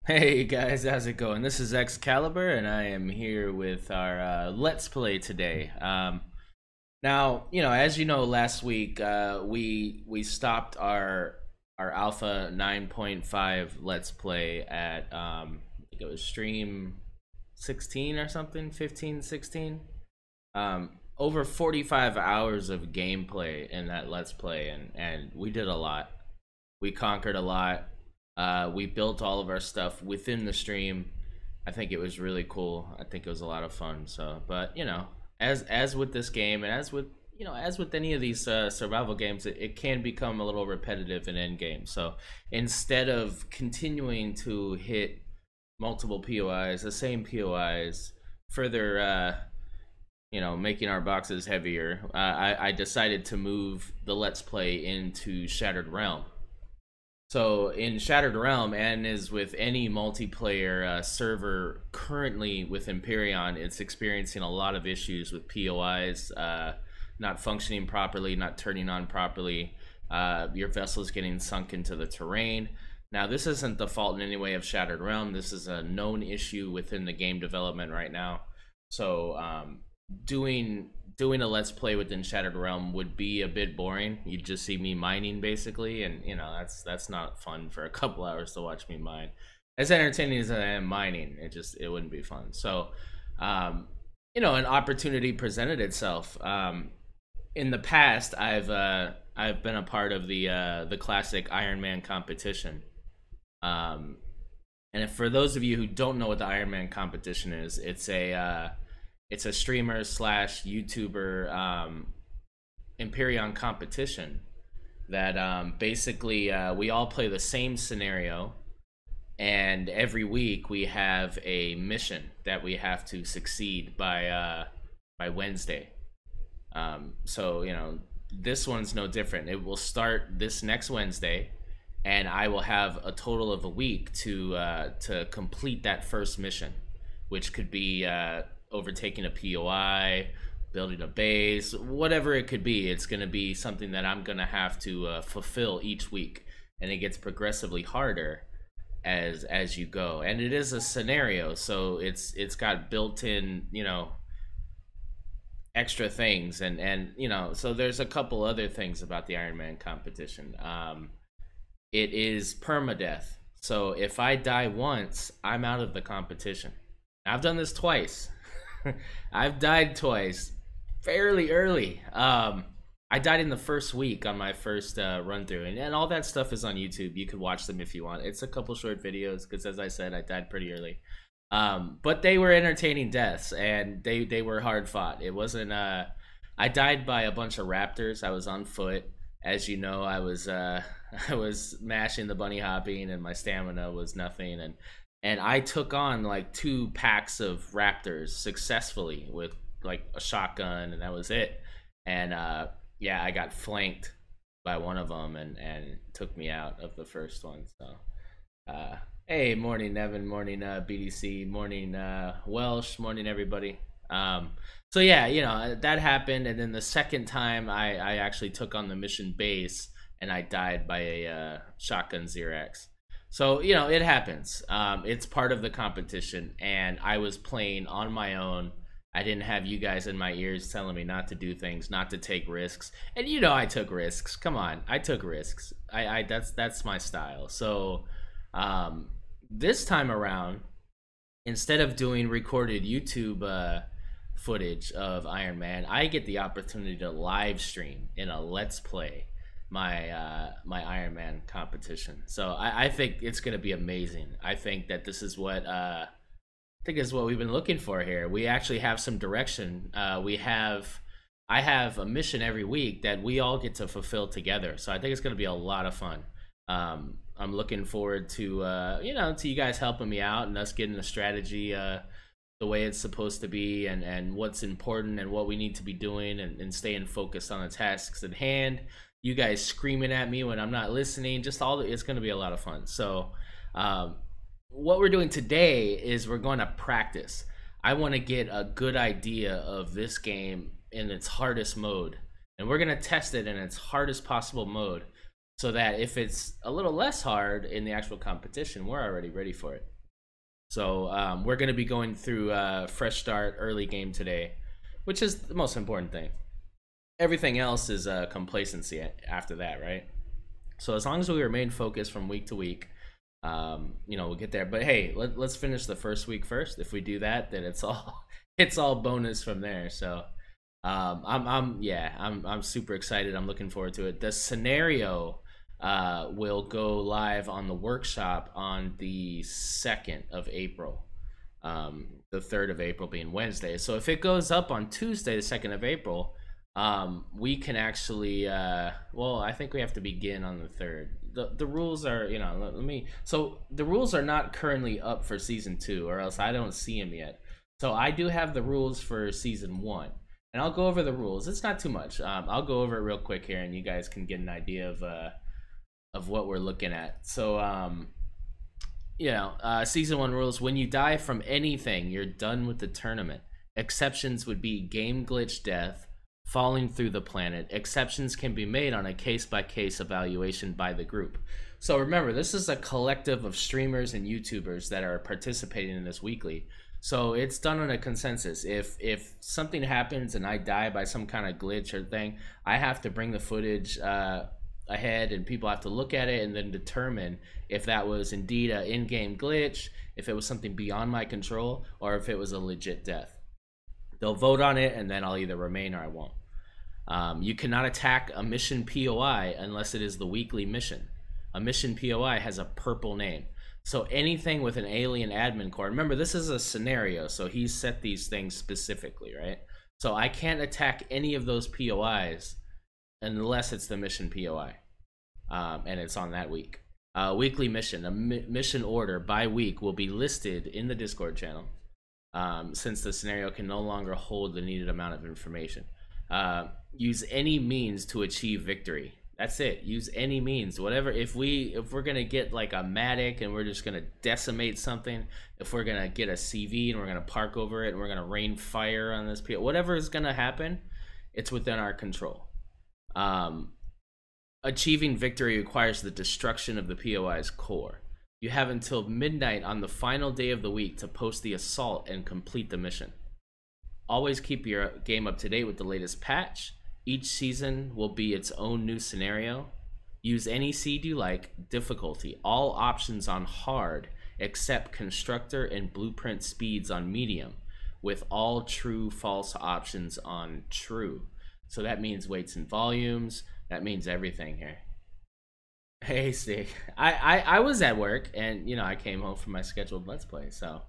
Hey guys, how's it going? This is XCaliber, and I am here with our Let's Play today. Now, as you know, last week we stopped our Alpha 9.5 Let's Play at I think it was stream 16 or something, 15, 16. Over 45 hours of gameplay in that Let's Play, and we did a lot. We conquered a lot. We built all of our stuff within the stream. I think it was really cool. I think it was a lot of fun. So, but as with this game, and as with any of these survival games, it can become a little repetitive in end game. So instead of continuing to hit multiple POIs, the same POIs, further making our boxes heavier, I decided to move the Let's Play into Shattered Realm. So in Shattered Realm, and as with any multiplayer server currently with Empyrion, it's experiencing a lot of issues with POIs not functioning properly, not turning on properly. Your vessel's getting sunk into the terrain. Now, this isn't the fault in any way of Shattered Realm. This is a known issue within the game development right now. So doing a Let's Play within Shattered Realm would be a bit boring. You'd just see me mining basically, and that's not fun for a couple hours to watch me mine. As entertaining as I am mining, it wouldn't be fun. So an opportunity presented itself. In the past, I've been a part of the classic Ironman competition. And for those of you who don't know what the Ironman competition is, it's a streamer slash YouTuber Empyrion competition that basically we all play the same scenario, and every week we have a mission that we have to succeed by Wednesday. So this one's no different. It will start this next Wednesday, and I will have a total of a week to complete that first mission, which could be overtaking a POI, building a base, whatever it could be. It's going to be something that I'm going to have to fulfill each week, and it gets progressively harder as you go. And it is a scenario, so it's got built-in extra things, and so there's a couple other things about the Ironman competition. It is permadeath, so if I die once, I'm out of the competition. I've done this twice. I've died twice fairly early. I died in the first week on my first run through, and all that stuff is on YouTube. You could watch them if you want. It's a couple short videos because, as I said, I died pretty early. But they were entertaining deaths, and they were hard fought. It wasn't I died by a bunch of raptors. I was on foot. As you know, I was mashing the bunny hopping, and my stamina was nothing, and I took on like 2 packs of raptors successfully with like a shotgun, and that was it. And yeah, I got flanked by one of them and took me out of the first one. So hey, morning Nevin, morning BDC, morning Welsh, morning everybody. So yeah, that happened, and then the second time I actually took on the mission base, and I died by a shotgun Xerax. So it happens. It's part of the competition, and I was playing on my own. I didn't have you guys in my ears telling me not to do things, not to take risks. And I took risks. Come on, I took risks. I that's my style. So this time around, instead of doing recorded YouTube footage of Iron Man, I get the opportunity to live stream in a Let's Play my Iron Man competition. So I think it's gonna be amazing. I think that this is what we've been looking for here. We actually have some direction. I have a mission every week that we all get to fulfill together. So I think it's gonna be a lot of fun. I'm looking forward to to you guys helping me out and us getting the strategy the way it's supposed to be, and what's important and what we need to be doing, and staying focused on the tasks at hand. You guys screaming at me when I'm not listening, it's going to be a lot of fun. So what we're doing today is we're going to practice. I want to get a good idea of this game in its hardest mode, and we're going to test it in its hardest possible mode, so that if it's a little less hard in the actual competition, we're already ready for it. So we're going to be going through fresh start early game today, which is the most important thing. Everything else is complacency after that, right? So as long as we remain focused from week to week, we'll get there. But hey, let's finish the first week first. If we do that, then it's all it's all bonus from there. So I'm super excited. I'm looking forward to it. The scenario will go live on the workshop on the 2nd of April. The 3rd of April being Wednesday. So if it goes up on Tuesday, the 2nd of April, we can actually I think we have to begin on the 3rd. The rules are, so the rules are not currently up for season 2, or else I don't see them yet. So I do have the rules for season 1, and I'll go over the rules. It's not too much. I'll go over it real quick here, and you guys can get an idea of what we're looking at. So season 1 rules: when you die from anything, you're done with the tournament. Exceptions would be game glitch death, falling through the planet. Exceptions can be made on a case-by-case evaluation by the group. So remember, this is a collective of streamers and YouTubers that are participating in this weekly. So it's done on a consensus. If something happens and I die by some kind of glitch or thing, I have to bring the footage ahead, and people have to look at it and then determine if that was indeed an in-game glitch, if it was something beyond my control, or if it was a legit death. They'll vote on it, and then I'll either remain or I won't. You cannot attack a mission POI unless it is the weekly mission. A mission POI has a purple name. So anything with an alien admin core, remember this is a scenario, so he's set these things specifically, right? So I can't attack any of those POIs unless it's the mission POI, and it's on that week. Weekly mission, a mission order by week will be listed in the Discord channel, since the scenario can no longer hold the needed amount of information. Use any means to achieve victory. That's it. Use any means, whatever. If we're gonna get like a Matic and we're just gonna decimate something, if we're gonna get a CV and we're gonna park over it and we're gonna rain fire on this PO, whatever is gonna happen, it's within our control. Achieving victory requires the destruction of the POI's core. You have until midnight on the final day of the week to post the assault and complete the mission. Always keep your game up to date with the latest patch. Each season will be its own new scenario. Use any seed you like. Difficulty: all options on hard, except constructor and blueprint speeds on medium, with all true false options on true. So that means weights and volumes. That means everything here. Hey, Stick. I was at work, and I came home from my scheduled Let's Play. So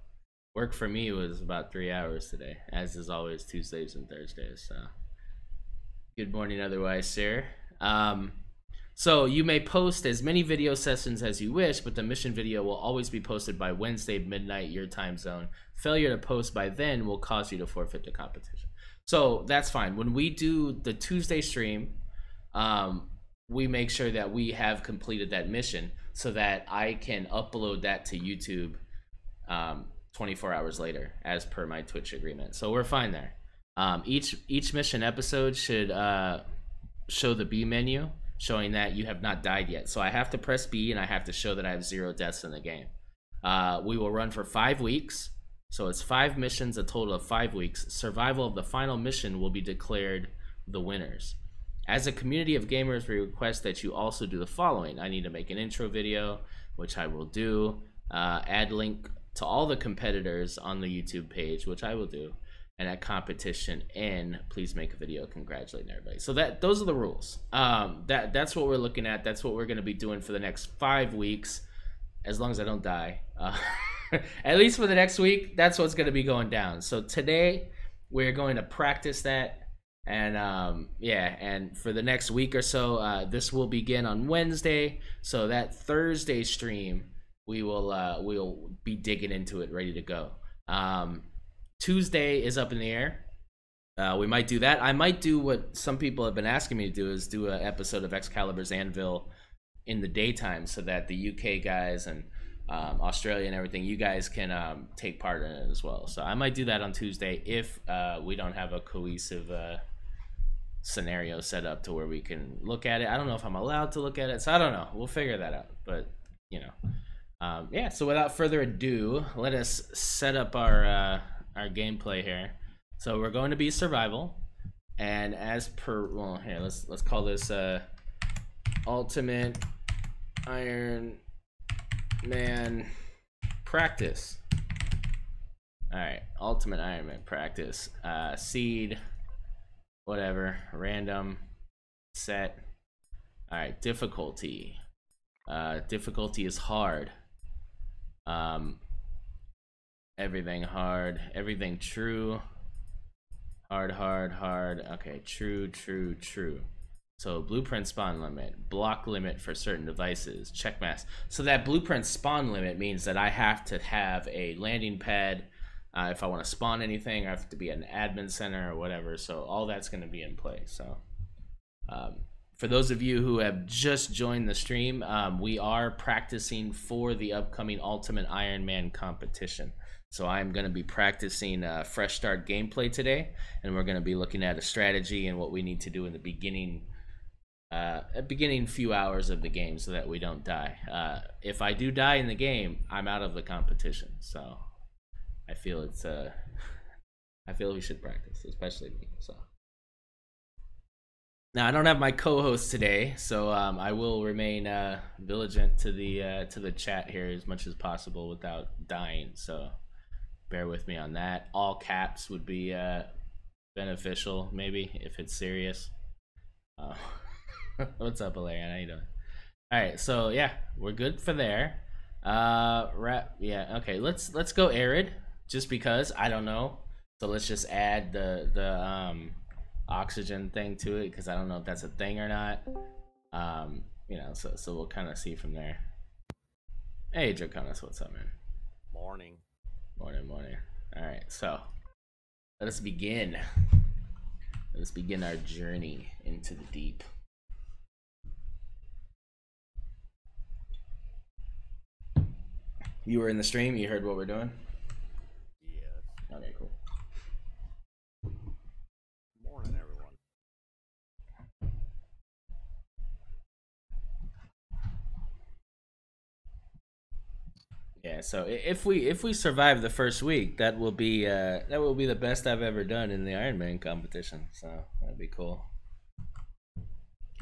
work for me was about 3 hours today, as is always Tuesdays and Thursdays. So good morning otherwise, sir. So you may post as many video sessions as you wish, but the mission video will always be posted by Wednesday midnight your time zone. Failure to post by then will cause you to forfeit the competition. So that's fine. When we do the Tuesday stream, we make sure that we have completed that mission so that I can upload that to YouTube 24 hours later, as per my Twitch agreement. So we're fine there. Each mission episode should show the B menu, showing that you have not died yet. So I have to press B, and I have to show that I have 0 deaths in the game. We will run for 5 weeks. So it's 5 missions, a total of 5 weeks. Survival of the final mission will be declared the winners. As a community of gamers, we request that you also do the following. I need to make an intro video, which I will do. Add link to all the competitors on the YouTube page, which I will do. And at competition N, please make a video congratulating everybody. So those are the rules. That's what we're looking at. That's what we're going to be doing for the next 5 weeks, as long as I don't die. At least for the next week, that's what's going to be going down. So today we're going to practice that, and and for the next week or so, this will begin on Wednesday. So that Thursday stream, we'll be digging into it, ready to go. Tuesday is up in the air. We might do that. I might do what some people have been asking me to do, is do an episode of XCaliber's Anvil in the daytime, so that the UK guys and Australia and everything, you guys can take part in it as well. So I might do that on Tuesday if we don't have a cohesive scenario set up to where we can look at it. I don't know if I'm allowed to look at it, so I don't know. We'll figure that out. But Yeah, so without further ado, let us set up our gameplay here. So we're going to be survival, and as per, well, here let's call this Ultimate Iron Man Practice. All right, Ultimate Iron Man Practice. Seed, whatever, random, set. All right, difficulty. Difficulty is hard. Everything hard, everything true. Hard. Okay, true. So blueprint spawn limit, block limit for certain devices, check mass. So that blueprint spawn limit means that I have to have a landing pad if I want to spawn anything. I have to be an admin center or whatever. So all that's going to be in play. So for those of you who have just joined the stream, we are practicing for the upcoming Ultimate Iron Man competition. So I'm going to be practicing fresh start gameplay today, and we're going to be looking at a strategy and what we need to do in the beginning few hours of the game so that we don't die. If I do die in the game, I'm out of the competition. So I feel it's I feel we should practice, especially me. So now I don't have my co-host today, so I will remain vigilant to the chat here as much as possible without dying. So bear with me on that. All caps would be beneficial, maybe, if it's serious. What's up, Valerian? How you doing? All right, so yeah, we're good for there. Yeah, okay. Let's go arid, just because I don't know. So let's just add the oxygen thing to it, because I don't know if that's a thing or not. You know, so we'll kind of see from there. Hey, Draconis, what's up, man? Morning. Morning. All right, so let us begin. Let us begin our journey into the deep. You were in the stream. You heard what we're doing. Yes. Okay, cool. Morning, everyone. Yeah, so if we survive the first week, that will be the best I've ever done in the Ironman competition. So that'd be cool.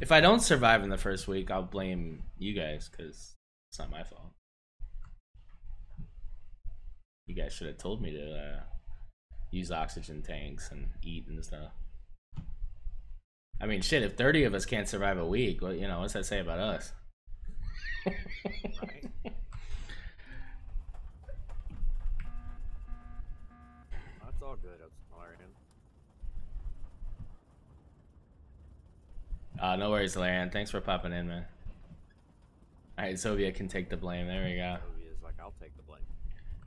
If I don't survive in the first week, I'll blame you guys, because it's not my fault. You guys should have told me to use oxygen tanks and eat and stuff. I mean, shit, if 30 of us can't survive a week, well, you know, what's that say about us? Right. That's all good, Larian. No worries, Larian. Thanks for popping in, man. Alright, Sovia can take the blame. There we go. Sovia's like, I'll take the blame.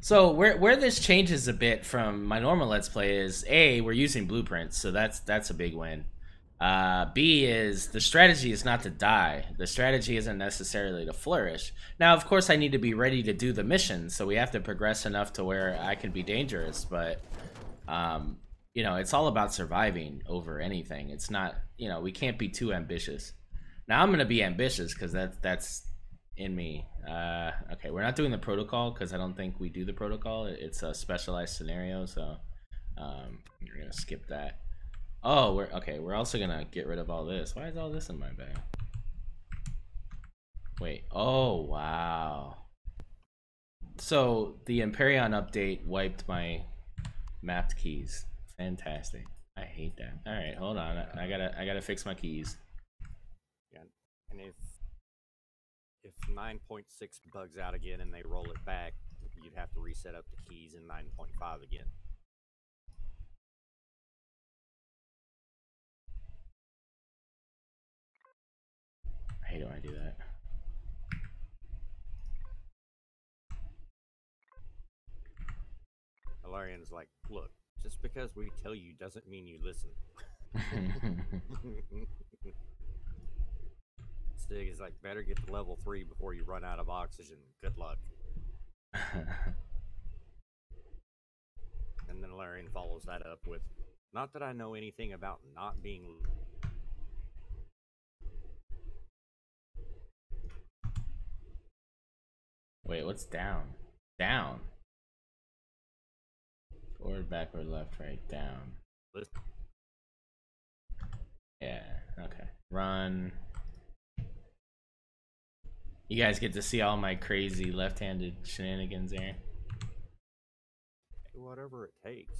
So where this changes a bit from my normal Let's Play is, A, we're using blueprints, so that's a big win. B is the strategy is not to die. The strategy isn't necessarily to flourish. Now, of course, I need to be ready to do the mission, so we have to progress enough to where I can be dangerous, but you know, it's all about surviving over anything. It's not, you know, we can't be too ambitious. Now I'm gonna be ambitious because that's in me. Okay, we're not doing the protocol because I don't think we do the protocol. It's a specialized scenario, so we're gonna skip that. Oh, we're also gonna get rid of all this. Why is all this in my bag? Wait, oh wow. So the Empyrion update wiped my mapped keys. Fantastic. I hate that. All right, hold on. I gotta fix my keys. Yeah, and if 9.6 bugs out again and they roll it back, you'd have to reset up the keys in 9.5 again. I hate when I do that. Larian's like, look, just because we tell you doesn't mean you listen. Stig is like, better get to level 3 before you run out of oxygen. Good luck. And then Larian follows that up with, not that I know anything about not being... Wait, what's down? Down. Forward, backward, left, right, down. Yeah, okay. Run. You guys get to see all my crazy left-handed shenanigans there. Whatever it takes.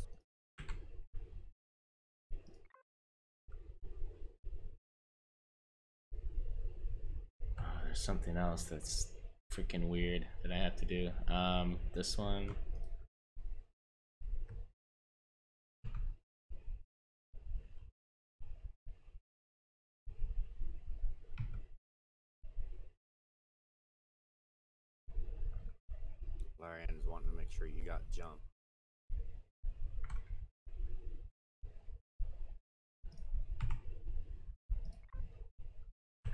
Oh, there's something else that's freaking weird that I have to do. This one. Larian's wanting to make sure you got jump.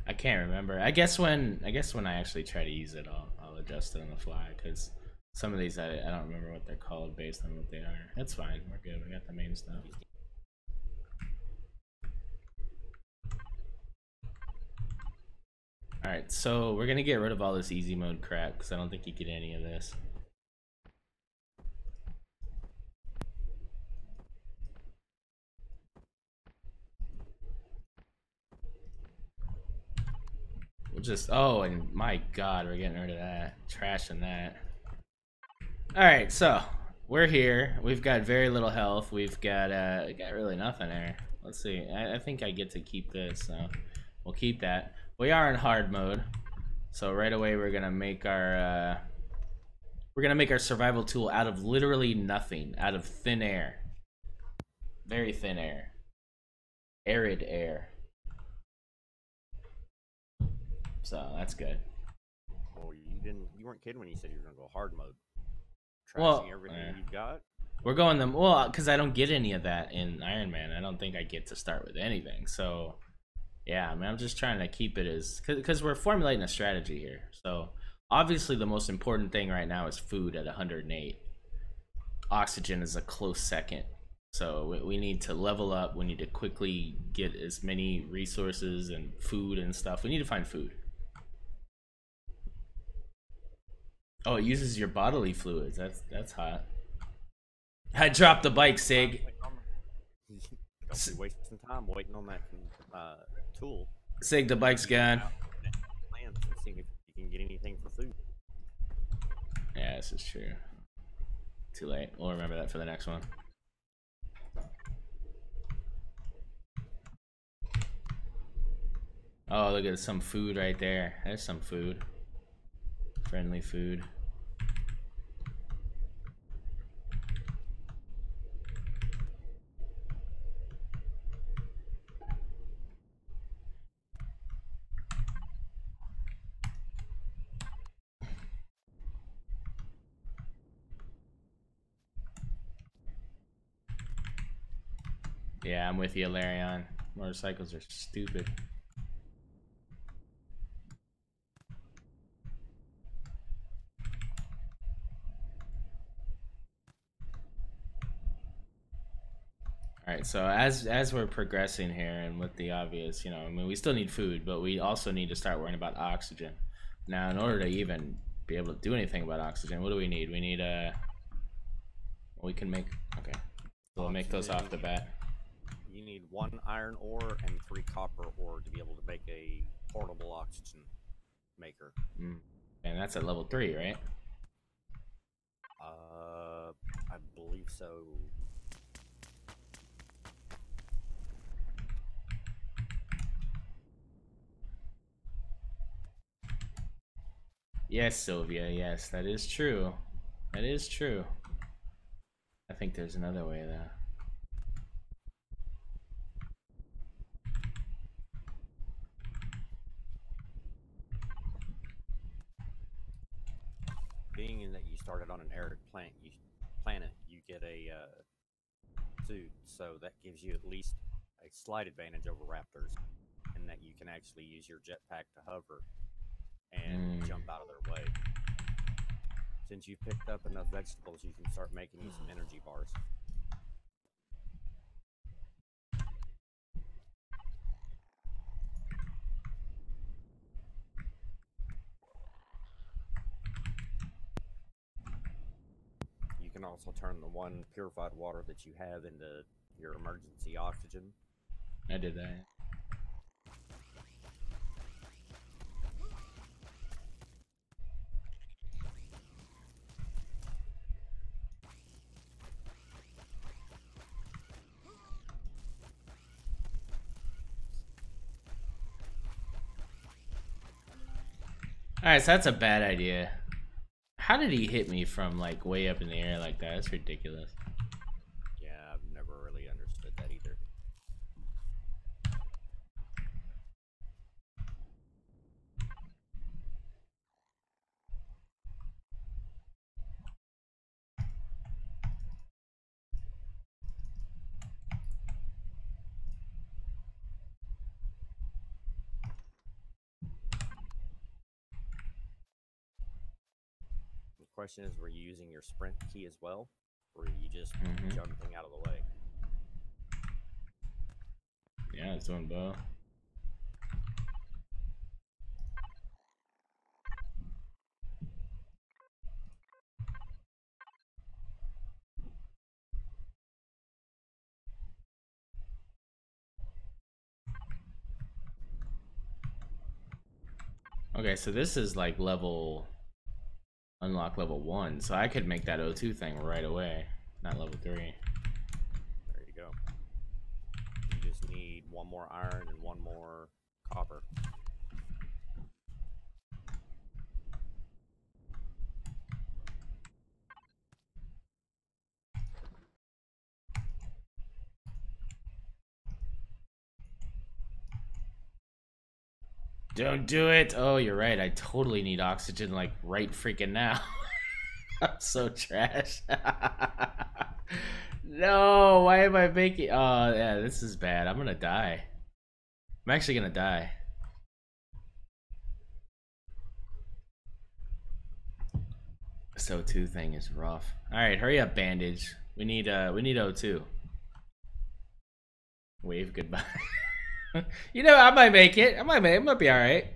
I can't remember. I guess when I actually try to use it, I'll adjust it on the fly, because some of these I don't remember what they're called based on what they are. That's fine. We're good. We got the main stuff. Alright, so we're gonna get rid of all this easy mode crap, because I don't think you get any of this. We'll just, oh, and my god, we're getting rid of that. Trashing that. Alright, so we're here. We've got very little health. We've got really nothing there. Let's see. I think I get to keep this, so we'll keep that. We are in hard mode, so right away we're gonna make our survival tool out of literally nothing, out of thin air. Very thin air. Arid air. So that's good. Oh, you weren't kidding when you said you were gonna go hard mode. Trashing everything you've got. We're going them, well, because I don't get any of that in Ironman. I don't think I get to start with anything. So yeah, I mean, I'm just trying to keep it as, because we're formulating a strategy here. So obviously the most important thing right now is food at 108. Oxygen is a close second. So we need to level up. We need to quickly get as many resources and food and stuff. We need to find food. Oh, it uses your bodily fluids. That's hot. I dropped the bike, Sig. Don't be wasting time waiting on that tool. Sig, the bike's gone. Seeing if you can get anything for food. Yeah, this is true. Too late. We'll remember that for the next one. Oh, look at some food right there. There's some food. Friendly food. Yeah, I'm with you, Larion. Motorcycles are stupid. Alright, so as we're progressing here, and with the obvious, you know, I mean, we still need food, but we also need to start worrying about oxygen. Now, in order to even be able to do anything about oxygen, what do we need? We need we can make, okay, so we'll make those off the bat. You need 1 iron ore and 3 copper ore to be able to make a portable oxygen maker. And that's at level 3, right? I believe so. Yes, Sylvia, yes, that is true. That is true. I think there's another way, though. Being in that you started on an arid planet, you get a suit, so that gives you at least a slight advantage over raptors, in that you can actually use your jetpack to hover and jump out of their way. Since you've picked up enough vegetables, you can start making you some energy bars. can also turn the one purified water that you have into your emergency oxygen. I did that. Alright, so that's a bad idea. How did he hit me from like way up in the air like that? That's ridiculous. Yeah, I've never really understood that either. The question is, were you using your sprint key as well? Or were you just jumping out of the way? Yeah, it's doing both. Okay, so this is like unlock level 1, so I could make that O2 thing right away, not level 3. There you go. You just need one more iron and one more copper. Don't do it. Oh, you're right. I totally need oxygen like right freaking now. I'm so trash. No, why am I making... Oh, yeah, this is bad. I'm gonna die. I'm actually gonna die. This O2 thing is rough. Alright, hurry up, bandage. We need O2. Wave goodbye. You know, I might make it. It might be alright.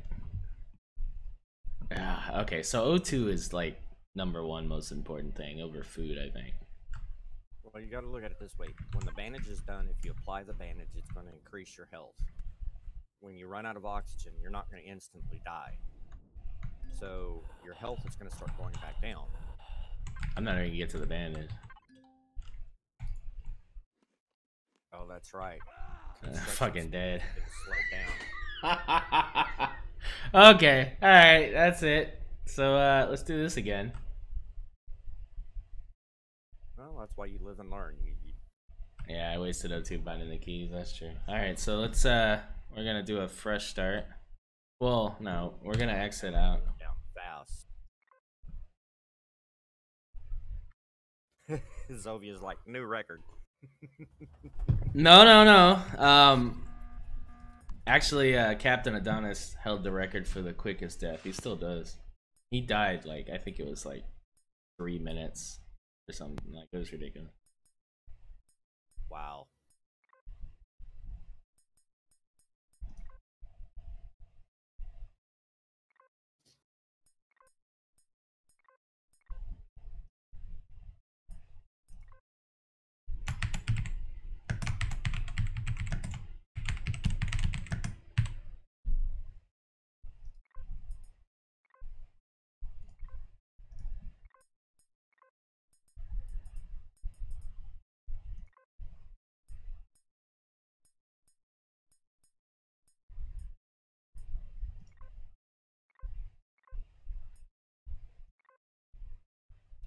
Okay, so O2 is like #1 most important thing over food, I think. Well, you got to look at it this way. When the bandage is done, if you apply the bandage, it's going to increase your health. When you run out of oxygen, you're not going to instantly die. So your health is going to start going back down. I'm not even gonna get to the bandage. Oh, that's right. Fucking dead. Slow down. Okay, alright, that's it. So let's do this again. Well, that's why you live and learn. Yeah, I wasted O2 binding the keys, that's true. Alright, so let's we're gonna do a fresh start. Well, no, we're gonna exit out. Down fast. Zovia's like, new record. No. Actually, Captain Adonis held the record for the quickest death. He still does. He died like, I think it was like 3 minutes or something. Like, it was ridiculous. Wow.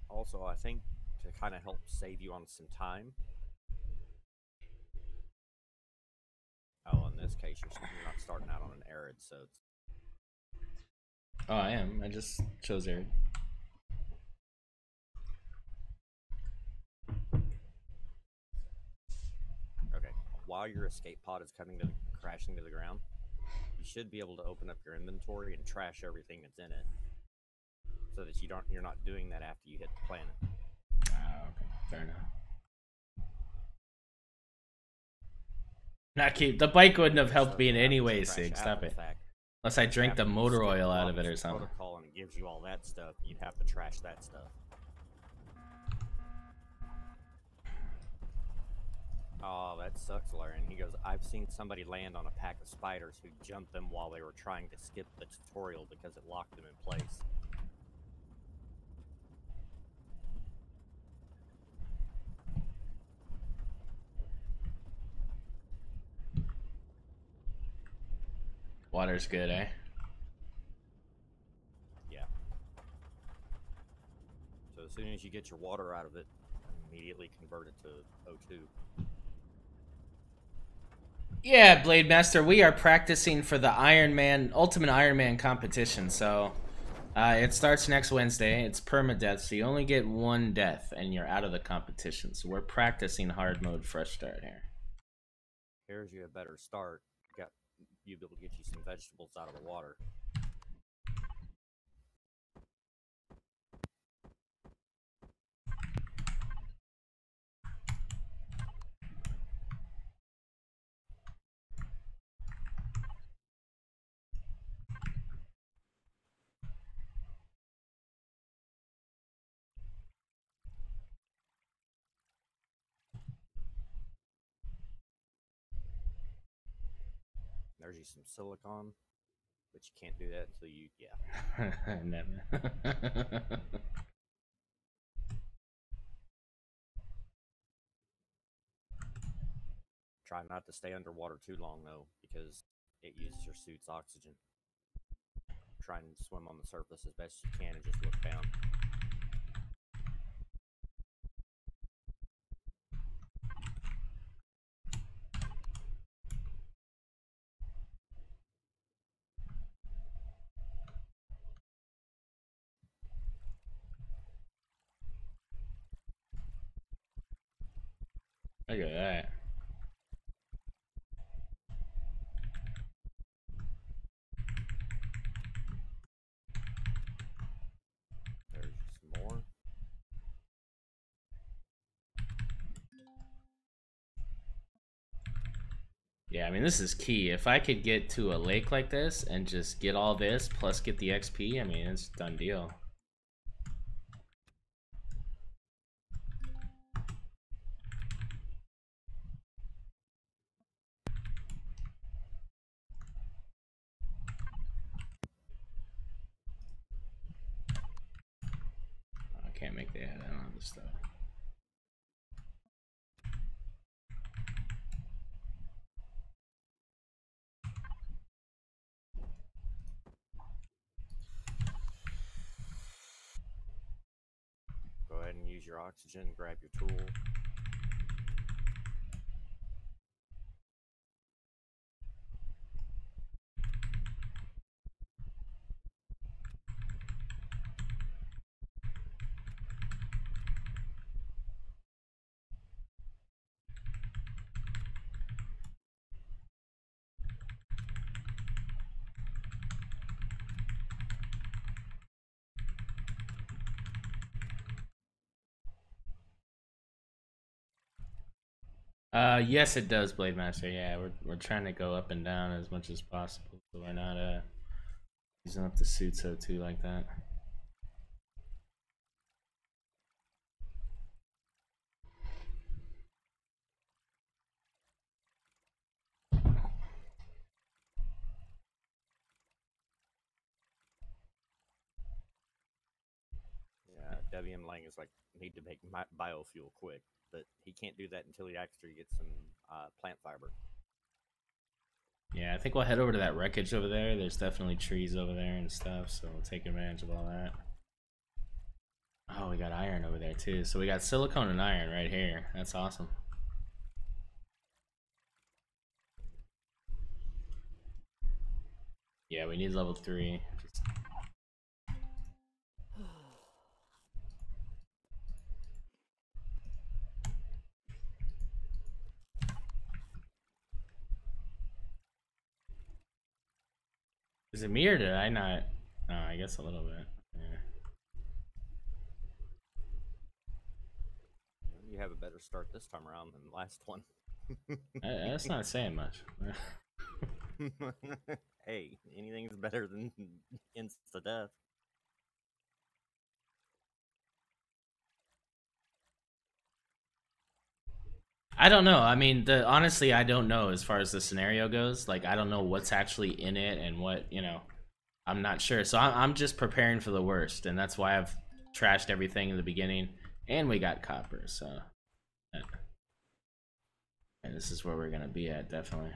Also, I think to kind of help save you on some time. Oh, in this case, you're not starting out on an arid, so it's... Oh, I am. I just chose arid. Okay. While your escape pod is crashing to the ground, you should be able to open up your inventory and trash everything that's in it, so that you're not doing that after you hit the planet. Okay, fair enough. Not keep the bike wouldn't have helped me in any way, Sig. Stop it. Unless I drank the motor oil out of it or something. Protocol and it gives you all that stuff. You'd have to trash that stuff. Oh, that sucks, Larry. And he goes, I've seen somebody land on a pack of spiders who jumped them while they were trying to skip the tutorial because it locked them in place. Water's good, eh? Yeah. So as soon as you get your water out of it, immediately convert it to O2. Yeah, Blade Master, we are practicing for the Ultimate Ironman competition. So it starts next Wednesday. It's permadeath, so you only get one death and you're out of the competition. So we're practicing hard mode fresh start here. Here's you a better start. You'll be able to get you some vegetables out of the water. There's you some silicon, but you can't do that until you, yeah. Never. Try not to stay underwater too long, though, because it uses your suit's oxygen. Try and swim on the surface as best you can and just look down. Look at that. There's some more. Yeah, I mean, this is key. If I could get to a lake like this and just get all this, plus get the XP, I mean, it's a done deal. I can't make the head. I don't have the stuff. Go ahead and use your oxygen, grab your tool. Yes, it does, Blade Master. Yeah, we're trying to go up and down as much as possible, so we're not using up the suit so too like that. Yeah, WM Lang is like, need to make biofuel quick, but he can't do that until he actually gets some plant fiber. Yeah, I think we'll head over to that wreckage over there. There's definitely trees over there and stuff, so we'll take advantage of all that. Oh, we got iron over there too. So we got silicone and iron right here. That's awesome. Yeah, we need level 3. Is it me or did I not? Oh, I guess a little bit. Yeah. You have a better start this time around than the last one. That's not saying much. Hey, anything's better than insta death. I don't know. I mean, honestly, I don't know as far as the scenario goes. Like, I don't know what's actually in it and what, you know, I'm not sure. So I'm just preparing for the worst, and that's why I've trashed everything in the beginning. And we got copper, so and this is where we're gonna be at, definitely.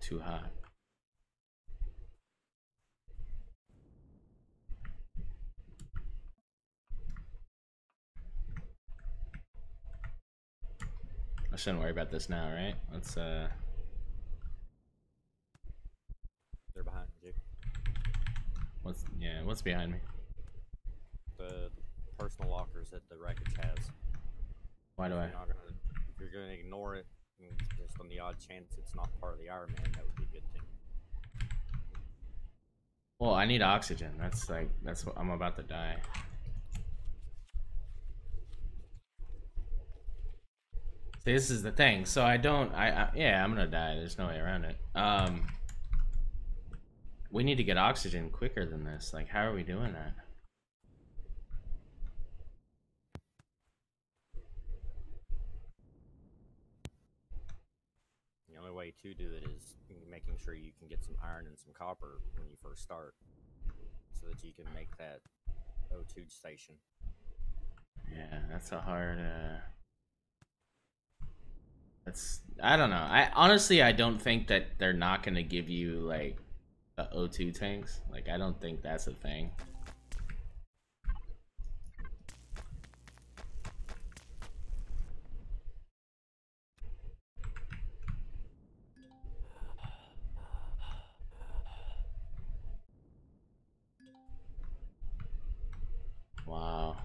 Too hot. I shouldn't worry about this now, right? Let's They're behind you. What's behind me? The personal lockers that the wreckage has. Why do I? If you're gonna ignore it, just on the odd chance it's not part of the Ironman, that would be a good thing. Well, I need oxygen. That's what I'm about to die. See, this is the thing. So yeah, I'm gonna die. There's no way around it. We need to get oxygen quicker than this. Like, how are we doing that? The only way to do it is making sure you can get some iron and some copper when you first start, so that you can make that O2 station. Yeah, that's a hard. I don't know. I don't think that they're not gonna give you like the O2 tanks. Like, I don't think that's a thing. Wow.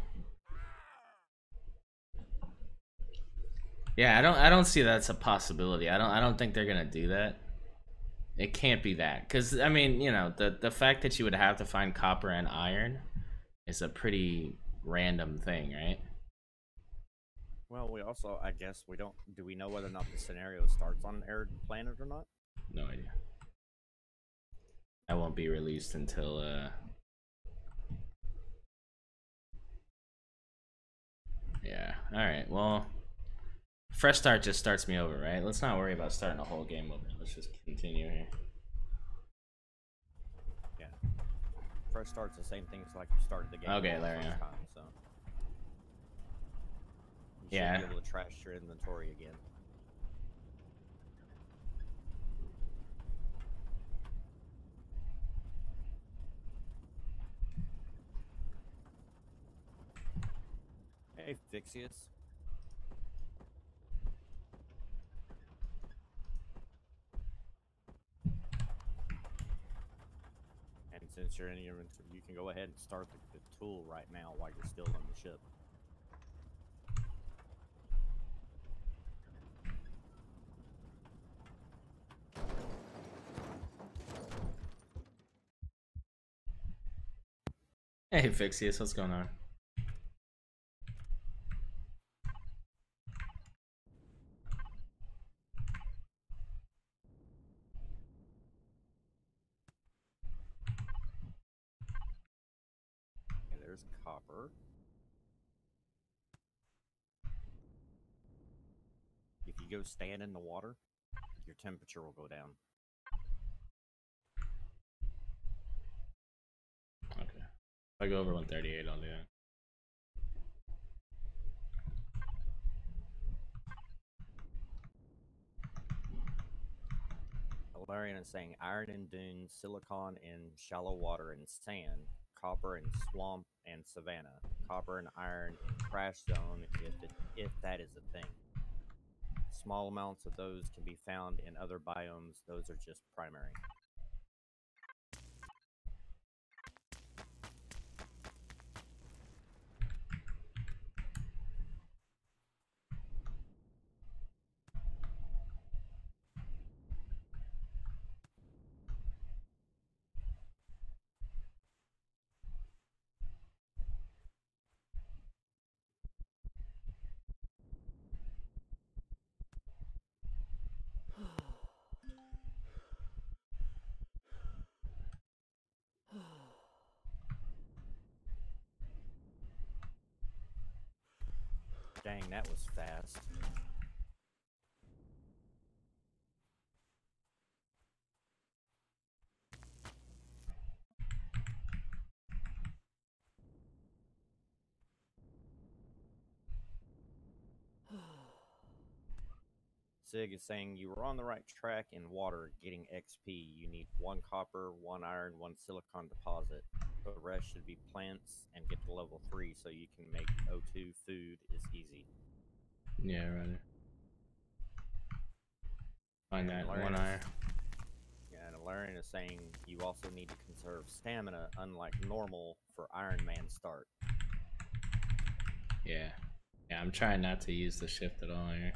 Yeah, I don't see that's a possibility. I don't think they're gonna do that. It can't be that, because I mean, you know, the fact that you would have to find copper and iron is a pretty random thing, right? Well, we also, I guess, we don't. Do we know whether or not the scenario starts on an arid planet or not? No idea. That won't be released until yeah. All right. Well, fresh start just starts me over, right? Let's not worry about starting a whole game over. Let's just continue here. Yeah. Fresh start's the same thing as like you started the game. Okay, Larry. Time, so you should be able to trash your inventory again. Hey, Fixius. And since you're in your inventory, you can go ahead and start the tool right now while you're still on the ship. Hey, Fixius, what's going on? Okay, there's copper. If you go stand in the water, your temperature will go down. Okay. If I go over 138, I'll do that. Valerian is saying iron in dunes, silicon in shallow water and sand, copper in swamp and savanna, copper and iron in crash zone if that is a thing. Small amounts of those can be found in other biomes. Those are just primary. Dang, that was fast. Sig is saying you were on the right track in water getting XP. You need 1 copper, 1 iron, 1 silicon deposit. The rest should be plants and get to level 3 so you can make O2 food is easy. Yeah, right. Find that 1 iron. Yeah, and Larian is saying you also need to conserve stamina, unlike normal for Ironman start. Yeah. Yeah, I'm trying not to use the shift at all here.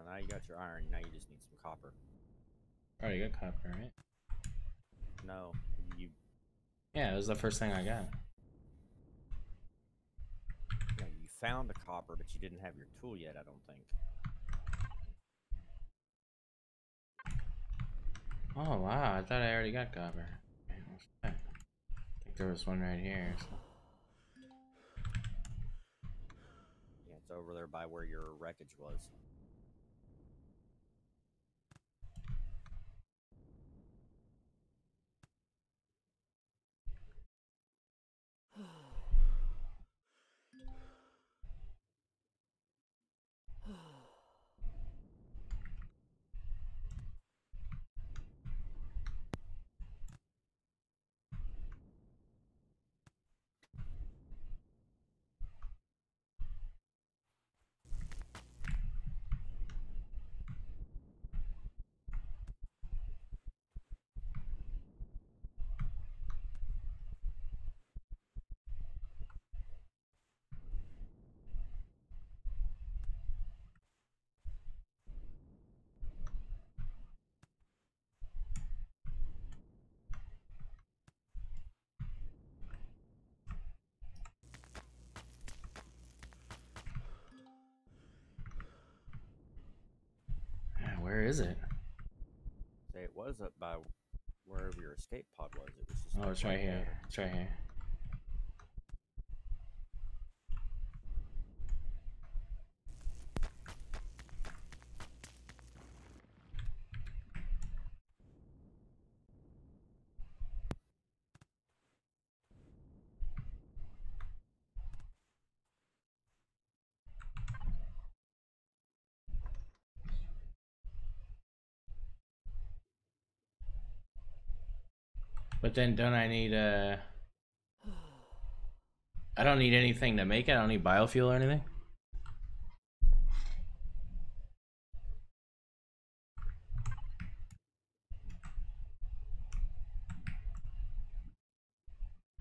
Now you got your iron, now you just need some copper. Already got copper, right? No, you... Yeah, it was the first thing I got. No, you found a copper, but you didn't have your tool yet, I don't think. Oh, wow, I thought I already got copper. Okay, well, shit. I think there was one right here. So. Yeah, it's over there by where your wreckage was. Where is it? Say it was up by wherever your escape pod was. It was just Oh, it's right here. there. It's right here. But then don't I need I don't need anything to make it. I don't need biofuel or anything.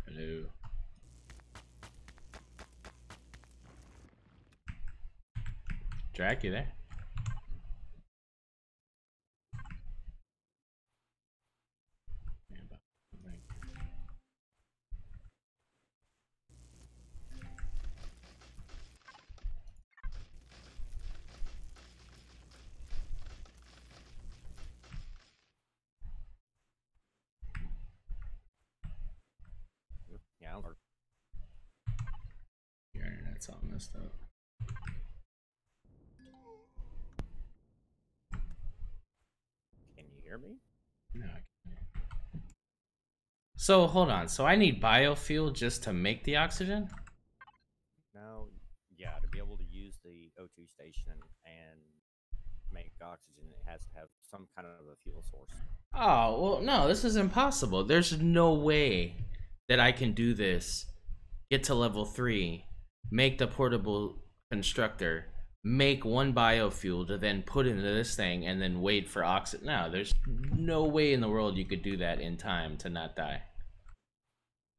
Hello. Drac, you there? Yeah, Your internet's all messed up. can you hear me? No, I can't. So hold on. So I need biofuel just to make the oxygen? No, yeah, to be able to use the O2 station and make oxygen, it has to have some kind of a fuel source. Oh, well, no, this is impossible. There's no way that I can do this, get to level 3, make the portable constructor make one biofuel to then put into this thing and then wait for oxygen. No, there's no way in the world you could do that in time to not die.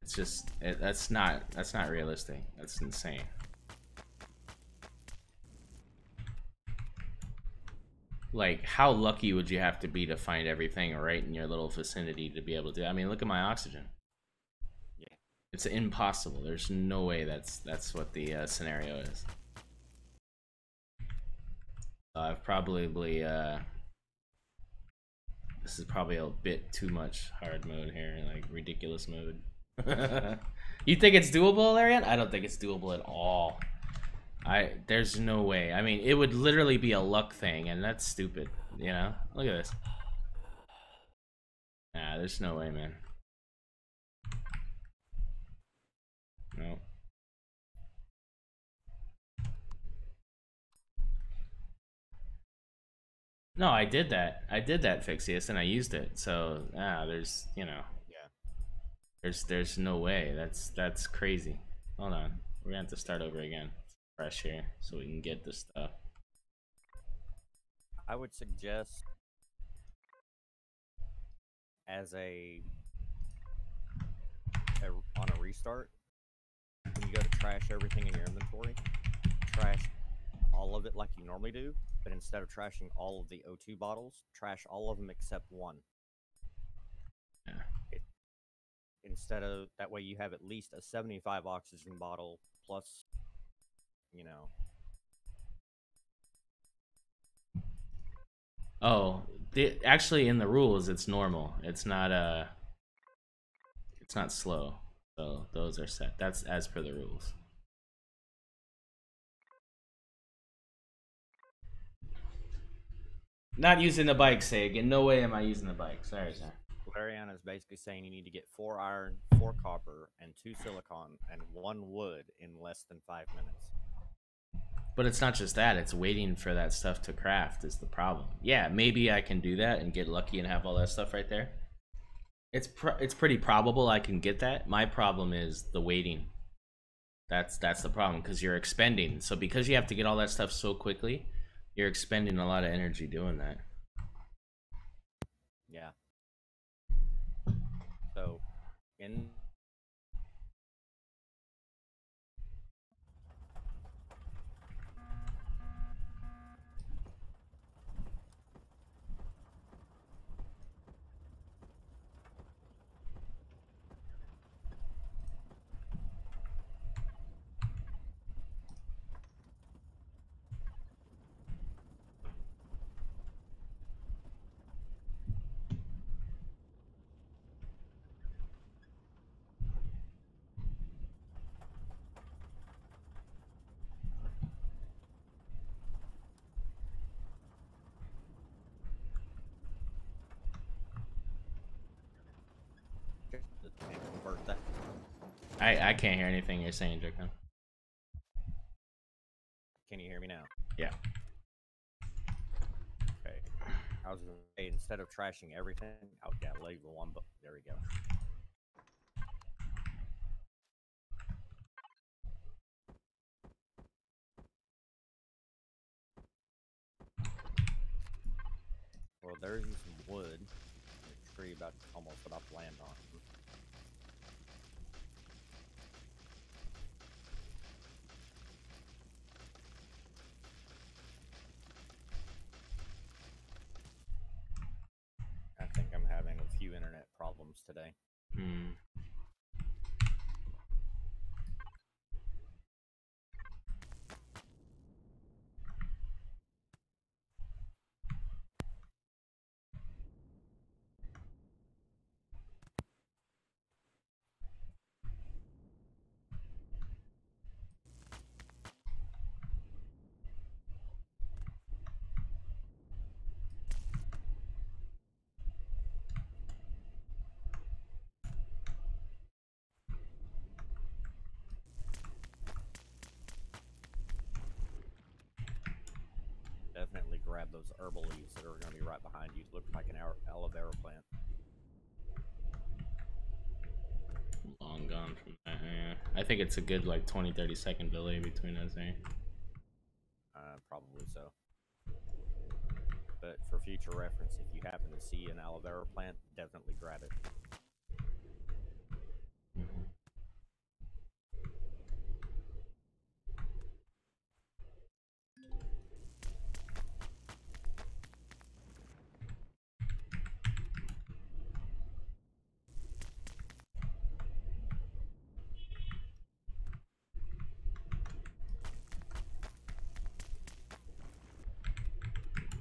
It's just that's not realistic. That's insane. Like, how lucky would you have to be to find everything right in your little vicinity to be able to? I mean, look at my oxygen. Yeah, It's impossible. There's no way that's what the scenario is. I've probably this is probably a bit too much hard mode here, like ridiculous mode. You think it's doable, Arian? I don't think it's doable at all. There's no way. I mean, it would literally be a luck thing, and that's stupid. You know? Look at this. Nah, there's no way, man. No. No, I did that. I did that, Fixius, and I used it. So, there's, you know, yeah. there's no way. That's crazy. Hold on. We're gonna have to start over again. Fresh here, so we can get this stuff. I would suggest as on a restart, when you go to trash everything in your inventory, trash all of it like you normally do, but instead of trashing all of the O2 bottles, trash all of them except one. Yeah. Instead of that way, you have at least a 75 oxygen bottle plus, you know. Oh, actually, in the rules, it's normal. It's not slow. So those are set. That's as per the rules. Not using the bike, Sig. In no way am I using the bike. Sorry, sir. Valerian is basically saying you need to get 4 iron, 4 copper, and 2 silicon, and 1 wood in less than 5 minutes. But it's not just that. It's waiting for that stuff to craft is the problem. Yeah, maybe I can do that and get lucky and have all that stuff right there. It's pretty probable I can get that. My problem is the waiting. That's the problem, because you're expending. So because you have to get all that stuff so quickly, you're expending a lot of energy doing that. Yeah. So, in and convert that. I can't hear anything you're saying, Joken. Can you hear me now? Yeah. Okay. I was going to say, instead of trashing everything, oh yeah, leave the one, but there we go. Well, there's some wood. A tree about almost about to land on. I think I'm having a few internet problems today. Definitely grab those herbal leaves that are going to be right behind you. Looks like an aloe vera plant. Long gone from that. Yeah. I think it's a good like 20-30 second delay between us. Eh? probably so. But for future reference, if you happen to see an aloe vera plant, definitely grab it. Mhm.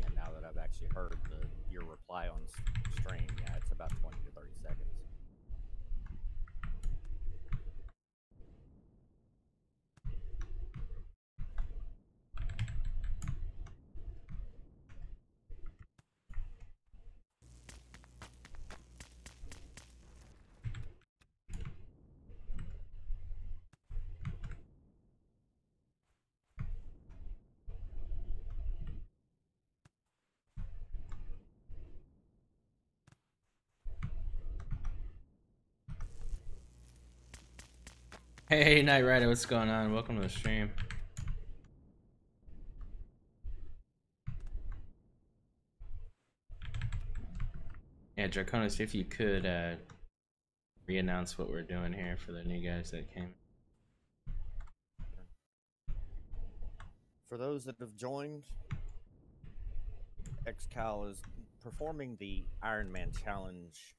Yeah, now that I've actually heard your reply on stream, yeah, it's about 20 to 30 seconds. Hey, Knight Rider, what's going on? Welcome to the stream. Yeah, Draconis, if you could re-announce what we're doing here for the new guys that came. For those that have joined, XCal is performing the Ironman challenge.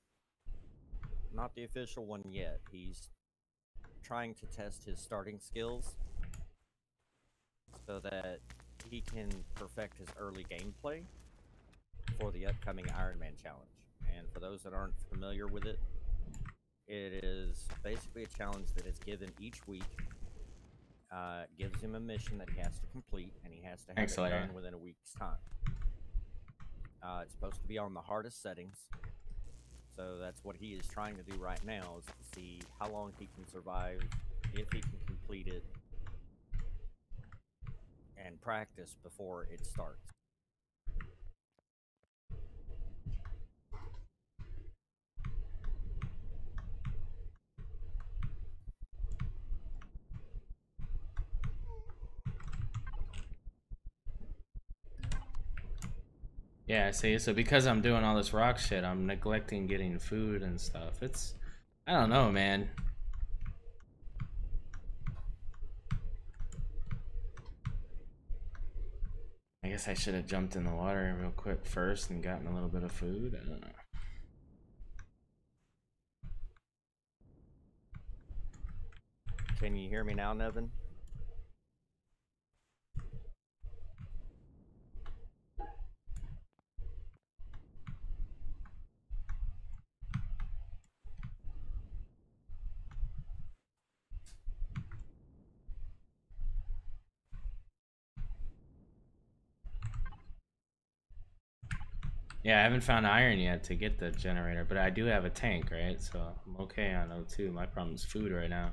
Not the official one yet. He's trying to test his starting skills so that he can perfect his early gameplay for the upcoming Ironman challenge. And for those that aren't familiar with it, it is basically a challenge that is given each week. Gives him a mission that he has to complete, and he has to have it done within a week's time. It's supposed to be on the hardest settings, so that's what he is trying to do right now, is to see how long he can survive, if he can complete it, and practice before it starts. Yeah, see, so because I'm doing all this rock shit, I'm neglecting getting food and stuff. It's, I don't know, man. I guess I should have jumped in the water real quick first and gotten a little bit of food. I don't know. Can you hear me now, Nevin? Yeah, I haven't found iron yet to get the generator, but I do have a tank, right? So I'm okay on O2. My problem is food right now.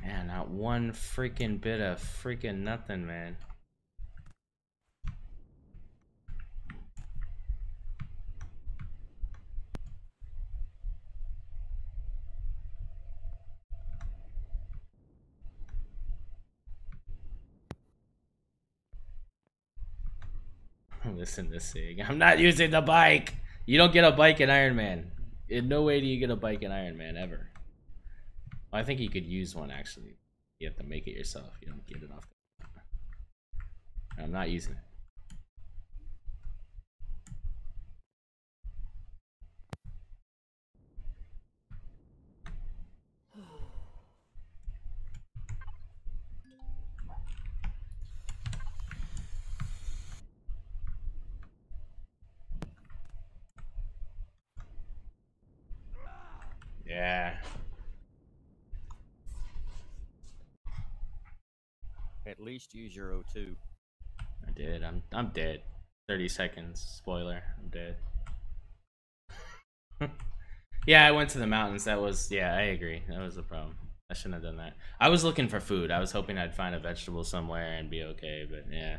Man, not one freaking bit of freaking nothing, man. Listen to Sig. I'm not using the bike. You don't get a bike in Ironman. In no way do you get a bike in Ironman ever. Well, I think you could use one actually. You have to make it yourself. You don't get it off. I'm not using it. Yeah. At least use your O2. I did. I'm dead. 30 seconds. Spoiler. I'm dead. Yeah, I went to the mountains. That was, yeah, I agree. That was the problem. I shouldn't have done that. I was looking for food. I was hoping I'd find a vegetable somewhere and be okay, but yeah.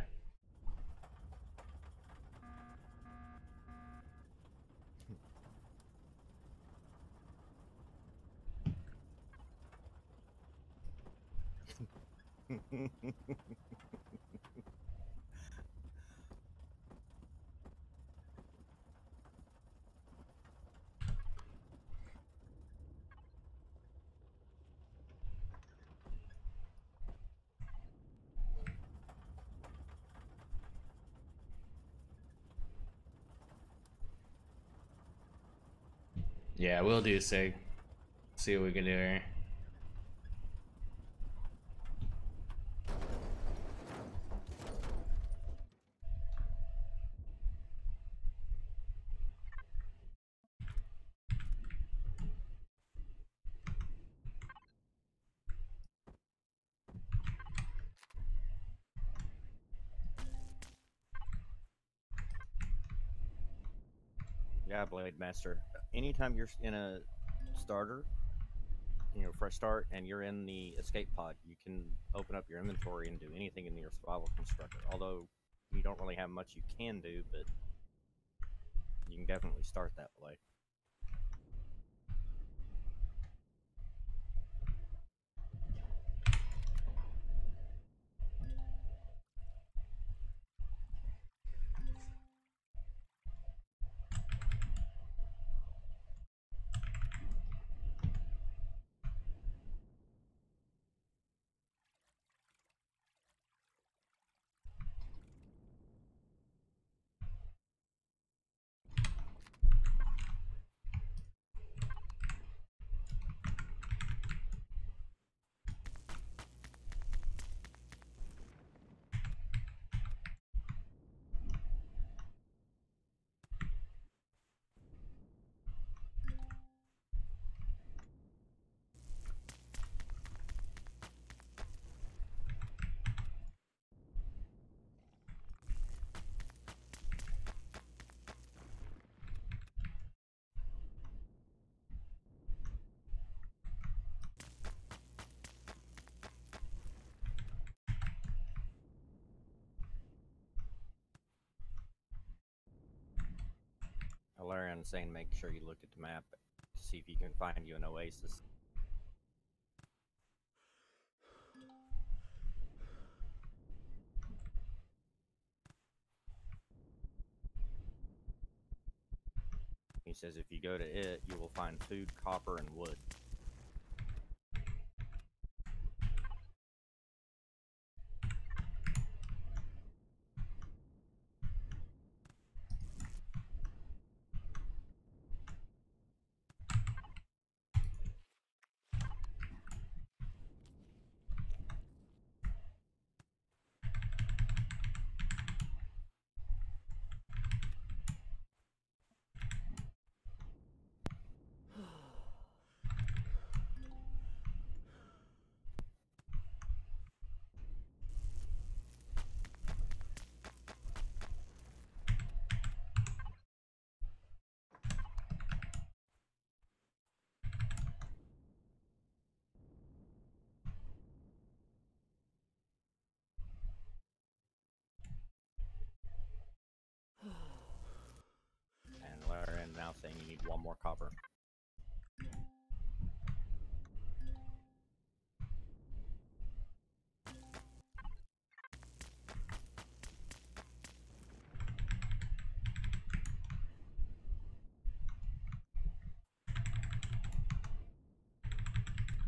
Yeah, we'll do, Sig. See what we can do here. Yeah, Blade Master. Anytime you're in a starter, fresh start, and you're in the escape pod, you can open up your inventory and do anything in your survival constructor. Although you don't really have much you can do, but you can definitely start that way. Alarion saying make sure you look at the map to see if you can find you an oasis. He says if you go to it, you will find food, copper, and wood. And Alarion now saying you need one more copper.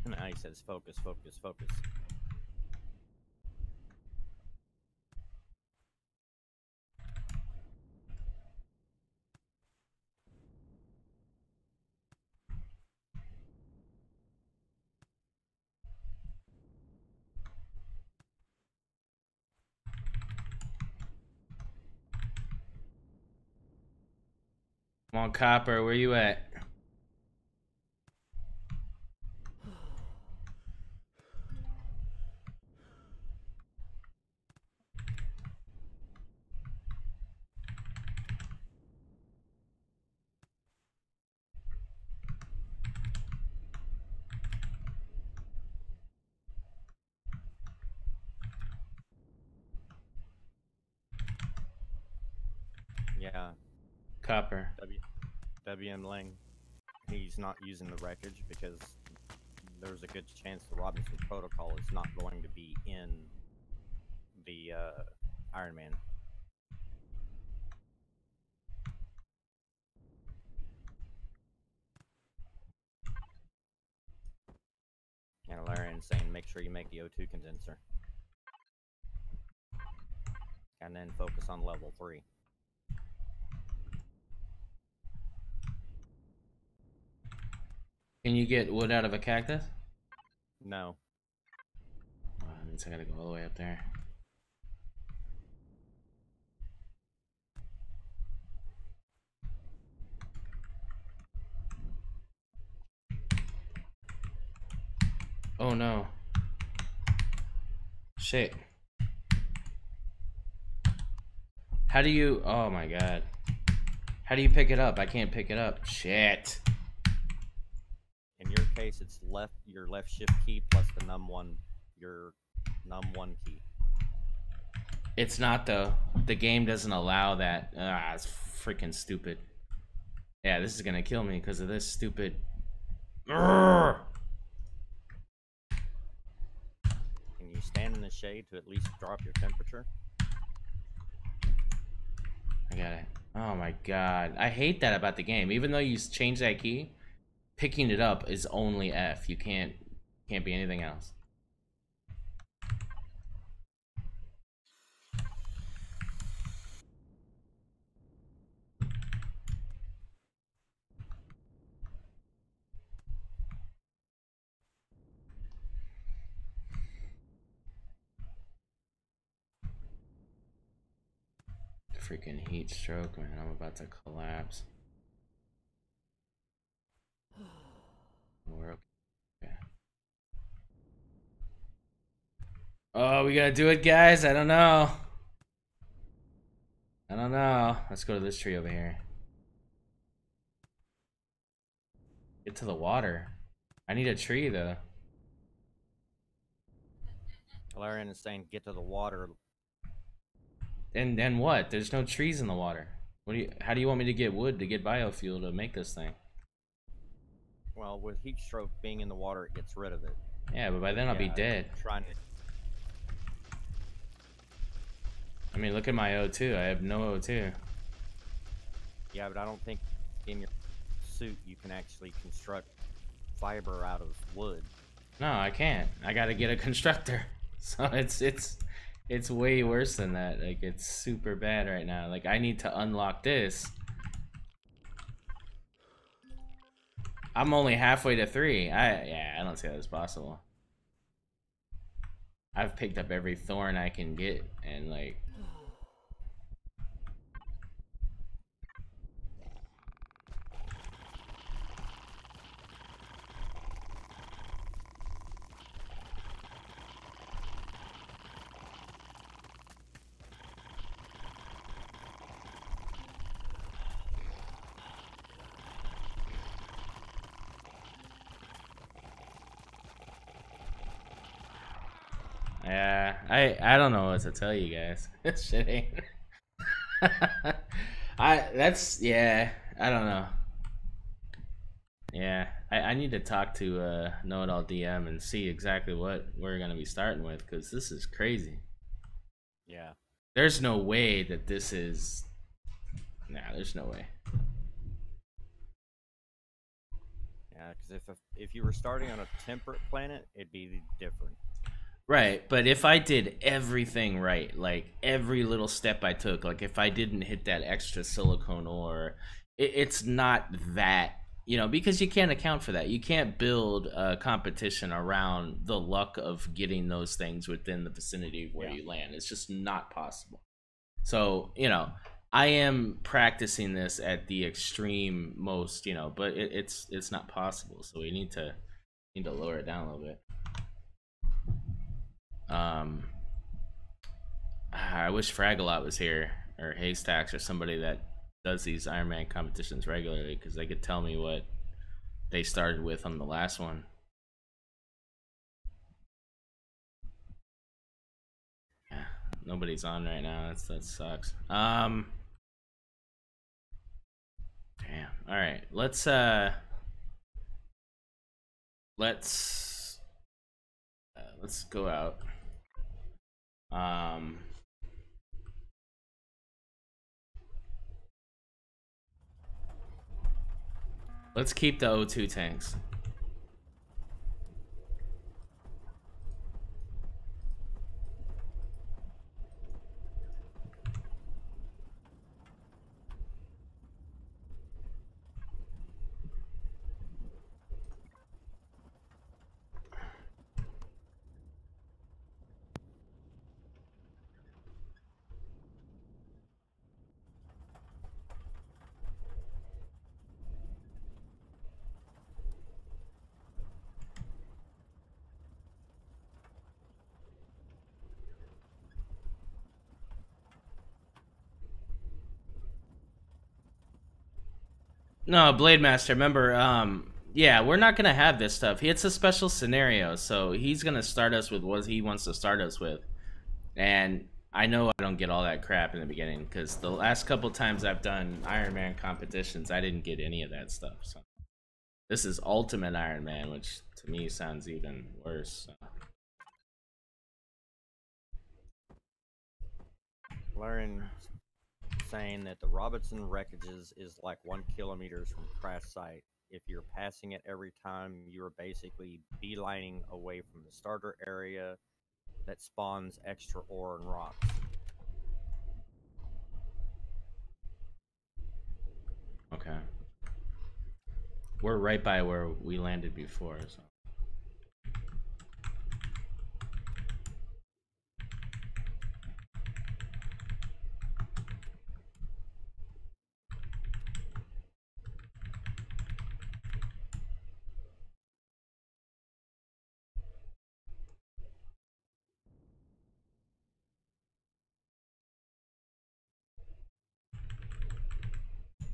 And now he says focus, focus, focus. Come on, Copper, where you at? Yeah, Copper. WM Lang. He's not using the wreckage because there's a good chance the Robinson Protocol is not going to be in the Ironman. And Alarian's saying make sure you make the O2 condenser. And then focus on level 3. Can you get wood out of a cactus? No. Oh, that means I gotta go all the way up there. Oh no. Shit. How do you... Oh my god. How do you pick it up? I can't pick it up. Shit. In your case, it's your left shift key plus the your num1 key. It's not though. The game doesn't allow that. Ah, it's freaking stupid. Yeah, this is gonna kill me because of this stupid... Urgh! Can you stand in the shade to at least drop your temperature? I got it. Oh my god. I hate that about the game. Even though you change that key, picking it up is only F. You can't be anything else. Freaking heat stroke, man. I'm about to collapse. We're okay. Oh, we gotta do it, guys. I don't know. I don't know. Let's go to this tree over here. Get to the water. I need a tree, though. Alarian is saying get to the water. And what? There's no trees in the water. How do you want me to get wood to get biofuel to make this thing? Well, with heat stroke being in the water, it gets rid of it. Yeah, but by then I'll be dead. Trying to... I mean, look at my O2. I have no O2. Yeah, but I don't think in your suit you can actually construct fiber out of wood. No, I can't. I gotta get a constructor. So it's way worse than that. Like, it's super bad right now. Like, I need to unlock this. I'm only halfway to 3. I don't see how that's possible. I've picked up every thorn I can get, and like... Yeah, I don't know what to tell you guys. This shit ain't... yeah, I don't know. Yeah, I need to talk to Know It All DM and see exactly what we're gonna be starting with, because this is crazy. Yeah. There's no way that this is... Nah, there's no way. Yeah, because if you were starting on a temperate planet, it'd be different. Right, but if I did everything right, like every little step I took, like if I didn't hit that extra silicone ore, it's not that, you know, because you can't account for that. You can't build a competition around the luck of getting those things within the vicinity of where you land. It's just not possible. So, you know, I am practicing this at the extreme most, you know, but it's not possible. So we need to lower it down a little bit. I wish Fragalot was here, or Haystacks, or somebody that does these Ironman competitions regularly, because they could tell me what they started with on the last one. Yeah, nobody's on right now. That sucks. Damn. All right, let's let's go out. Um, let's keep the O2 tanks. No, Blade Master, remember, yeah, we're not gonna have this stuff. It's a special scenario, so he's gonna start us with what he wants to start us with. And I know I don't get all that crap in the beginning, because the last couple times I've done Iron Man competitions, I didn't get any of that stuff. So this is Ultimate Iron Man, which to me sounds even worse. So. Laren saying that the Robinson wreckages is like 1 kilometer from crash site. If you're passing it every time, you're basically beelining away from the starter area that spawns extra ore and rocks. Okay. We're right by where we landed before, so.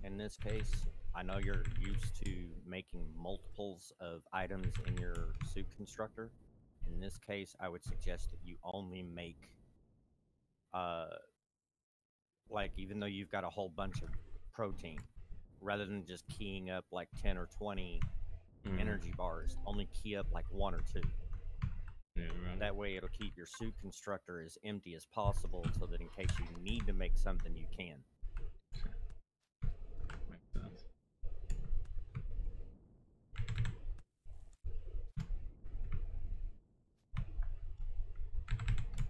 In this case, I know you're used to making multiples of items in your suit constructor. In this case, I would suggest that you only make, like, even though you've got a whole bunch of protein, rather than just keying up like 10 or 20 energy bars, only key up like 1 or 2. Yeah, right. That way it'll keep your suit constructor as empty as possible so that in case you need to make something, you can. Makes sense.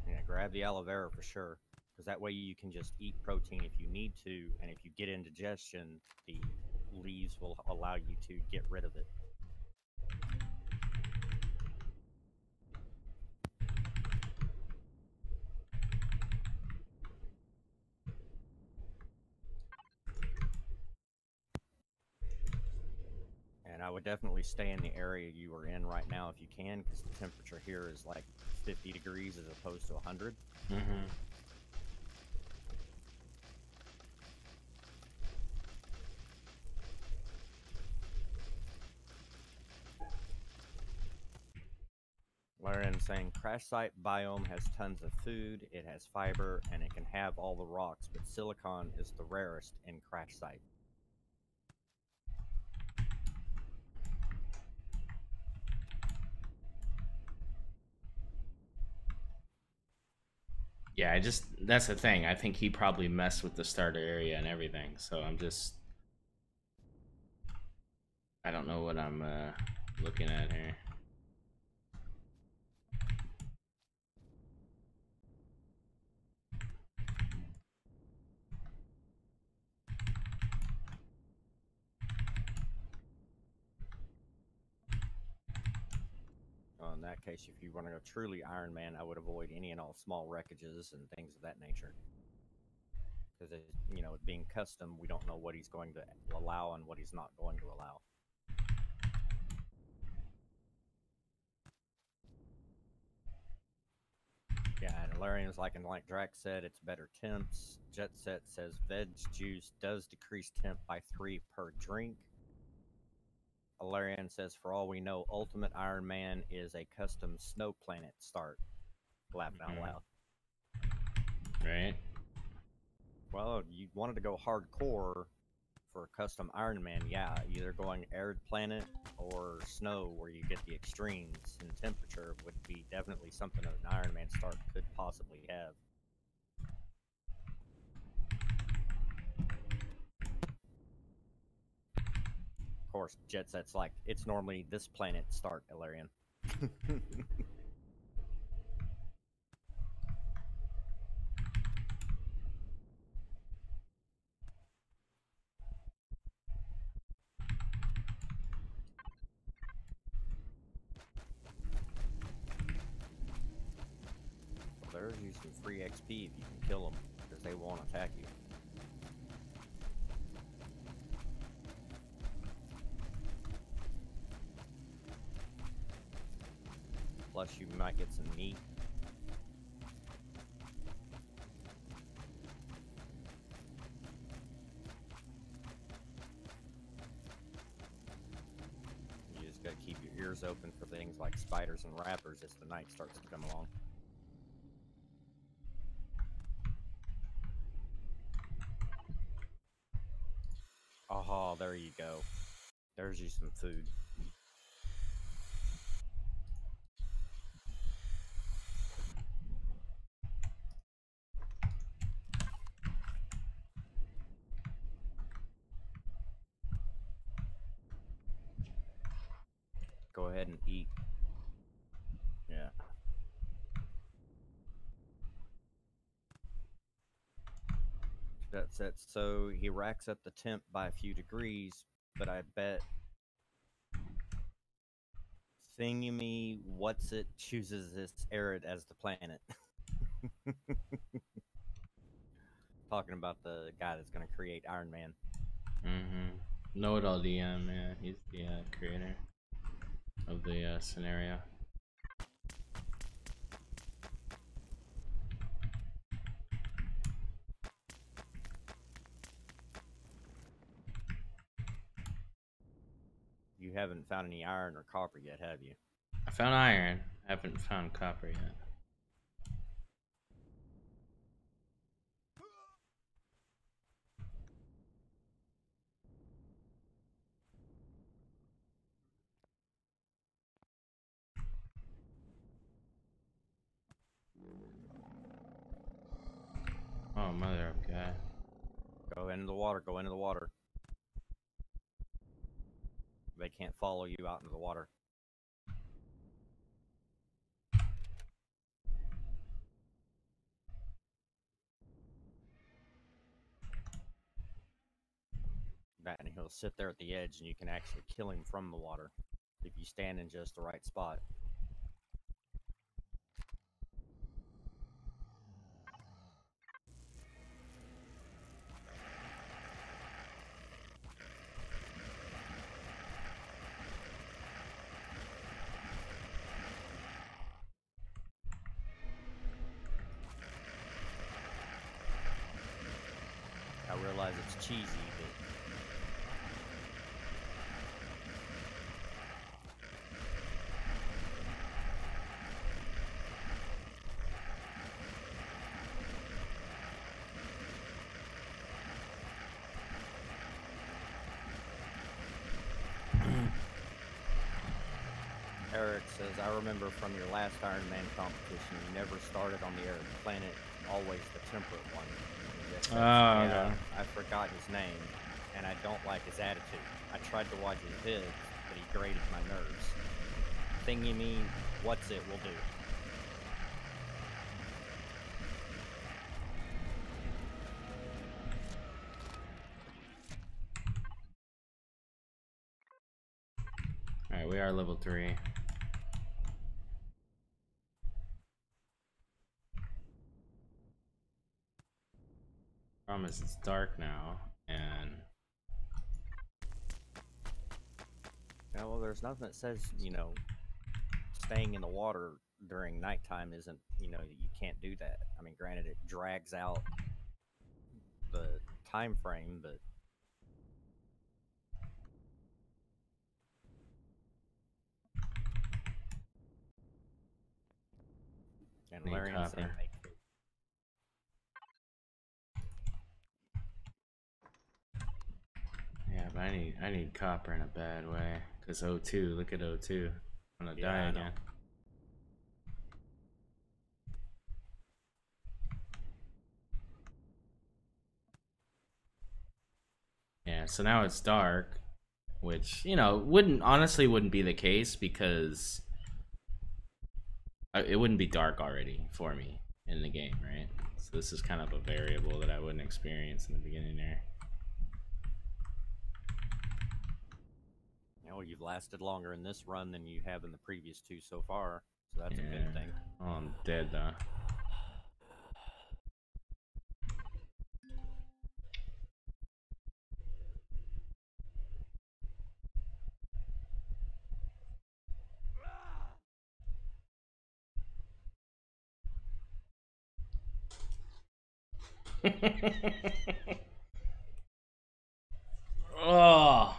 Yeah, grab the aloe vera for sure, because that way you can just eat protein if you need to, and if you get indigestion, the leaves will allow you to get rid of it. And I would definitely stay in the area you are in right now if you can, because the temperature here is like 50 degrees as opposed to 100. Laren saying crash site biome has tons of food, it has fiber, and it can have all the rocks, but silicon is the rarest in crash site. Yeah, that's the thing. I think he probably messed with the starter area and everything. So I don't know what I'm looking at here. In that case, if you want to go truly Iron Man, I would avoid any and all small wreckages and things of that nature. Because, it being custom, we don't know what he's going to allow and what he's not going to allow. Yeah, and Larian's like Drax said, it's better temps. Jet Set says veg juice does decrease temp by 3 per drink. Alarian says, for all we know, Ultimate Iron Man is a custom snow planet start. Laughing out loud. Right. Well, you wanted to go hardcore. for a custom Ironman, yeah, either going arid planet or snow, where you get the extremes in temperature, would be definitely something that an Ironman start could possibly have. Of course, Jet Set's like, it's normally this planet start, Ilarian. Well, there's you some free XP if you can kill them, because they won't attack you. Plus, you might get some meat. You just gotta keep your ears open for things like spiders and rappers as the night starts to come along. Oh, there you go. There's you some food. Go ahead and eat. Yeah. That's it. So he racks up the temp by a few degrees, but I bet Thingamy What's It chooses this arid as the planet. Talking about the guy that's going to create Iron Man. Know-it-all DM, yeah, he's the creator of the scenario. You haven't found any iron or copper yet, have you? I found iron. I haven't found copper yet. Oh, mother of God. Go into the water, go into the water. They can't follow you out into the water. That, and he'll sit there at the edge and you can actually kill him from the water if you stand in just the right spot. I realize it's cheesy, but Eric says, I remember from your last Iron Man competition, you never started on the arid planet, always the temperate one. Says, yeah, I forgot his name, and I don't like his attitude. I tried to watch his vids, but he grated my nerves. Thing you mean, what's it will do. Alright, we are level 3. Problem is, it's dark now, and Yeah, well, there's nothing that says, you know, staying in the water during nighttime isn't, you know, you can't do that. I mean, granted, it drags out the time frame, but and Larry's saying I need copper in a bad way. Cause O2, look at O2. I'm gonna die I know. again. Yeah, so now it's dark, which, you know, wouldn't be the case because it wouldn't be dark already for me in the game, right? So this is kind of a variable that I wouldn't experience in the beginning there. You know, you've lasted longer in this run than you have in the previous 2 so far, so that's a good thing. Oh, I'm dead though. Oh.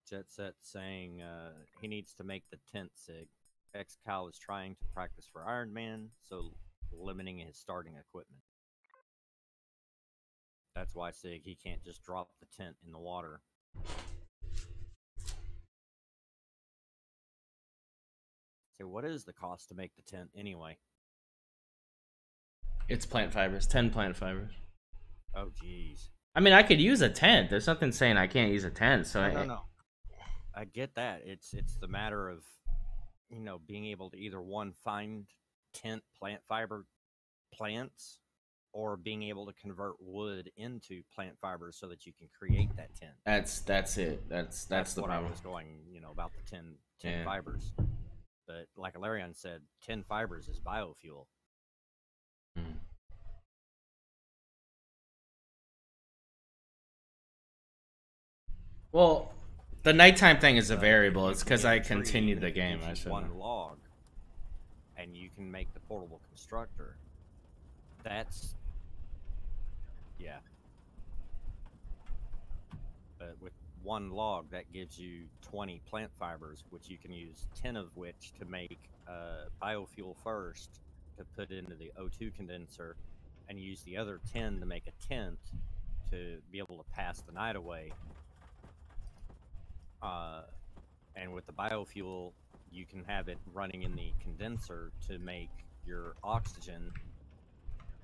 Jet Set saying he needs to make the tent, Sig. XCal is trying to practice for Ironman, so limiting his starting equipment. That's why, Sig, he can't just drop the tent in the water. So what is the cost to make the tent anyway? It's plant fibers, 10 plant fibers. Oh, jeez. I mean, I could use a tent. There's nothing saying I can't use a tent. So No. I get that. It's the matter of, you know, being able to either one find tent plant fiber plants or being able to convert wood into plant fibers so that you can create that tent. That's it. That's the what problem. I was going, you know, about the 10 fibers. But like Alarion said, 10 fibers is biofuel. Hmm. Well, the nighttime thing is a variable. It's because I continued the game. I should. One log, and you can make the portable constructor. That's yeah. But with one log, that gives you 20 plant fibers, which you can use 10 of which to make biofuel first to put into the O2 condenser, and use the other 10 to make a tent to be able to pass the night away. And with the biofuel, you can have it running in the condenser to make your oxygen.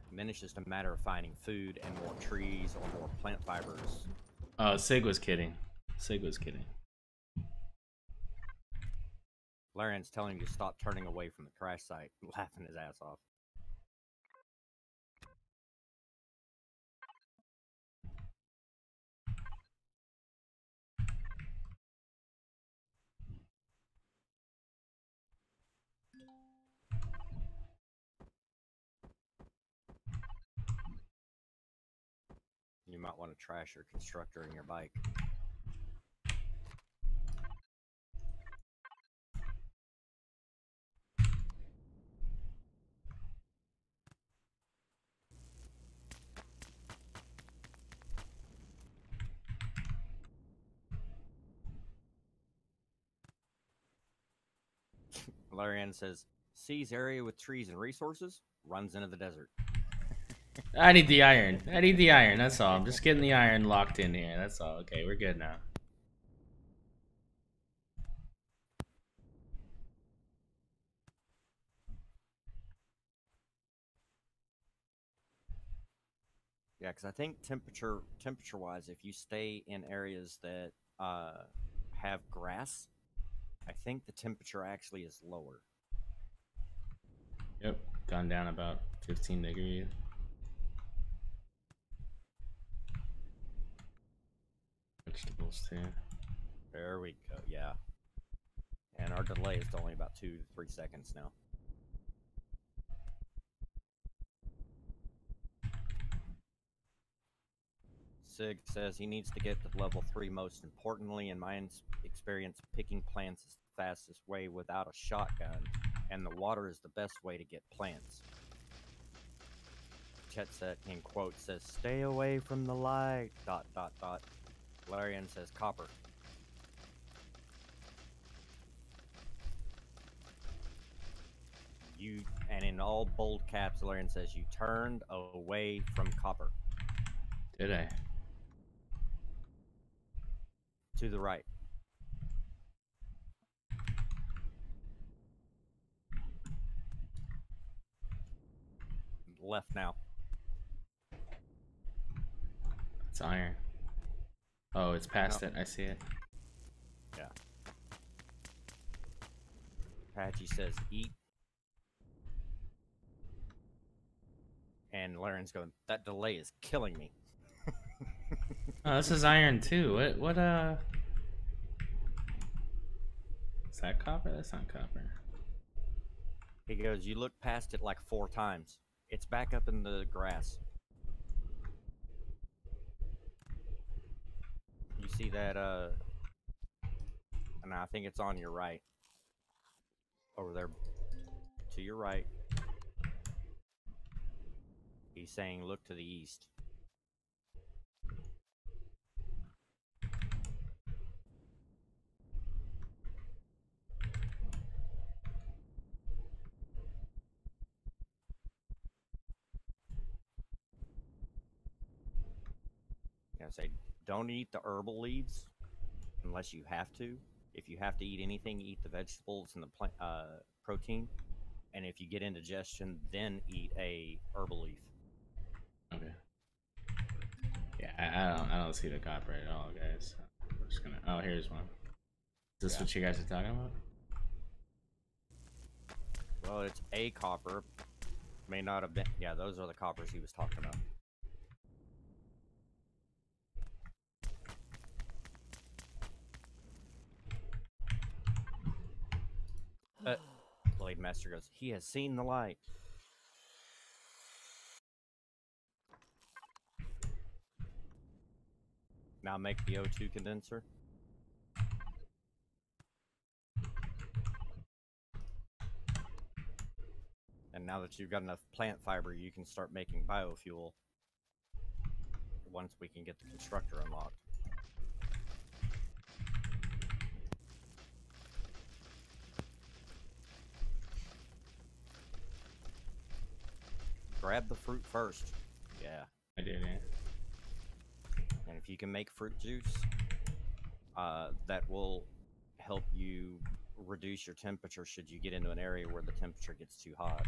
And then it's just a matter of finding food and more trees or more plant fibers. Oh, Sig was kidding. Sig was kidding. Larion's telling you to stop turning away from the crash site, laughing his ass off. You might want to trash your constructor and your bike. Larian says, sees area with trees and resources, runs into the desert. I need the iron. I need the iron. That's all. I'm just getting the iron locked in here. That's all. Okay, we're good now. Yeah, because I think temperature-wise, if you stay in areas that have grass, I think the temperature actually is lower. Yep, gone down about 15 degrees. Vegetables too. There we go. Yeah, and our delay is only about 2 to 3 seconds now. Sig says he needs to get to level 3. Most importantly, in my experience, picking plants is the fastest way without a shotgun, and the water is the best way to get plants. Chetset, in quote, says, "Stay away from the light, ... Larian says, "Copper." And in all bold caps, Larian says, "You turned away from copper." Did I? To the right. Left now. It's iron. Oh, it's past it. I see it. Yeah. Patchy says, "Eat." And Larian's going, "That delay is killing me." Oh, this is iron too. What is that copper? That's not copper. He goes, "You look past it like 4 times. It's back up in the grass. You see that, and I think it's on your right. Over there. To your right. He's saying, look to the east." I say, don't eat the herbal leaves unless you have to. If you have to eat anything, eat the vegetables and the plant protein. And if you get indigestion, then eat a herbal leaf. Okay. Yeah, I don't see the copper at all, guys. I'm just gonna. Oh, here's one. Is this what you guys are talking about? Well, it's a copper. May not have been. Yeah, those are the coppers he was talking about. Blade Master goes, "He has seen the light." Now make the O2 condenser. And now that you've got enough plant fiber, you can start making biofuel once we can get the constructor unlocked. Grab the fruit first. Yeah. I did, yeah. And if you can make fruit juice, that will help you reduce your temperature should you get into an area where the temperature gets too hot.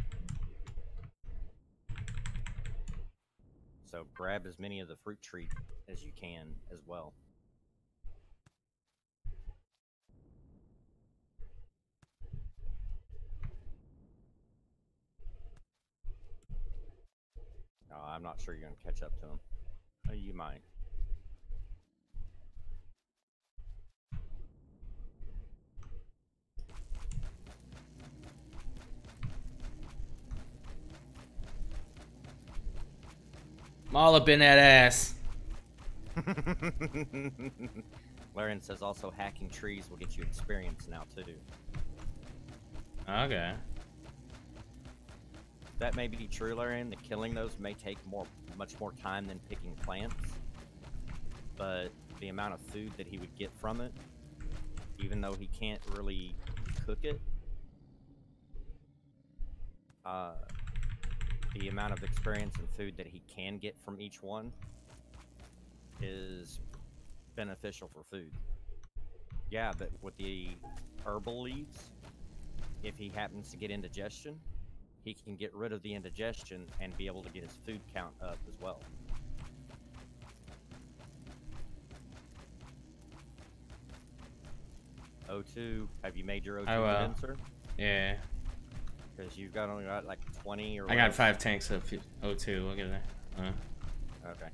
So grab as many of the fruit trees as you can as well. I'm not sure you're going to catch up to him. Oh, you might. I'm all up in that ass. Larian says also hacking trees will get you experience now too. Okay. That may be true, Larian. The killing those may take much more time than picking plants. But the amount of food that he would get from it, even though he can't really cook it, the amount of experience and food that he can get from each one is beneficial for food. Yeah, but with the herbal leaves, if he happens to get indigestion, he can get rid of the indigestion and be able to get his food count up as well. O2, have you made your O2 condenser? Yeah. Because you've only got like 20 or I got 5 tanks of O2. Look at that. Okay.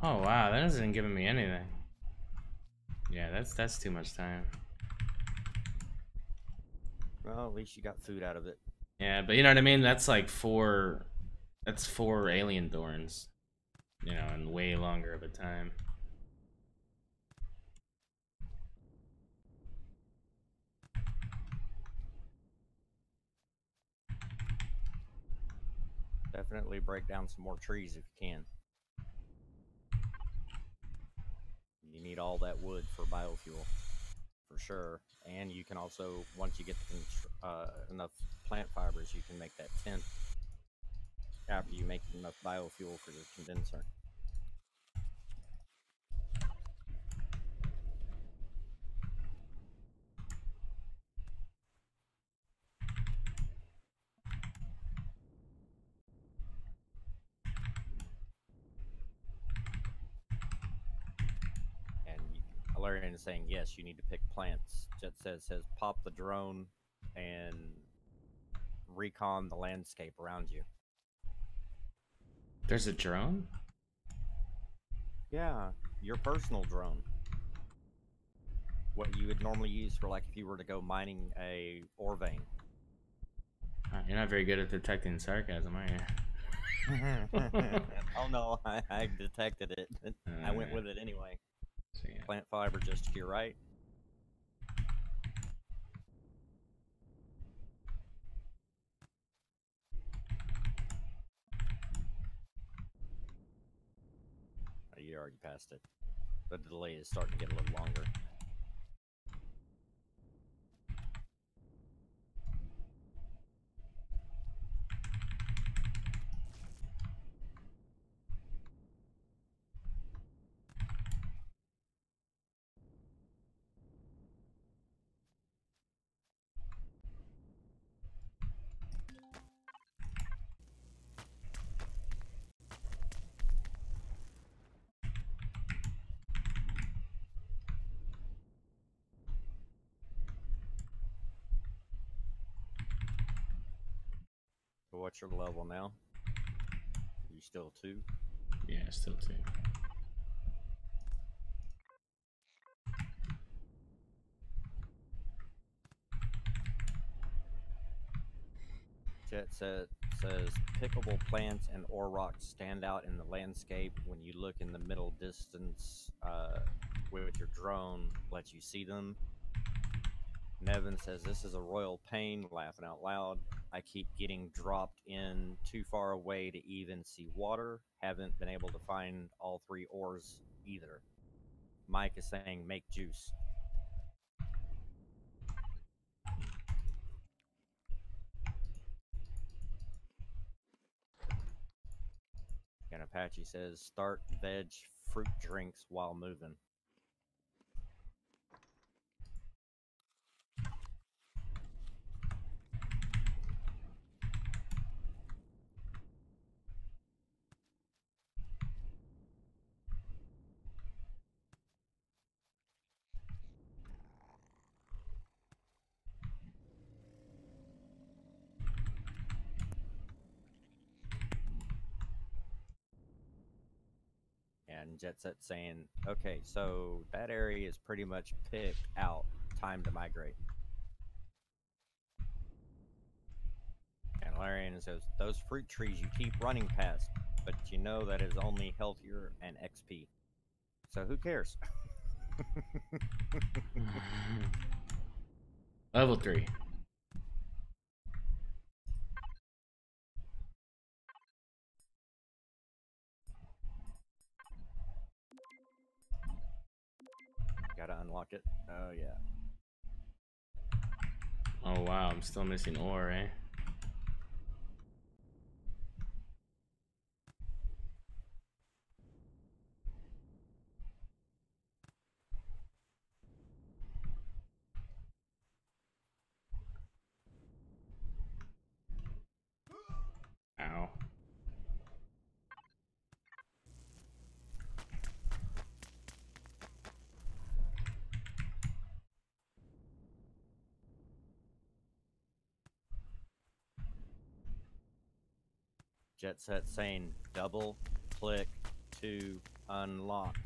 Oh wow, that isn't giving me anything. Yeah, that's too much time. Well, at least you got food out of it. Yeah, but you know what I mean? That's like four. That's four alien thorns. You know, and way longer of a time. Definitely break down some more trees if you can. You need all that wood for biofuel, for sure. And you can also, once you get enough plant fibers, you can make that tent after you make enough biofuel for your condenser. And Alarian is saying, yes, you need to pick plants. Jet says pop the drone and recon the landscape around you. There's a drone? Yeah, your personal drone. What you would normally use for, like, if you were to go mining a ore vein. You're not very good at detecting sarcasm, are you? Oh no, I detected it. I went with it anyway. So, yeah. Plant fiber just to your right. Oh, you already passed it. The delay is starting to get a little longer. So what's your level now? Are you still 2? Yeah, still 2. Jet says pickable plants and ore rocks stand out in the landscape when you look in the middle distance with your drone, lets you see them. Nevin says this is a royal pain, laughing out loud. I keep getting dropped in too far away to even see water. Haven't been able to find all 3 ores either. Mike is saying make juice. And Apache says start veg fruit drinks while moving. And Jet Set saying, okay, so that area is pretty much picked out. Time to migrate. And Larian says, those fruit trees you keep running past, but you know that is only healthier and XP. So who cares? Level 3. Gotta unlock it. Oh, yeah. Oh wow, I'm still missing ore, eh? Ow. Jet Set saying double click to Unlock.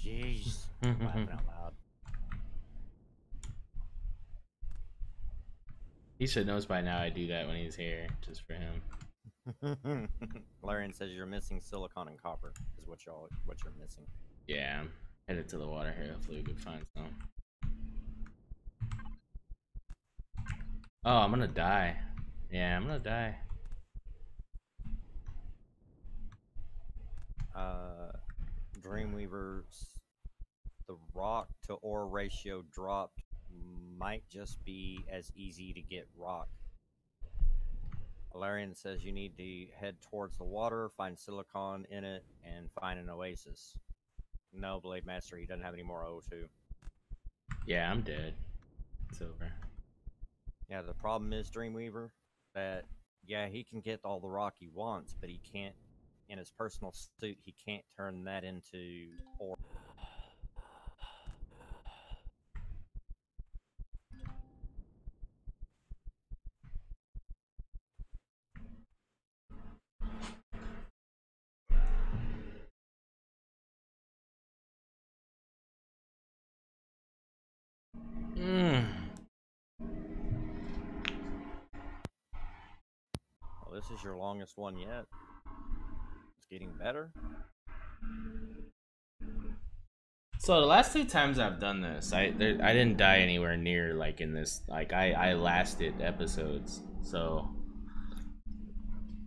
Jeez. Laughing out loud. He should knows by now I do that when he's here, just for him. Larian says you're missing silicon and copper is what you're missing. Yeah, I'm headed to the water here. Hopefully we can find some. Oh, I'm gonna die. Yeah, I'm gonna die. Dreamweaver's the rock to ore ratio dropped might just be as easy to get rock. Valerian says you need to head towards the water, find silicon in it, and find an oasis. No, Blade Master, he doesn't have any more O2. Yeah, I'm dead. It's over. Yeah, the problem is, Dreamweaver, that, yeah, he can get all the rock he wants, but he can't, in his personal suit, he can't turn that into ore. Well, this is your longest one yet. It's getting better. So the last 2 times I've done this, I didn't die anywhere near like in this. Like I lasted episodes, so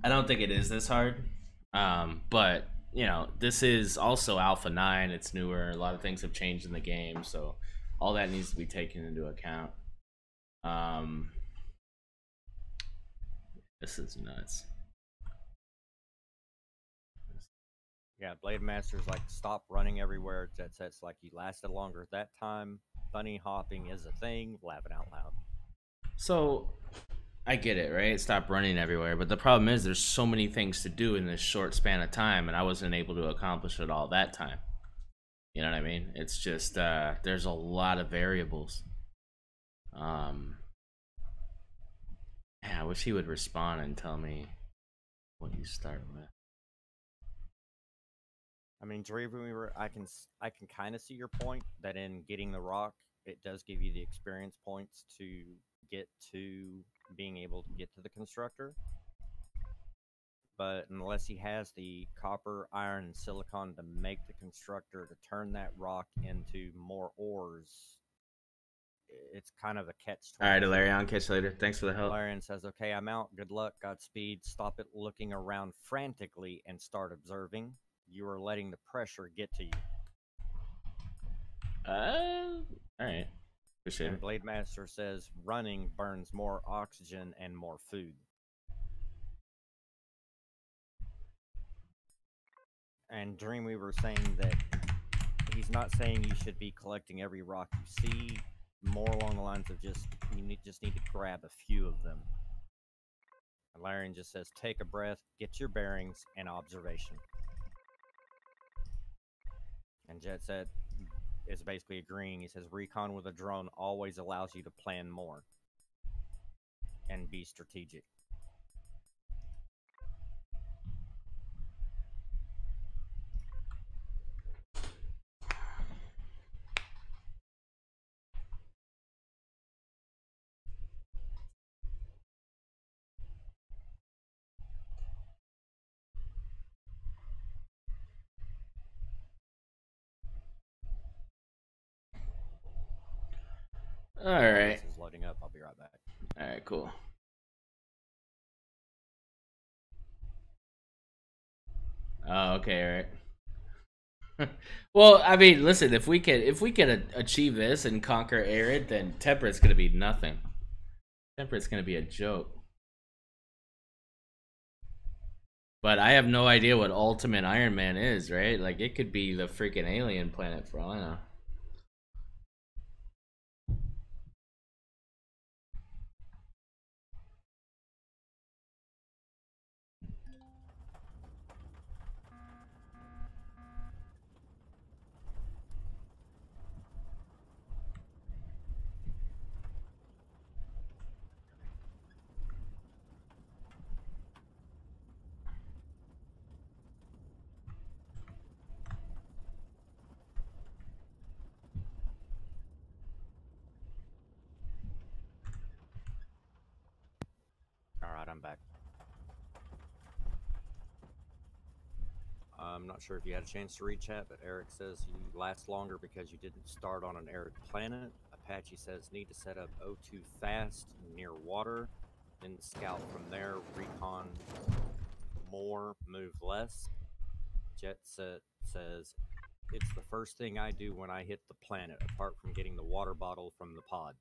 I don't think it is this hard. But you know, this is also Alpha 9. It's newer. A lot of things have changed in the game, so all that needs to be taken into account. This is nuts. Yeah, Blade Master's like, stop running everywhere. Jet Set's like, you lasted longer that time. Bunny hopping is a thing. Laughing out loud. So I get it, right? Stop running everywhere. But the problem is there's so many things to do in this short span of time, and I wasn't able to accomplish it all that time. You know what I mean? It's just there's a lot of variables. Yeah, I wish he would respond and tell me what you start with. I mean, Dreamweaver, I can kind of see your point that in getting the rock, it does give you the experience points to get to being able to get to the constructor. But unless he has the copper, iron, and silicon to make the constructor to turn that rock into more ores, it's kind of a catch. All right, Ilarion, catch you later. Thanks for the help. Ilarion says, okay, I'm out. Good luck. Godspeed. Stop it looking around frantically and start observing. You are letting the pressure get to you. All right. Appreciate And it. Blade Master says, running burns more oxygen and more food. And Dreamweaver saying that he's not saying you should be collecting every rock you see, more along the lines of just just need to grab a few of them. And Larian just says, take a breath, get your bearings, and observation. And Jet Set is basically agreeing. He says, recon with a drone always allows you to plan more and be strategic. All right. This is loading up. I'll be right back. All right, cool. Oh, okay, all right. Well, I mean, listen, if we can achieve this and conquer Arid, then Temperat's gonna be nothing. Temperat's gonna be a joke. But I have no idea what Ultimate Ironman is, right? Like, it could be the freaking alien planet for all I know. I'm back. I'm not sure if you had a chance to read chat, but Eric says you last longer because you didn't start on an arid planet. Apache says need to set up O2 fast near water, then scout from there, recon more, move less. Jet Set says it's the first thing I do when I hit the planet, apart from getting the water bottle from the pod.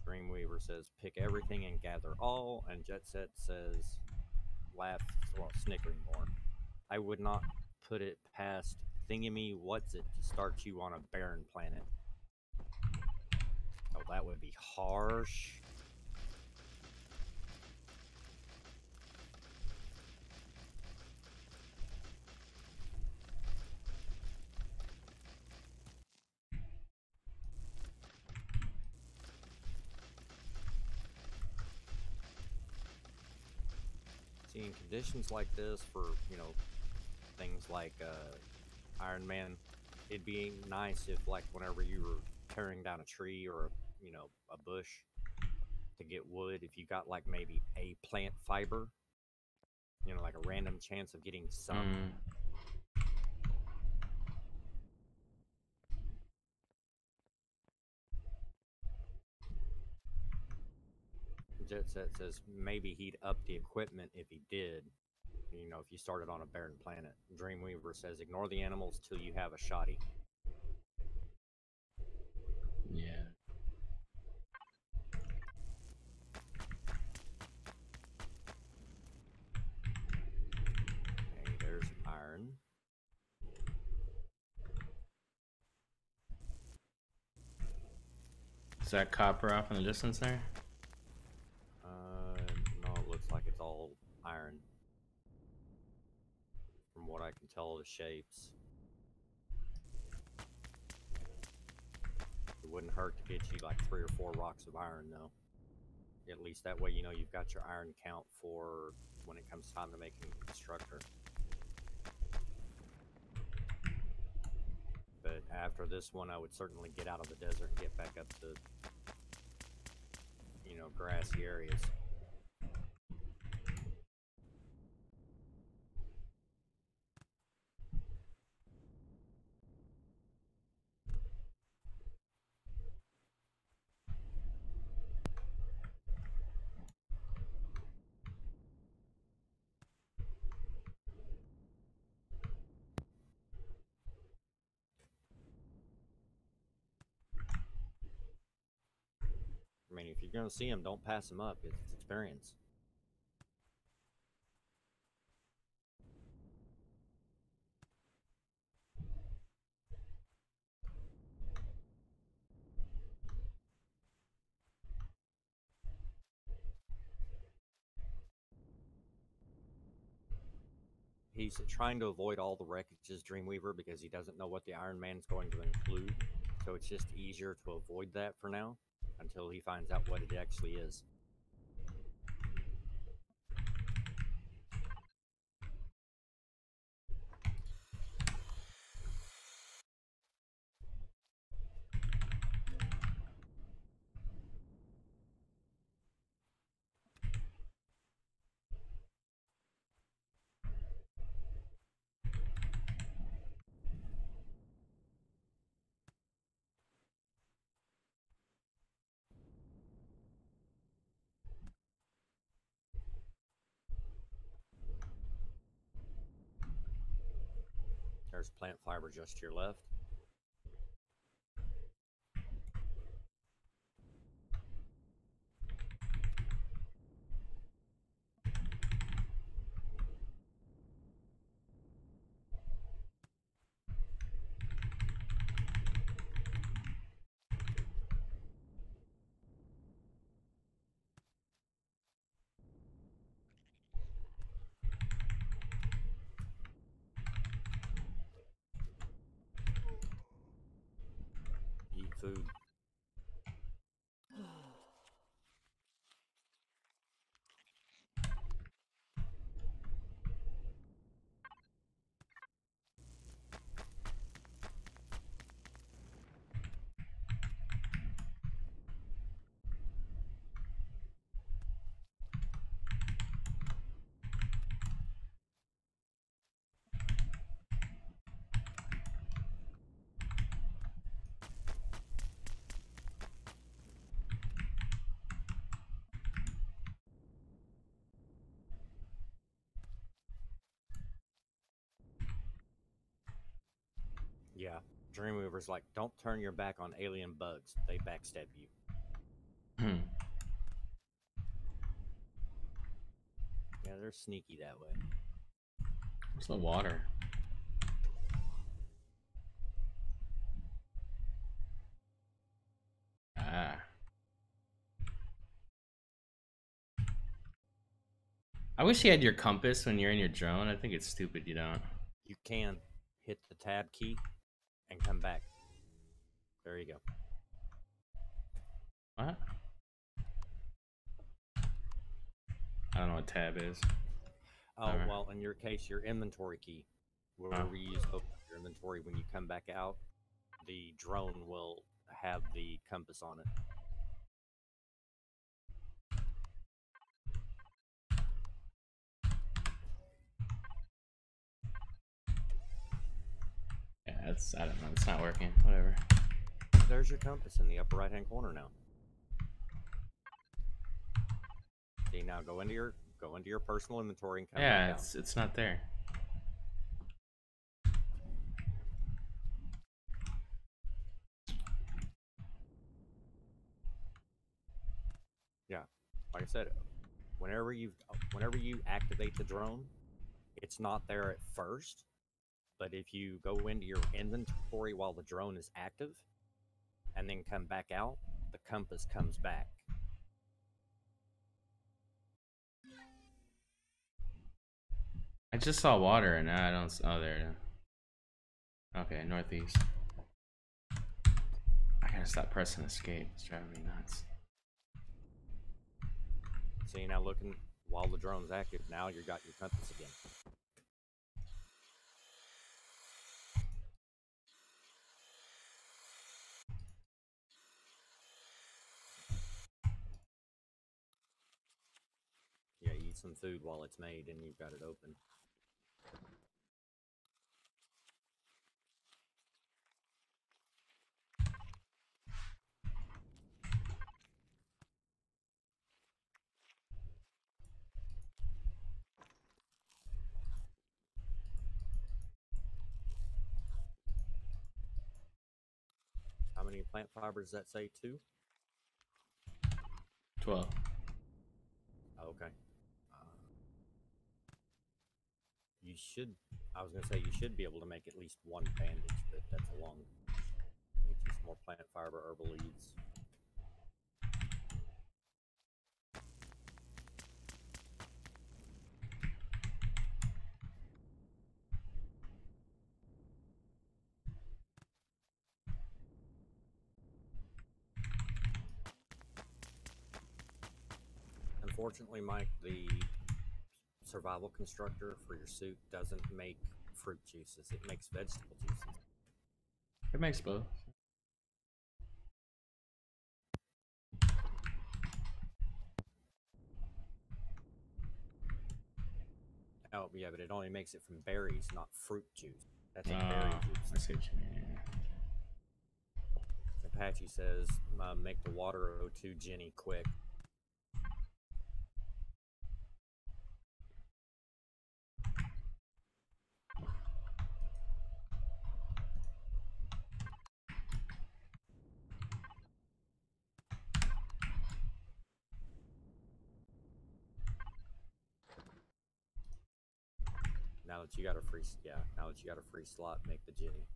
Dreamweaver says pick everything and gather all, and Jet Set says laugh, well, snickering more. I would not put it past Thingamy What's It to start you on a barren planet. Oh, that would be harsh. See, in conditions like this, for, you know, things like Ironman, it'd be nice if, like, whenever you were tearing down a tree or, you know, a bush to get wood, if you got, like, maybe a plant fiber, you know, like a random chance of getting some. Jet Set says maybe he'd up the equipment if he did. You know, if you started on a barren planet. Dreamweaver says ignore the animals till you have a shoddy. Yeah. Okay, there's iron. Is that copper off in the distance there? No, it looks like it's all iron. From what I can tell of the shapes. It wouldn't hurt to get you like 3 or 4 rocks of iron, though. At least that way you know you've got your iron count for when it comes time to making a constructor. But after this one, I would certainly get out of the desert and get back up to, you know, grassy areas. I mean, if you're going to see him, don't pass him up. It's experience. He's trying to avoid all the wreckages, Dreamweaver, because he doesn't know what the Iron Man's going to include. So it's just easier to avoid that for now until he finds out what it actually is. There's plant fiber just to your left. Eat food. Yeah. Dreamweaver's like, don't turn your back on alien bugs. They backstab you. Hmm. Yeah, they're sneaky that way. What's the water? Ah. I wish you had your compass when you're in your drone. I think it's stupid you don't. You can hit the tab key and come back. There you go. What? I don't know what tab is. Oh, well, in your case, your inventory key. Wherever you use open your inventory, when you come back out, the drone will have the compass on it. Yeah, that's, I don't know. It's not working. Whatever. There's your compass in the upper right-hand corner now. See, now go into your personal inventory and come back out. Yeah, it's not there. Yeah, like I said, whenever you activate the drone, it's not there at first. But if you go into your inventory while the drone is active, and then come back out, the compass comes back. I just saw water and now I don't. Oh, there it is. Okay, northeast. I gotta stop pressing escape. It's driving me nuts. See, now looking while the drone's active, now you got your compass again. Yeah, eat some food while it's made and you've got it open. How many plant fibers does that say? 2? 12. Okay. You should. I was gonna say you should be able to make at least one bandage, but that's a long. Need some more plant fiber, herbal leaves. Unfortunately, Mike, the survival constructor for your suit doesn't make fruit juices. It makes vegetable juices. It makes both. Oh, yeah, but it only makes it from berries, not fruit juice. That's a berry juice. I see what you mean. Apache says, make the water O2 Jenny quick. Now that you got a free, now that you got a free slot, make the Jenny.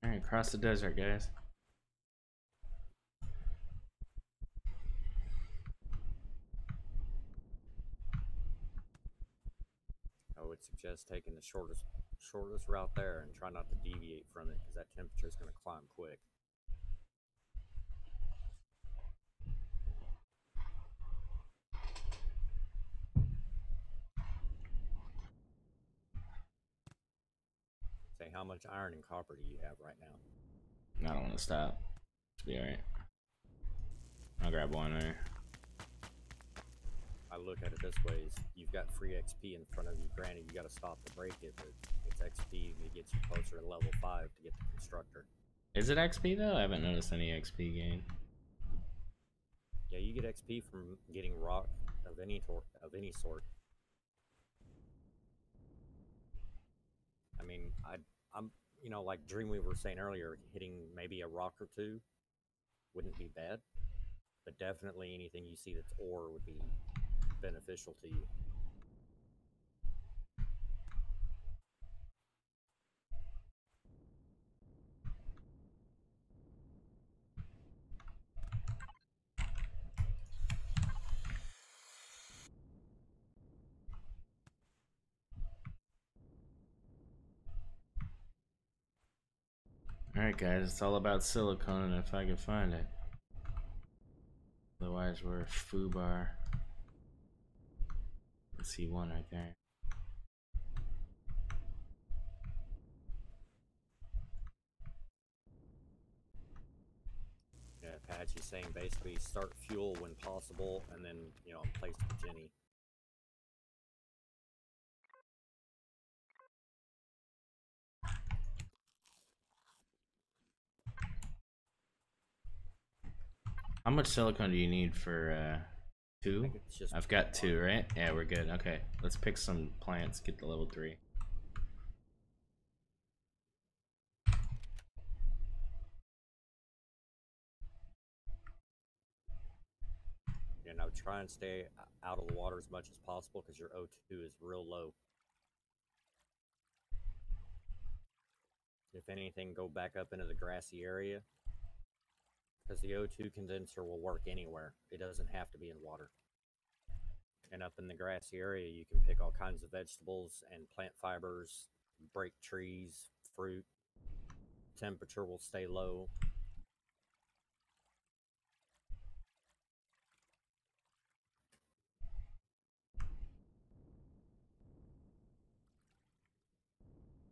All right, cross the desert, guys. I would suggest taking the shortest route there and try not to deviate from it because that temperature is going to climb quick. how much iron and copper do you have right now? I don't want to stop. Should be alright. I'll grab one there. I look at it this way: is you've got free XP in front of you. Granted, you got to stop to break it, but it's XP that gets you closer to level 5 to get the constructor. Is it XP though? I haven't noticed any XP gain. Yeah, you get XP from getting rock of any sort. I mean, I'm like Dreamweaver was saying earlier, hitting maybe a rock or two wouldn't be bad, but definitely anything you see that's ore would be beneficial to you. Alright guys, it's all about silicone if I can find it. Otherwise we're foobar. Let's see one right there. Yeah, Apache's saying basically start fuel when possible, and then place the Jenny. How much silicone do you need for 2? I've got 2, right? Yeah, we're good. Okay, let's pick some plants, get to level 3. Yeah, now try and stay out of the water as much as possible because your O2 is real low. If anything, go back up into the grassy area because the O2 condenser will work anywhere. It doesn't have to be in water. And up in the grassy area, you can pick all kinds of vegetables and plant fibers, break trees, fruit. Temperature will stay low.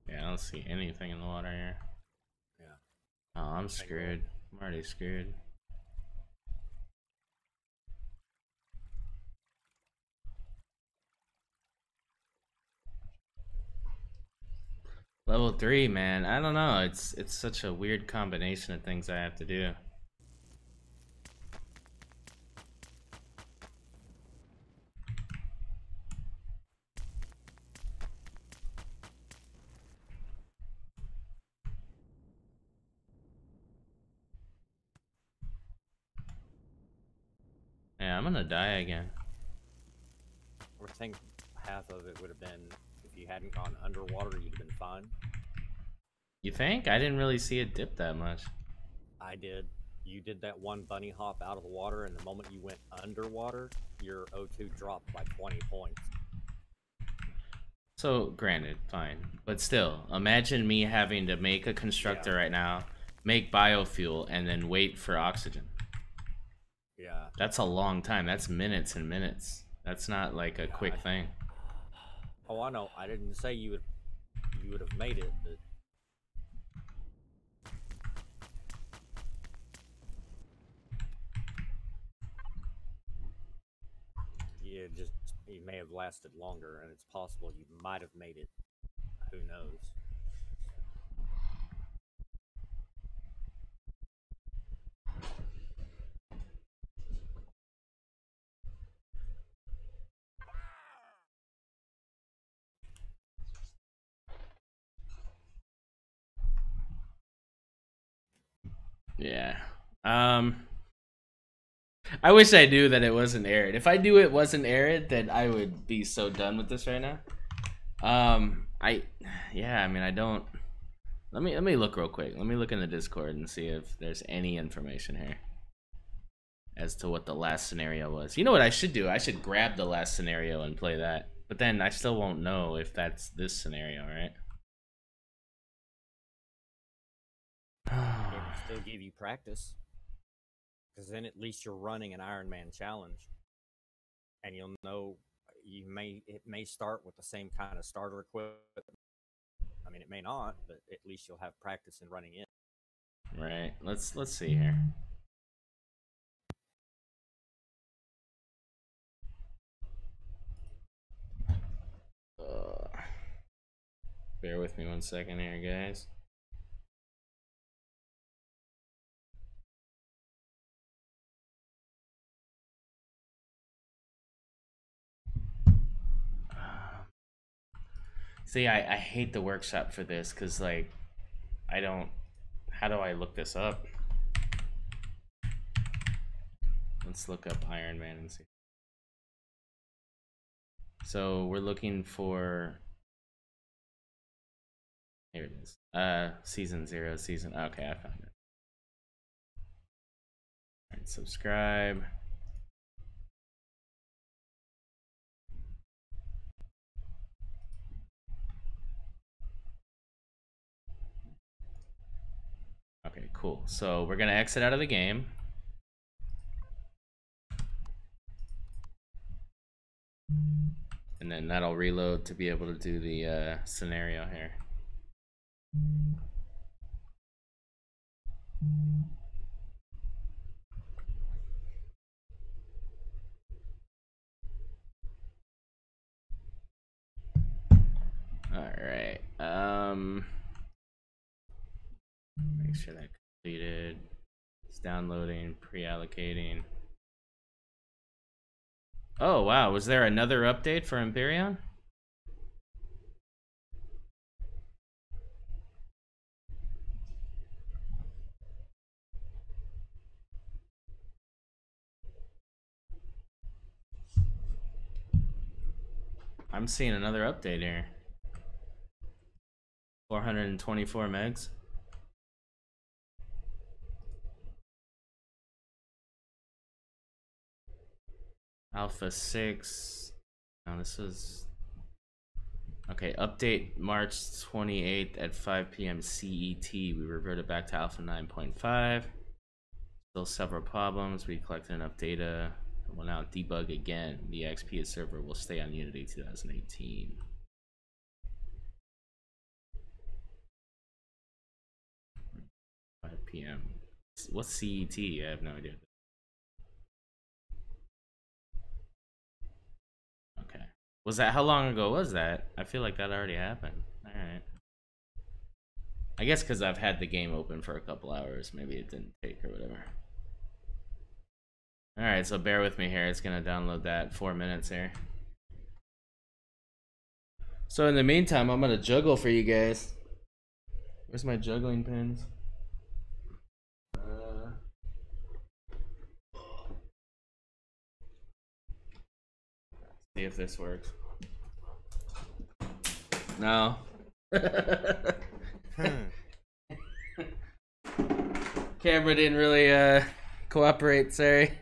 Yeah, I don't see anything in the water here. Yeah. Oh, I'm screwed. I'm already screwed. Level 3, man. I don't know. It's such a weird combination of things I have to do. Yeah, I'm gonna die again. I think half of it would have been if you hadn't gone underwater, you'd have been fine. You think? I didn't really see it dip that much. I did. You did that one bunny hop out of the water, and the moment you went underwater, your O2 dropped by 20 points. So, granted, fine. But still, imagine me having to make a constructor right now, make biofuel, and then wait for oxygen. Yeah. That's a long time. That's minutes and minutes. That's not like a quick thing. Oh, I know. I didn't say you would have made it, but yeah, you may have lasted longer, and it's possible you might have made it. Who knows? Yeah. I wish I knew that it wasn't arid. If I knew it wasn't arid, then I would be so done with this right now. I mean, I don't. Let me look real quick. Let me look in the Discord and see if there's any information here as to what the last scenario was. You know what I should do? I should grab the last scenario and play that. But then I still won't know if that's this scenario, right? It will still give you practice, because then at least you're running an Ironman challenge, and you'll know it may start with the same kind of starter equipment. I mean, it may not, but at least you'll have practice in running it. Right. Let's see here. Bear with me 1 second here, guys. See, I hate the workshop for this because, like, I don't. How do I look this up? Let's look up Ironman and see. So we're looking for. Here it is. Season 0, season. Okay, I found it. All right, subscribe. Okay, cool. So we're gonna exit out of the game. And then that'll reload to be able to do the scenario here. All right. Make sure that completed. It's downloading, pre-allocating. Oh wow, was there another update for Empyrion? I'm seeing another update here. 424 megs. Alpha 6. Now this is okay. Update March 28th at 5 p.m. CET. We reverted back to Alpha 9.5. Still several problems. We collected enough data. We'll now debug again. The XP server will stay on Unity 2018. PM. What's CET? I have no idea. Okay. Was that, how long ago was that? I feel like that already happened. Alright. I guess because I've had the game open for a couple hours. Maybe it didn't take or whatever. Alright, so bear with me here. It's going to download that. 4 minutes here. So in the meantime, I'm going to juggle for you guys. Where's my juggling pins? See if this works. No. Camera didn't really cooperate, sorry.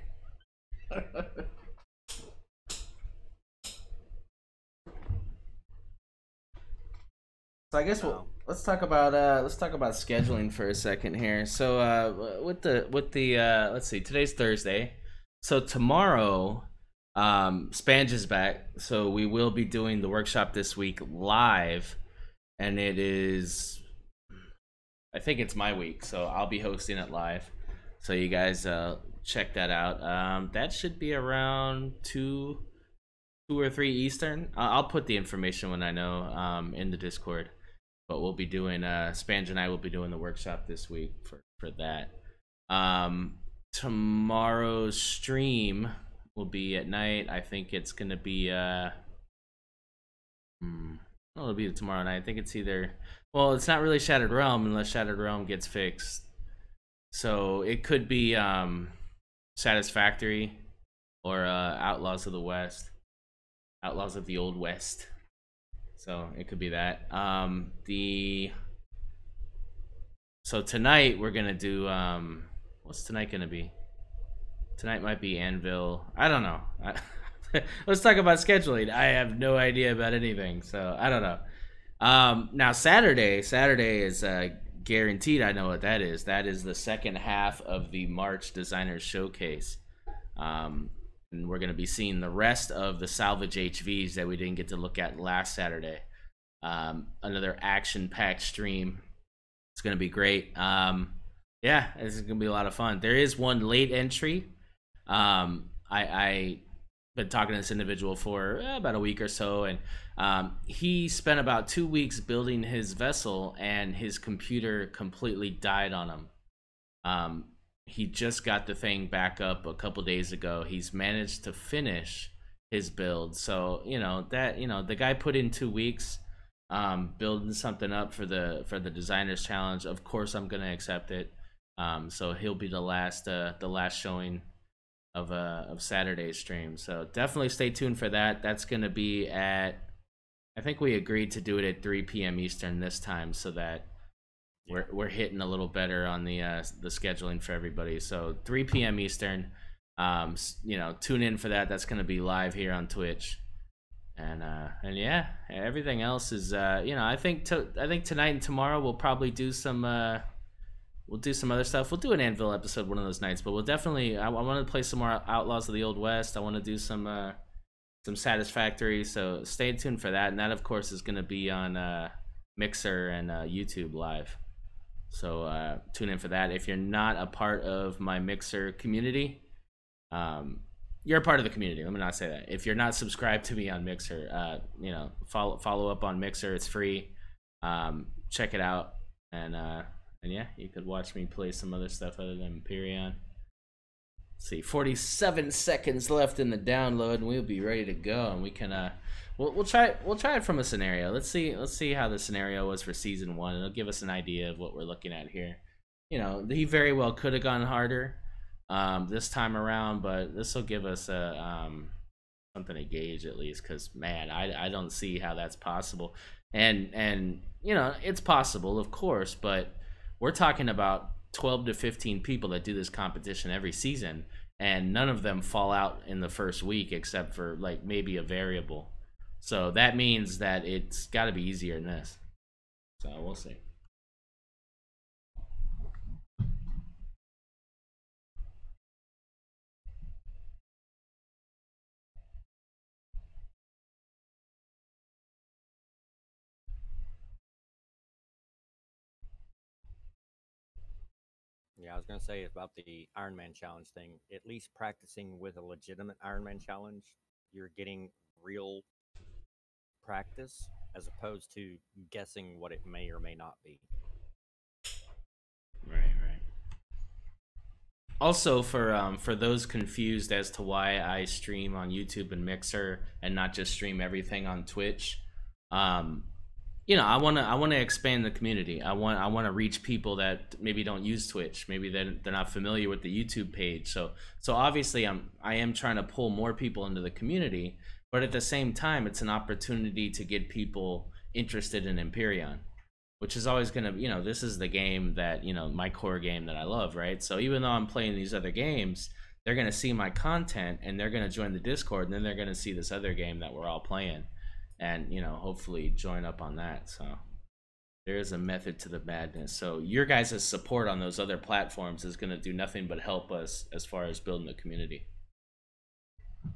So I guess let's talk about scheduling for a second here. So with the let's see, today's Thursday. So tomorrow Spange is back, so we will be doing the workshop this week live, and it is, I think it's my week, so I'll be hosting it live. So you guys check that out. That should be around 2 or 3 Eastern. I'll put the information when I know in the Discord. But we'll be doing Spange and I will be doing the workshop this week for that. Tomorrow's stream will be at night. I think it's gonna be it'll be tomorrow night. I think it's either, well, it's not really Shattered Realm unless Shattered Realm gets fixed. So it could be Satisfactory or Outlaws of the West. Outlaws of the Old West. So it could be that. So tonight we're gonna do what's tonight gonna be? Tonight might be Anvil. I don't know. Let's talk about scheduling. I have no idea about anything, so I don't know. Now Saturday is guaranteed. I know what that is. That is the second half of the March Designers Showcase. And we're going to be seeing the rest of the salvage HVs that we didn't get to look at last Saturday. Another action-packed stream. It's gonna be great. Yeah, it's gonna be a lot of fun. There is one late entry. I been talking to this individual for about a week or so, and he spent about 2 weeks building his vessel, and his computer completely died on him. He just got the thing back up a couple days ago. He's managed to finish his build, so the guy put in 2 weeks building something up for the designers challenge. Of course, I'm gonna accept it. So he'll be the last showing of Saturday's stream. So definitely stay tuned for that. That's gonna be at, I think we agreed to do it at 3 p.m. Eastern this time, so that we're hitting a little better on the scheduling for everybody. So 3 p.m. Eastern. Tune in for that. That's gonna be live here on Twitch. And yeah, everything else is I think tonight and tomorrow we'll probably do some other stuff. We'll do an Anvil episode one of those nights, but we'll definitely I want to play some more Outlaws of the Old West. I want to do some Satisfactory, so stay tuned for that. And that, of course, is going to be on Mixer and YouTube live. So tune in for that. If you're not a part of my Mixer community, you're a part of the community. Let me not say that. If you're not subscribed to me on Mixer, follow up on Mixer. It's free. Check it out, and yeah, you could watch me play some other stuff other than Empyrion. Let's see, 47 seconds left in the download, and we'll be ready to go. And we can we'll try it from a scenario. Let's see how the scenario was for season 1. It'll give us an idea of what we're looking at here. He very well could have gone harder this time around, but this will give us something to gauge at least, because man, I don't see how that's possible. And it's possible, of course, but we're talking about 12 to 15 people that do this competition every season, and none of them fall out in the first week except for like maybe a variable. So that means that it's got to be easier than this. So we'll see. Yeah, I was going to say about the Ironman challenge thing, at least practicing with a legitimate Ironman challenge, you're getting real practice as opposed to guessing what it may or may not be. Right. Also, for those confused as to why I stream on YouTube and Mixer and not just stream everything on Twitch, I want to expand the community. I want to reach people that maybe don't use Twitch, maybe they're not familiar with the YouTube page. So obviously I am trying to pull more people into the community, but at the same time it's an opportunity to get people interested in Empyrion, which is always going to, this is the game that, my core game that I love, right? So even though I'm playing these other games, they're going to see my content and they're going to join the Discord, and then they're going to see this other game that we're all playing, and hopefully join up on that. So there is a method to the madness. So your guys' support on those other platforms is going to do nothing but help us as far as building the community.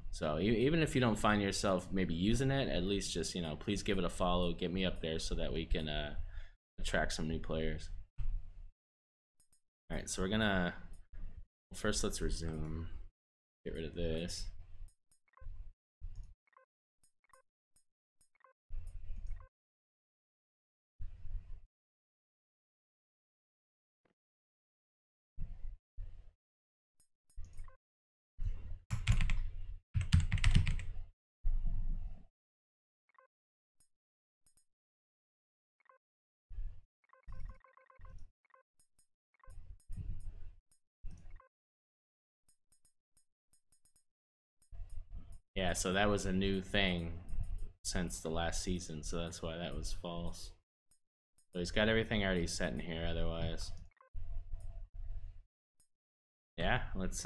So even if you don't find yourself maybe using it, at least just please give it a follow, get me up there so that we can attract some new players. All right, so we're gonna first, let's resume, get rid of this. Yeah, so that was a new thing since the last season, so that's why that was false. So he's got everything already set in here otherwise. Yeah, let's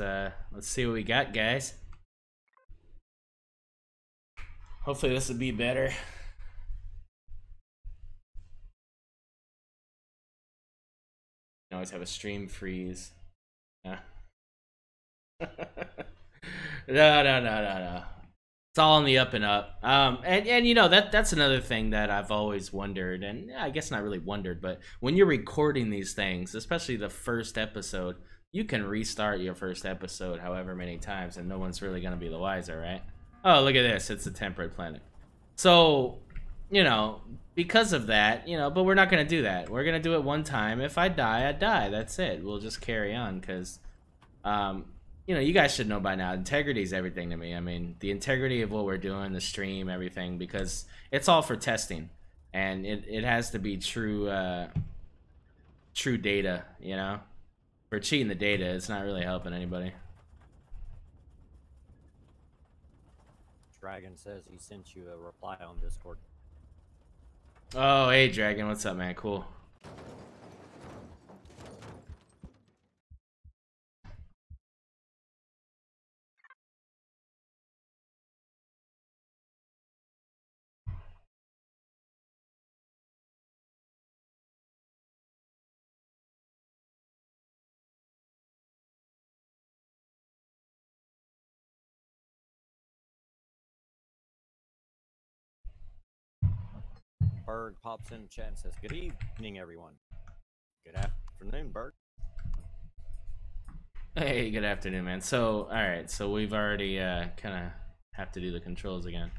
see what we got, guys. Hopefully this will be better. You always have a stream freeze. Yeah. No. It's It's all on the up and up. And you know that's another thing that I've always wondered, and I guess not really wondered, but when you're recording these things, especially the first episode, you can restart your first episode however many times, and no one's really gonna be the wiser, right? Oh, look at this! It's a temperate planet. So, you know, because of that, you know, but we're not gonna do that. We're gonna do it one time. If I die, I die. That's it. We'll just carry on, because you know, you guys should know by now, integrity is everything to me. I mean, the integrity of what we're doing, the stream, everything, because it's all for testing, and it has to be true true data, you know? If we're cheating the data, it's not really helping anybody. Dragon says he sent you a reply on Discord. Oh, hey, Dragon, what's up, man? Cool. Berg pops in the chat and says, "Good evening, everyone." Good afternoon, Berg. Hey, good afternoon, man. So, alright, so we've already kind of have to do the controls again.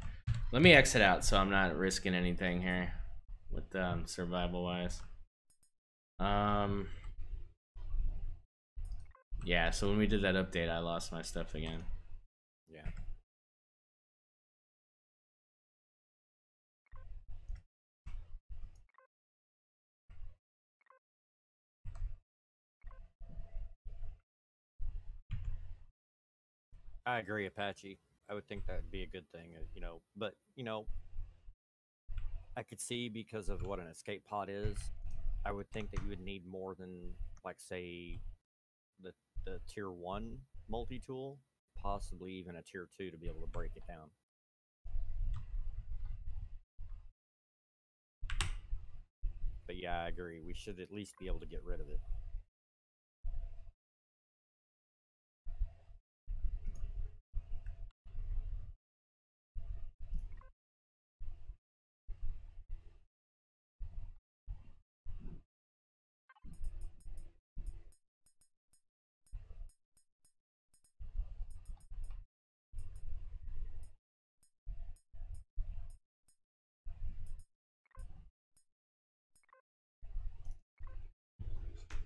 Let me exit out so I'm not risking anything here with survival-wise. Yeah, so when we did that update, I lost my stuff again. Yeah. I agree, Apache. I would think that would be a good thing, you know. But you know, I could see because of what an escape pod is. I would think that you would need more than, like, say, the tier 1 multi-tool, possibly even a tier 2 to be able to break it down. But yeah, I agree. We should at least be able to get rid of it.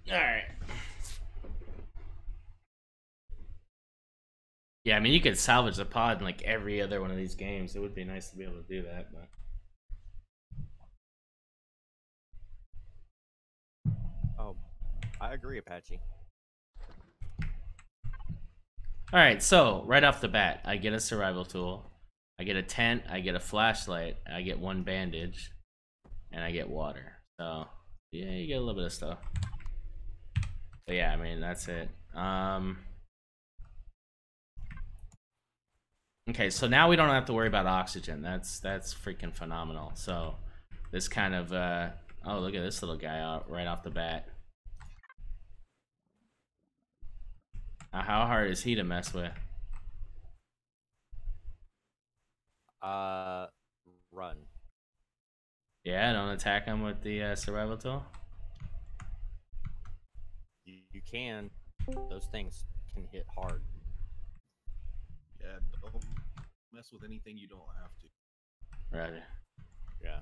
Alright. Yeah, I mean, you could salvage the pod in like every other one of these games. It would be nice to be able to do that, but... Oh, I agree, Apache. Alright, so, right off the bat, I get a survival tool. I get a tent, I get a flashlight, I get one bandage, and I get water. So, yeah, you get a little bit of stuff. But yeah, I mean, that's it. Okay, so now we don't have to worry about oxygen. That's freaking phenomenal. So, this kind of, oh, look at this little guy out right off the bat. How hard is he to mess with? Run. Yeah, don't attack him with the survival tool. You can. Those things can hit hard. Yeah, don't mess with anything you don't have to. Right. Yeah.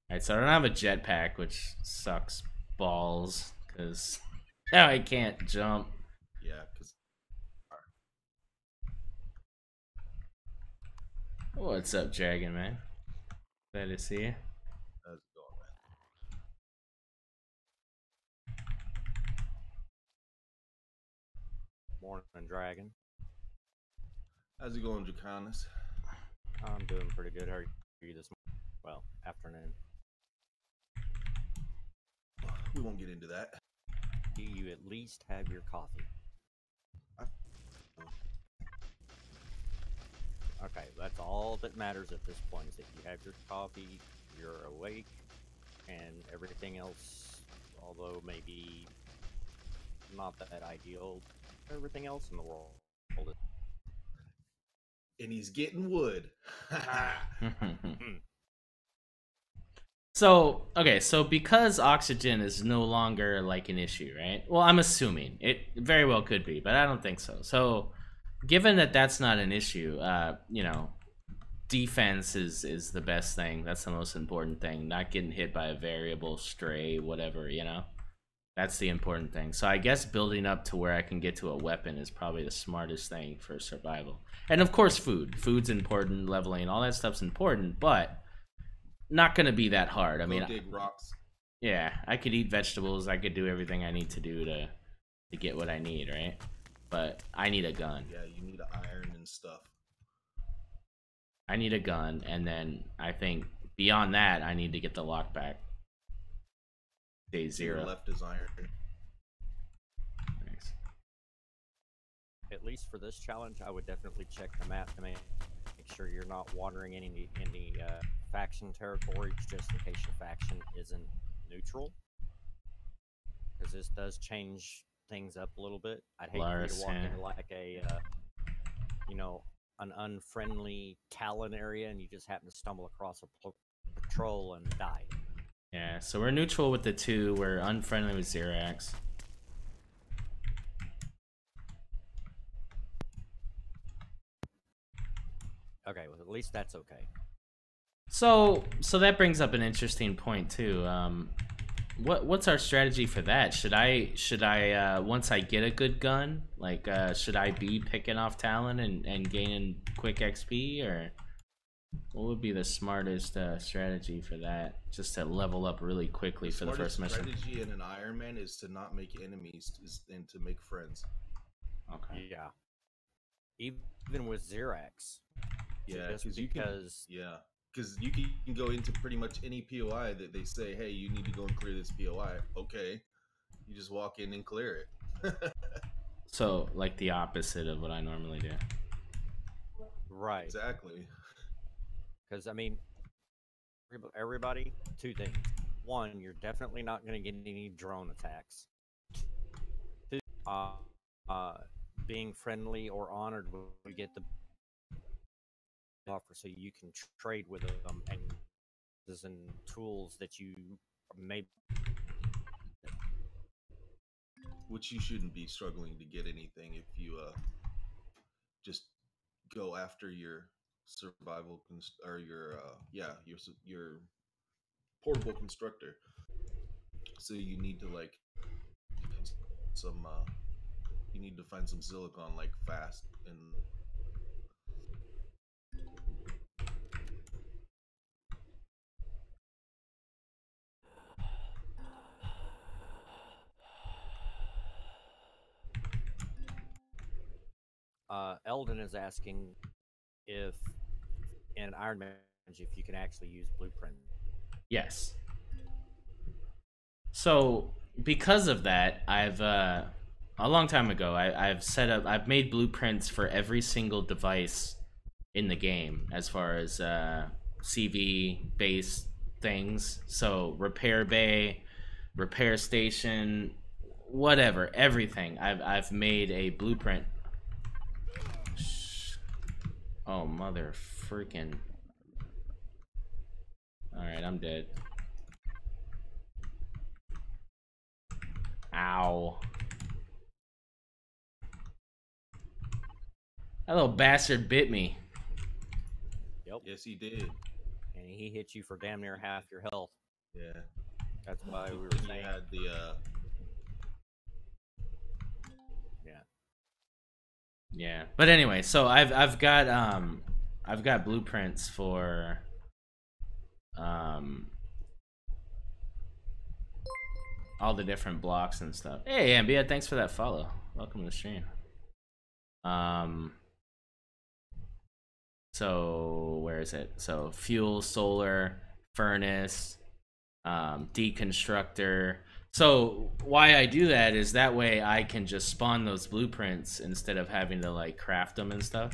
Alright, so I don't have a jetpack, which sucks balls, because now I can't jump. Yeah, because... What's up, Dragon, man? Glad to see you. How's it going, man? Morning, Dragon. How's it going, Draconis? I'm doing pretty good. How are you this morning? Well, afternoon. We won't get into that. Do you at least have your coffee? Okay, that's all that matters at this point, is that you have your coffee, you're awake, and everything else, although maybe not that ideal, everything else in the world is. and he's getting wood. So, okay, so because oxygen is no longer like an issue, right? Well, I'm assuming it very well could be, but I don't think so. So, given that that's not an issue, you know, defense is the best thing. That's the most important thing. Not getting hit by a variable, stray, whatever, you know? That's the important thing. So I guess building up to where I can get to a weapon is probably the smartest thing for survival. And of course food. Food's important, leveling, all that stuff's important, but not gonna be that hard. I mean, dig rocks. yeah, I could eat vegetables, I could do everything I need to do to get what I need, right? But I need a gun. Yeah, you need iron and stuff. I need a gun, and then I think beyond that, I need to get the lockback. Day 0. Your left is iron. Nice. At least for this challenge, I would definitely check the map to make sure you're not wandering any faction territories, just in case your faction isn't neutral. Because this does change things up a little bit. I'd hate for you to walk into like a, you know, an unfriendly Talon area and you just happen to stumble across a patrol and die. Yeah, so we're neutral with the 2, we're unfriendly with Xerax. Okay, well at least that's okay. So that brings up an interesting point too. What's our strategy for that? Should I once I get a good gun, like should I be picking off Talon and gaining quick XP, or what would be the smartest strategy for that? Just to level up really quickly for the first mission. The strategy in an Ironman is to not make enemies and to make friends. Okay. Yeah. Even with Xerax. Yeah, because because you can go into pretty much any POI that they say, hey, you need to go and clear this POI. Okay, you just walk in and clear it. So like the opposite of what I normally do. Right. Exactly. Because I mean, everybody, 2 things. 1, you're definitely not going to get any drone attacks. 2, being friendly or honored when we get the offer, so you can trade with them and tools that you may. Which you shouldn't be struggling to get anything if you just go after your survival or your portable constructor. So you need to like some you need to find some silicon like fast and Eldon is asking if in Ironman if you can actually use blueprint. Yes. So because of that, I've a long time ago I've made blueprints for every single device in the game as far as CV based things. So repair bay, repair station, whatever, everything. I've made a blueprint. Oh mother freaking. Alright, I'm dead. Ow. That little bastard bit me. Yep. Yes, he did. And he hit you for damn near half your health. Yeah. That's why we were saying. Had the Yeah. But anyway, so I've got blueprints for all the different blocks and stuff. Hey Ambia, thanks for that follow. Welcome to the stream. So where is it? So fuel, solar, furnace, deconstructor. So why I do that is that way I can just spawn those blueprints instead of having to like craft them and stuff.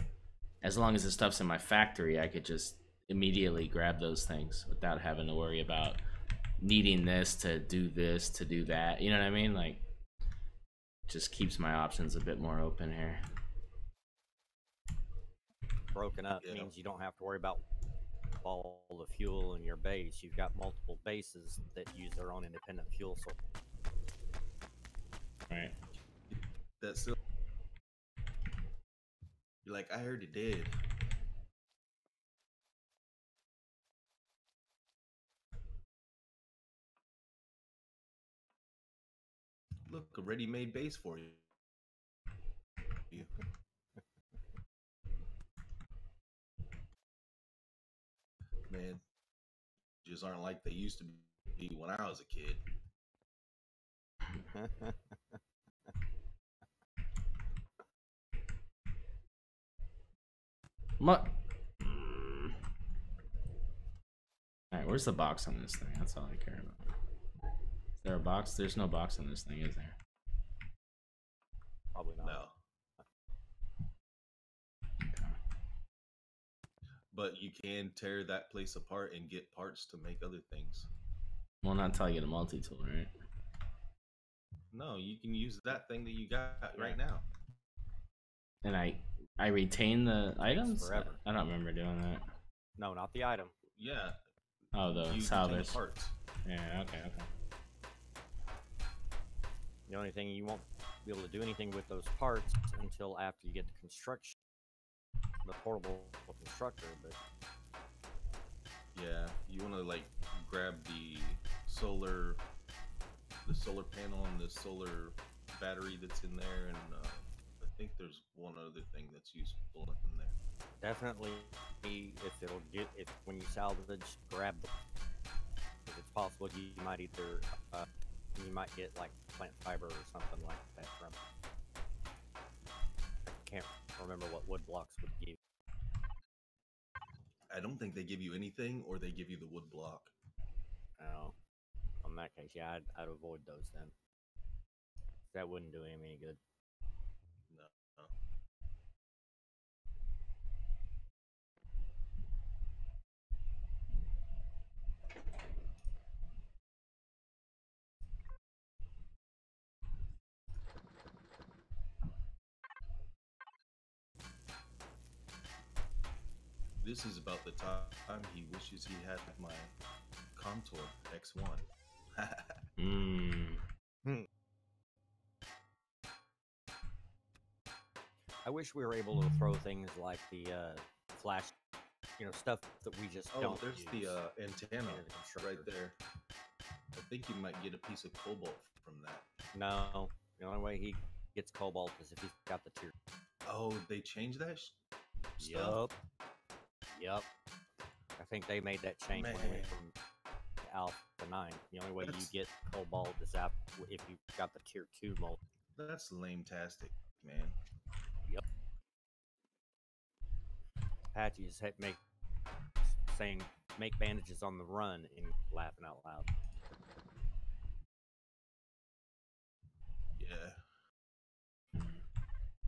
As long as the stuff's in my factory, I could just immediately grab those things without having to worry about needing this to do that. You know what I mean? Like, just keeps my options a bit more open here. broken up Yeah. means you don't have to worry about all the fuel in your base. You've got multiple bases that use their own independent fuel source. Right. That's still. You're like, I heard it did. Look, a ready-made base for you. Man, just aren't like they used to be when I was a kid. Alright, where's the box on this thing? That's all I care about. Is there a box? There's no box on this thing, is there? Probably not. No. Okay. But you can tear that place apart and get parts to make other things. Well, not until I get a multi-tool, right? No, you can use that thing that you got right now. And I retain the items? forever. I don't remember doing that. No, not the item. Yeah. Oh, the You retain salvage. the parts. Yeah, okay. The only thing you won't be able to do anything with those parts until after you get the construction, the portable constructor. But Yeah, you want to like grab the solar panel and the solar battery that's in there, and I think there's one other thing that's useful in there. definitely, if when you salvage, grab the. If it's possible, you might either you might get like plant fiber or something like that from. I can't remember what wood blocks would give. I don't think they give you anything, or they give you the wood block. Oh, in that case, yeah, I'd avoid those then. That wouldn't do him any good. No. This is about the time he wishes he had my Contour X1. I wish we were able to throw things like the flash, stuff that we just Oh, don't there's use the antenna into the constructor. right there. I think you might get a piece of cobalt from that. No, the only way he gets cobalt is if he's got the tier. Oh, they changed that stuff? Yup. I think they made that change when we went Man. from Alpha to 9. The only way That's- you get cobalt is if you got the tier 2 mold. That's lame-tastic, man. Yep. Patches saying make bandages on the run and laughing out loud. Yeah.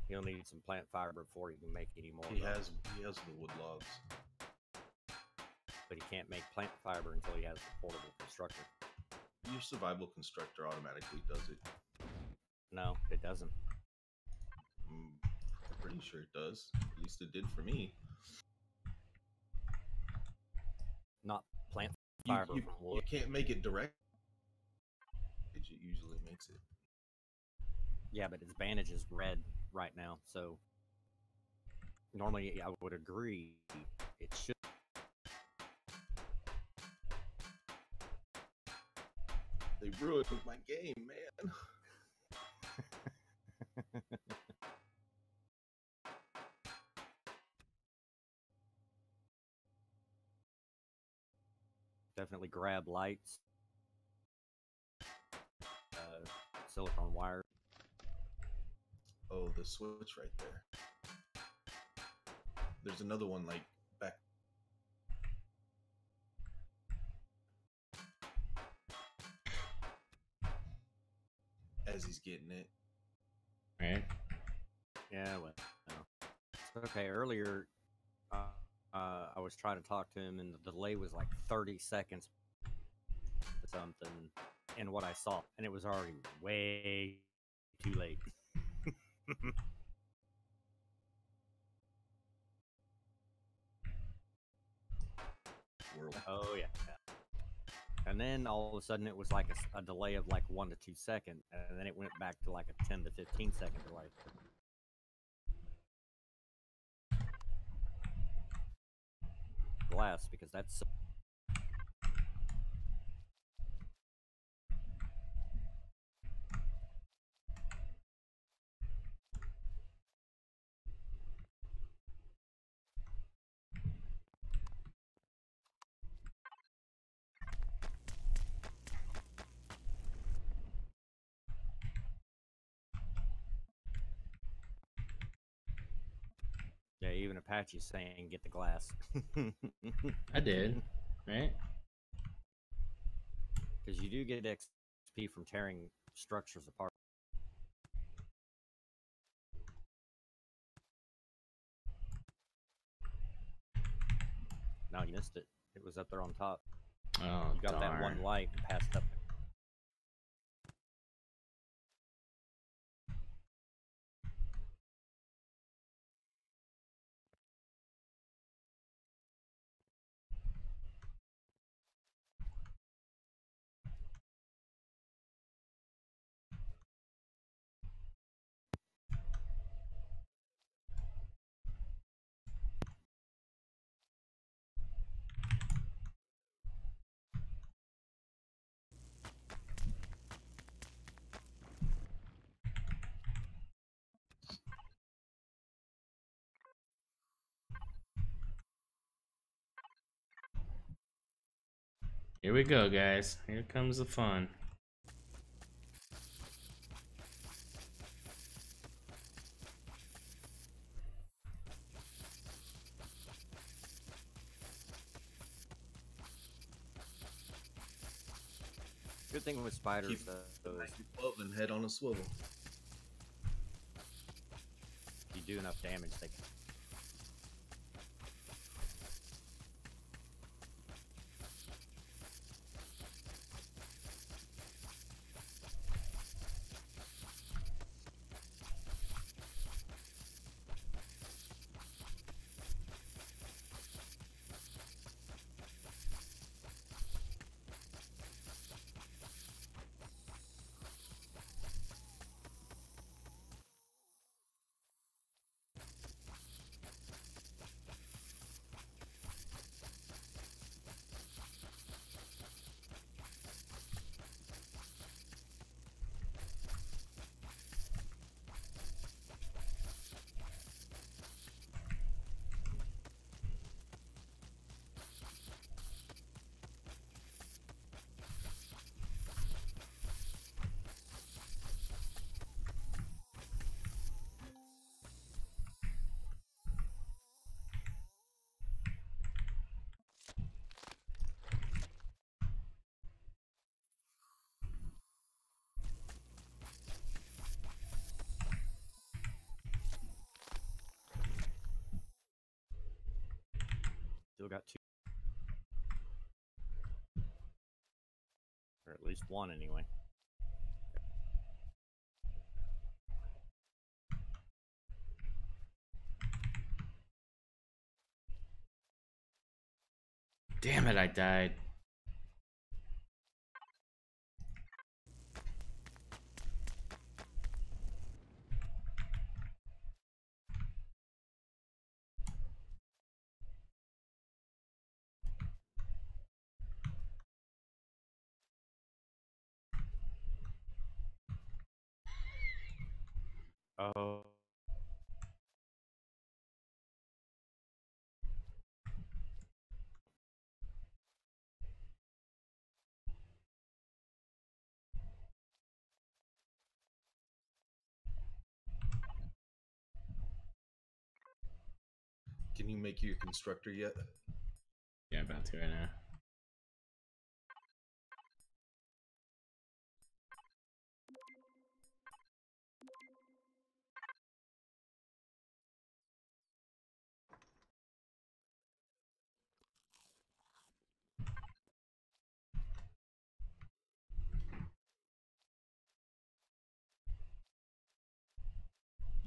He'll need some plant fiber before he can make any more. He has the wood logs. But he can't make plant fiber until he has the portable constructor. Your survival constructor automatically does it. No, it doesn't. I'm pretty sure it does. At least it did for me. Not plant You, fiber you, from you wood. can't make it direct. It usually makes it. Yeah, but his bandage is red right now, so normally I would agree it should. They ruined my game, man. Definitely grab lights, silicone wire. Oh, the switch right there. There's another one like back. As he's getting it. Right? Yeah, well, no. Okay, earlier I was trying to talk to him, and the delay was like 30 seconds or something in what I saw, and it was already way too late. Oh yeah. And then all of a sudden it was like a delay of like 1 to 2 seconds, and then it went back to like a 10 to 15 second delay. Glass, because that's yeah. Even Apache's saying get the glass. I did, right? Because you do get XP from tearing structures apart. No, you missed it. It was up there on top. Oh, You got that darn. one light and passed up. Here we go, guys. Here comes the fun. Good thing with spiders, Keep though, is 12 and head on a swivel. if you do enough damage, they can. Still got 2. Or at least 1, anyway. Damn it, I died. Oh. Can you make your constructor yet? Yeah, about to right now.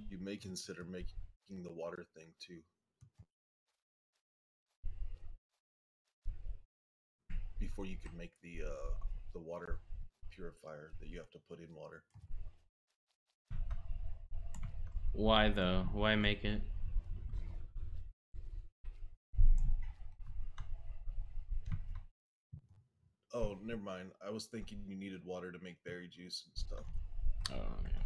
You may consider making the water thing too. before you can make the water purifier that you have to put in water. Why though? Why make it? Oh, never mind. I was thinking you needed water to make berry juice and stuff. Oh, yeah.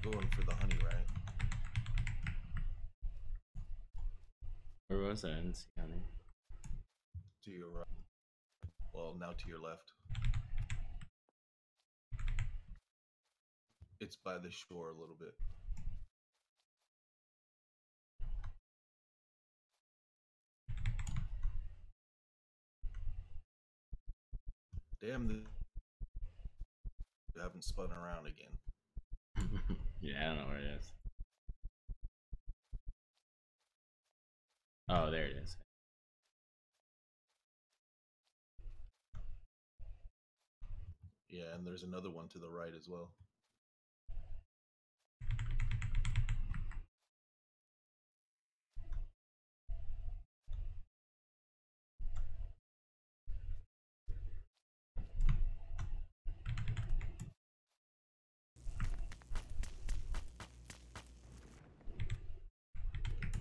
Going for the honey, right? Where was that? I didn't see honey. To your right. Well, now to your left. It's by the shore a little bit. Damn, you haven't spun around again. Yeah, I don't know where it is. Oh, there it is. Yeah, and there's another one to the right as well.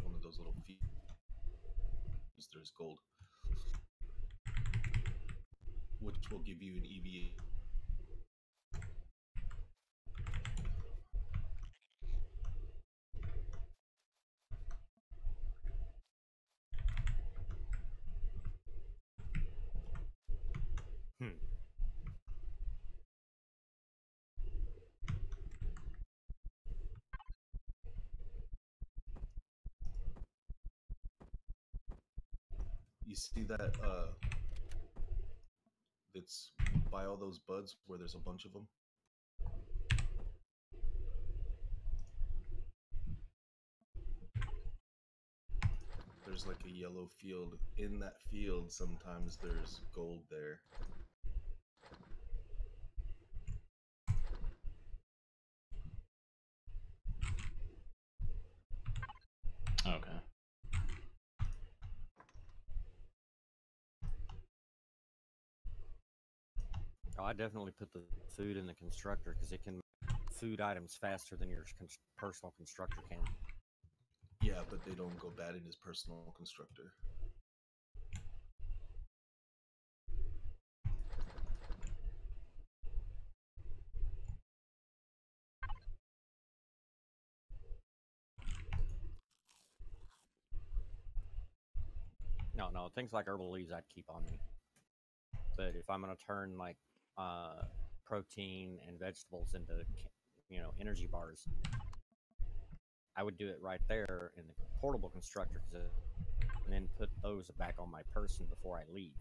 One of those little feet. There's gold, which will give you an EVA. Hmm. You see that that's by all those buds where there's a bunch of them? There's like a yellow field. In that field, sometimes there's gold there. Okay. Oh, I definitely put the food in the constructor because it can make food items faster than your personal constructor can. Yeah, but they don't go bad in his personal constructor. No, things like herbal leaves I'd keep on me. But if I'm gonna turn like uh, protein and vegetables into energy bars, I would do it right there in the portable constructor, and then put those back on my person before I leave.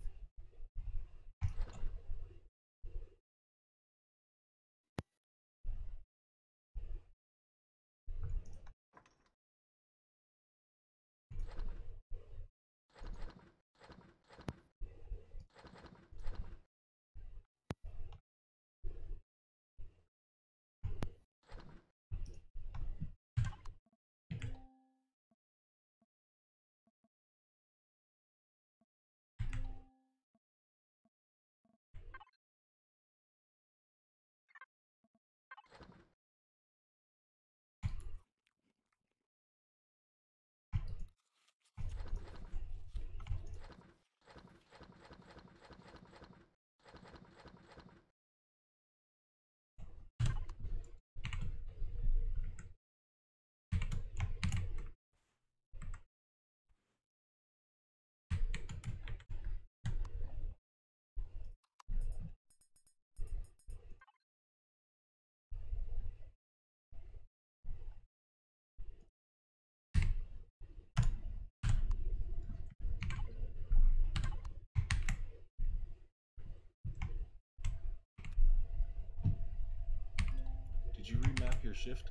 Did you remap your shift?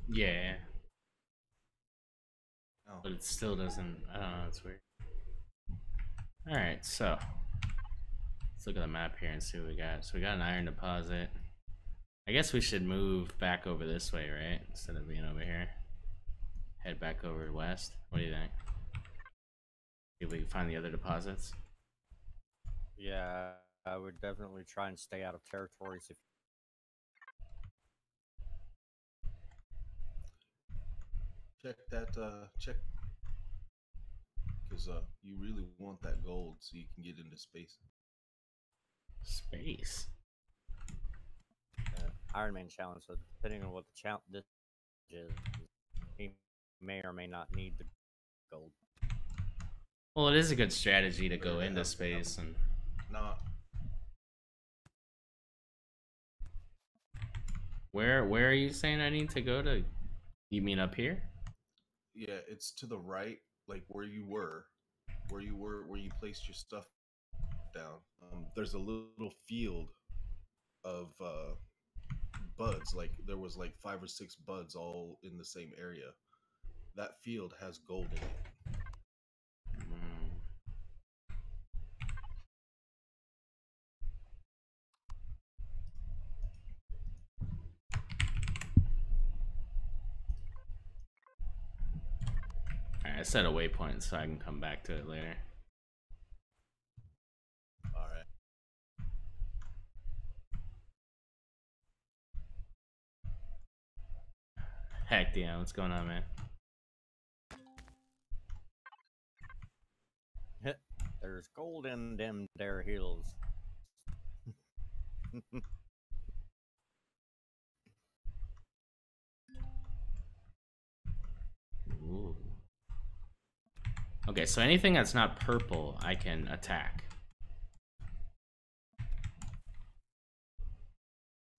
Yeah, Oh. but it still doesn't. I don't know. It's weird. All right, so let's look at the map here and see what we got. So we got an iron deposit. I guess we should move back over this way, right? Instead of being over here. Head back over west. What do you think? See if we can find the other deposits. Yeah, I would definitely try and stay out of territories if Check that. Check because you really want that gold so you can get into space. Space. Ironman challenge. So depending on what the challenge is, he may or may not need the gold. Well, it is a good strategy to go into space and. Not. Where are you saying I need to go to? You mean up here? Yeah, it's to the right, like where you placed your stuff down. There's a little field of buds. Like there was like 5 or 6 buds all in the same area. That field has gold in it. Alright, I set a waypoint so I can come back to it later. Alright. Heck yeah, what's going on, man? There's gold in them there hills. Ooh. Okay, so anything that's not purple, I can attack.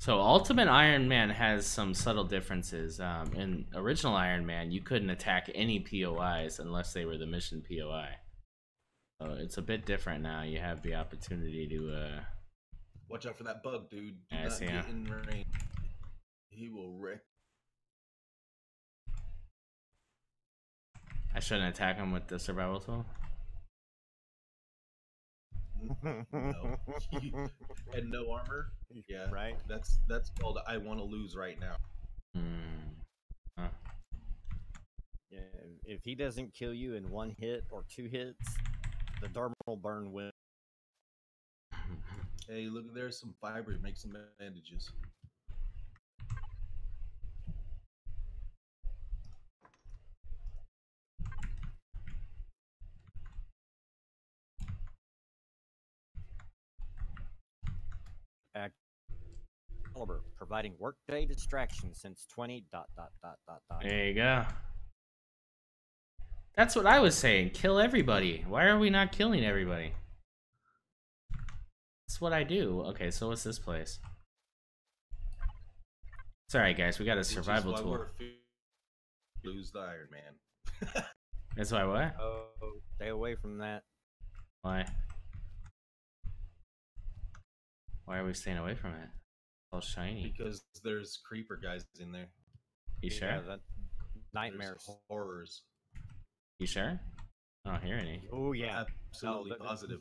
So Ultimate Iron Man has some subtle differences. In original Iron Man, you couldn't attack any POIs unless they were the mission POI. So it's a bit different now. You have the opportunity to Watch out for that bug, dude. Do I not see, get yeah. in range. He will wreck. I shouldn't attack him with the survival tool. No. And no armor. Yeah, Right. That's called I want to lose right now. Huh. Yeah, if he doesn't kill you in 1 hit or 2 hits, the dermal burn will. Hey, look, there's some fiber. Make some bandages. XCaliber, providing workday distraction since 20. There you go. That's what I was saying. Kill everybody. Why are we not killing everybody? That's what I do. Okay, so what's this place? It's alright, guys. We got a survival tool. Lose the Iron Man. That's why what? Oh, stay away from that. Why? Why are we staying away from it? It's all shiny. Because there's creeper guys in there. You sure? Yeah, that nightmares. There's horrors. You sure? I don't hear any. Oh yeah, Absolutely positive.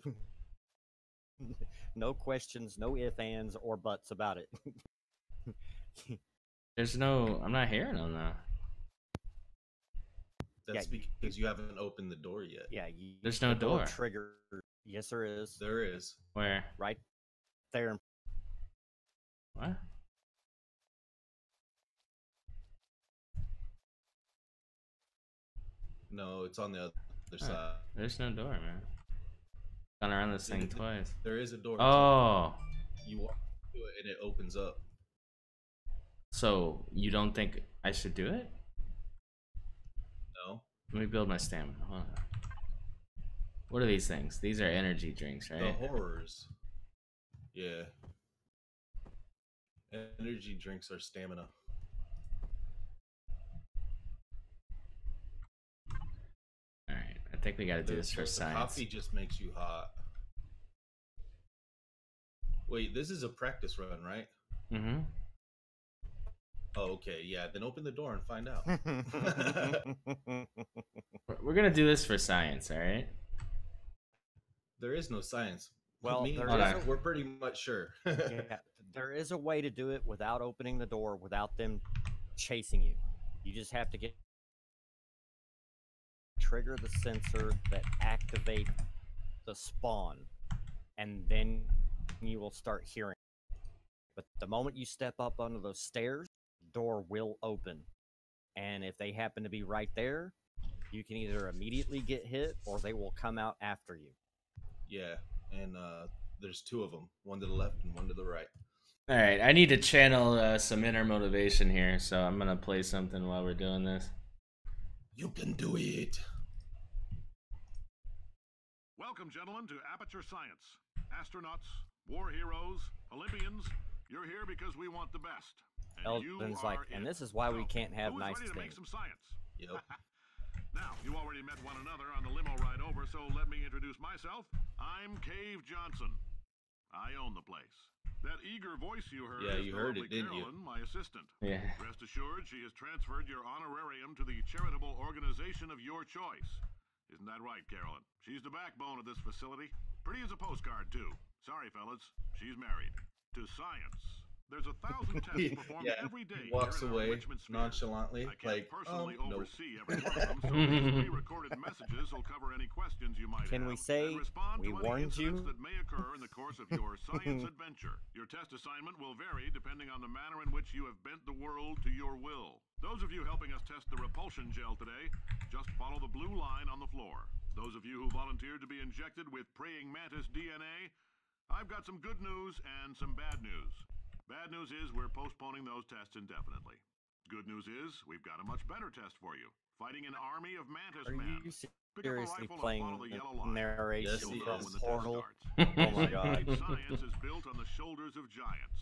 No questions, no ifs, ands, or buts about it. There's no. I'm not hearing them though. That's because you haven't opened the door yet. Yeah, there's no door. Trigger. Yes, there is. There is. Where? Right there. What? No, it's on the other side. There's no door, man. Gone around this thing twice. There is a door. Oh. You walk to it and it opens up. So you don't think I should do it? No. Let me build my stamina. Hold on. What are these things? These are energy drinks, right? The horrors. Yeah. Energy drinks are stamina. Alright, I think we gotta do this for science. Coffee just makes you hot. Wait, this is a practice run, right? Mm-hmm. Oh, okay. Yeah. Then open the door and find out. We're gonna do this for science, all right? There is no science. Well, Me and there is Jeff, a- we're pretty much sure. Yeah, there is a way to do it without opening the door, without them chasing you. You just have to trigger the sensor that activates the spawn, and then you will start hearing. But the moment you step up onto those stairs, the door will open. And if they happen to be right there, you can either immediately get hit or they will come out after you. Yeah, and there's two of them, one to the left and one to the right. All right, I need to channel some inner motivation here, so I'm gonna play something while we're doing this. You can do it. Welcome, gentlemen, to Aperture Science. Astronauts, war heroes, Olympians, you're here because we want the best. And you Eldon's are like, it. and this is why we So, can't have who's nice ready to make things. some science? Yep. Now, you already met one another on the limo ride over, so let me introduce myself. I'm Cave Johnson. I own the place. That eager voice you heard Yeah, is you the heard lovely it, didn't you? Carolyn, my assistant. Yeah. Rest assured, she has transferred your honorarium to the charitable organization of your choice. Isn't that right, Carolyn? She's the backbone of this facility. Pretty as a postcard, too. Sorry, fellas. She's married. To science. There's 1,000 tests performed Yeah, every day. he walks here in our away Richmond sphere. nonchalantly, I can't like, personally nope. oversee every one of them, so these pre-recorded messages will cover any questions you might Can have we say and respond we to any warned incidents you? that may occur in the course of your science adventure. Your test assignment will vary depending on the manner in which you have bent the world to your will. Those of you helping us test the repulsion gel today, just follow the blue line on the floor. Those of you who volunteered to be injected with praying mantis DNA, I've got some good news and some bad news. Bad news is we're postponing those tests indefinitely. Good news is we've got a much better test for you. Fighting an army of mantis Are men. you Pick up a seriously rifle and playing follow the yellow line. narration Yes, You'll he know is. when the test Portal? starts. Oh my god. Science is built on the shoulders of giants.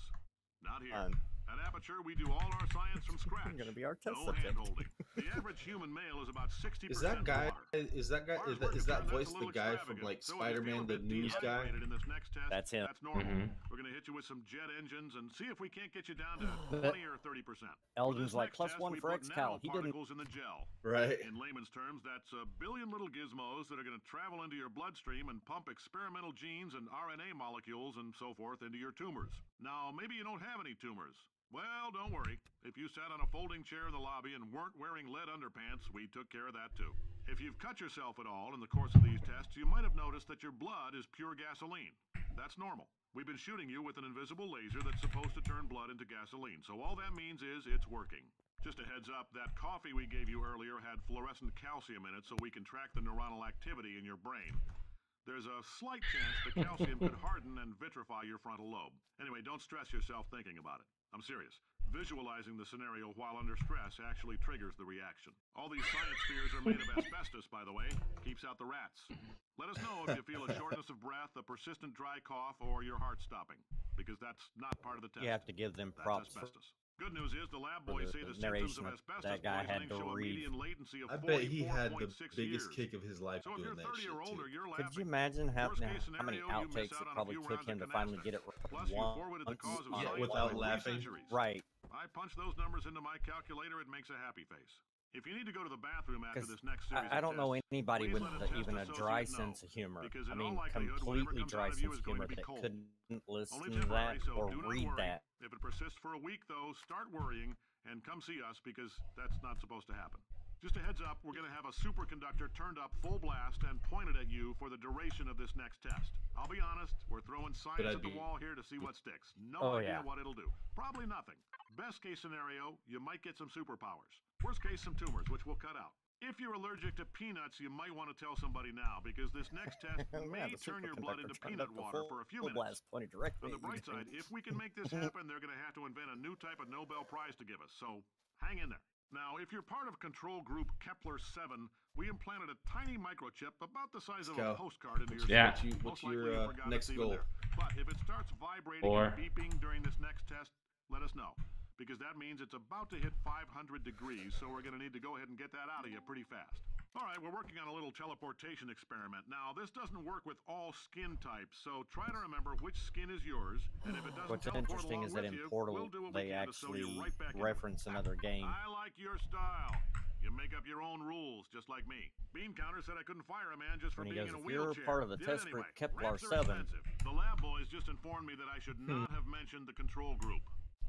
Not here. At Aperture, we do all our science from scratch. Going to be our test No subject. hand-holding. The average human male is about 60% Is that guy? water. Is that guy? Far as we're Is that concerned, voice that's a the little guy from extravagant. like So if you feel a Spider-Man, the bit news guy? dehydrated in this next test, That's him. That's normal. Mhm. We're going to hit you with some jet engines and see if we can't get you down to 20 or 30%. Eldon's like, Next plus test, one we for put XCal. He didn't. nanoparticles in the gel. Right. In layman's terms, that's a billion little gizmos that are going to travel into your bloodstream and pump experimental genes and RNA molecules and so forth into your tumors. Now, maybe you don't have any tumors. Well, don't worry. If you sat on a folding chair in the lobby and weren't wearing lead underpants, we took care of that too. If you've cut yourself at all in the course of these tests, you might have noticed that your blood is pure gasoline. That's normal. We've been shooting you with an invisible laser that's supposed to turn blood into gasoline, so all that means is it's working. Just a heads up, that coffee we gave you earlier had fluorescent calcium in it so we can track the neuronal activity in your brain. There's a slight chance the calcium could harden and vitrify your frontal lobe. Anyway, don't stress yourself thinking about it. I'm serious. Visualizing the scenario while under stress actually triggers the reaction. All these science spheres are made of asbestos, by the way. Keeps out the rats. Let us know if you feel a shortness of breath, a persistent dry cough, or your heart stopping, because that's not part of the test. You have to give them That's props for asbestos. Good news is the lab for boys the say the symptoms narration of that asbestos that guy had poisoning to show a read. median latency of I bet he had the 44.6 biggest years. kick of his life So if doing you're that 30 shit or older, too. you're Could you laughing. imagine how Worst case many scenario, you miss outtakes out it on a probably few took rounds him of to finally canasta. get it Plus, you forwarded the once cause of on science without by 3 laughing. centuries. right? I punch those numbers into my calculator, it makes a happy face. If you need to go to the bathroom after 'Cause this next series I don't of know tests, anybody please with let a test even a dry associate know, sense of humor. because I in all mean, likelihood, whatever completely comes dry out of you sense is of going humor to be that cold. couldn't listen Only to temporary, that so or do not read worry. that. If it persists for a week, though, start worrying and come see us, because that's not supposed to happen. Just a heads up, we're going to have a superconductor turned up full blast and pointed at you for the duration of this next test. I'll be honest, we're throwing science I'd at the be- wall here to see what sticks. No Oh, idea yeah. what it'll do. Probably nothing. Best case scenario, you might get some superpowers. Worst case, some tumors, which we'll cut out. If you're allergic to peanuts, you might want to tell somebody now, because this next test Yeah, may the turn your blood superconductor into turned peanut up to water for a few full minutes. blast pointed directly On the at you. bright side, if we can make this happen, they're going to have to invent a new type of Nobel Prize to give us, so hang in there. Now, if you're part of control group Kepler-7, we implanted a tiny microchip about the size of a Scout, postcard into your Yeah. skull. What's Most your likely you forgot next it's even goal? there. But if it starts vibrating Four. and beeping during this next test, let us know, because that means it's about to hit 500 degrees, so we're going to need to go ahead and get that out of you pretty fast. All right, we're working on a little teleportation experiment. Now, this doesn't work with all skin types, so try to remember which skin is yours, and if it doesn't What's teleport interesting along is that with in you, Portal, we'll do what they we can to sew you actually right back in. reference another game. I like your style. You make up your own rules, just like me. Bean Counter said I couldn't fire a man just for And he being goes, in a if you're wheelchair. part of the Did test anyway. group Kepler Ramps are 7, expensive. The lab boys just informed me that I should not have mentioned the control group.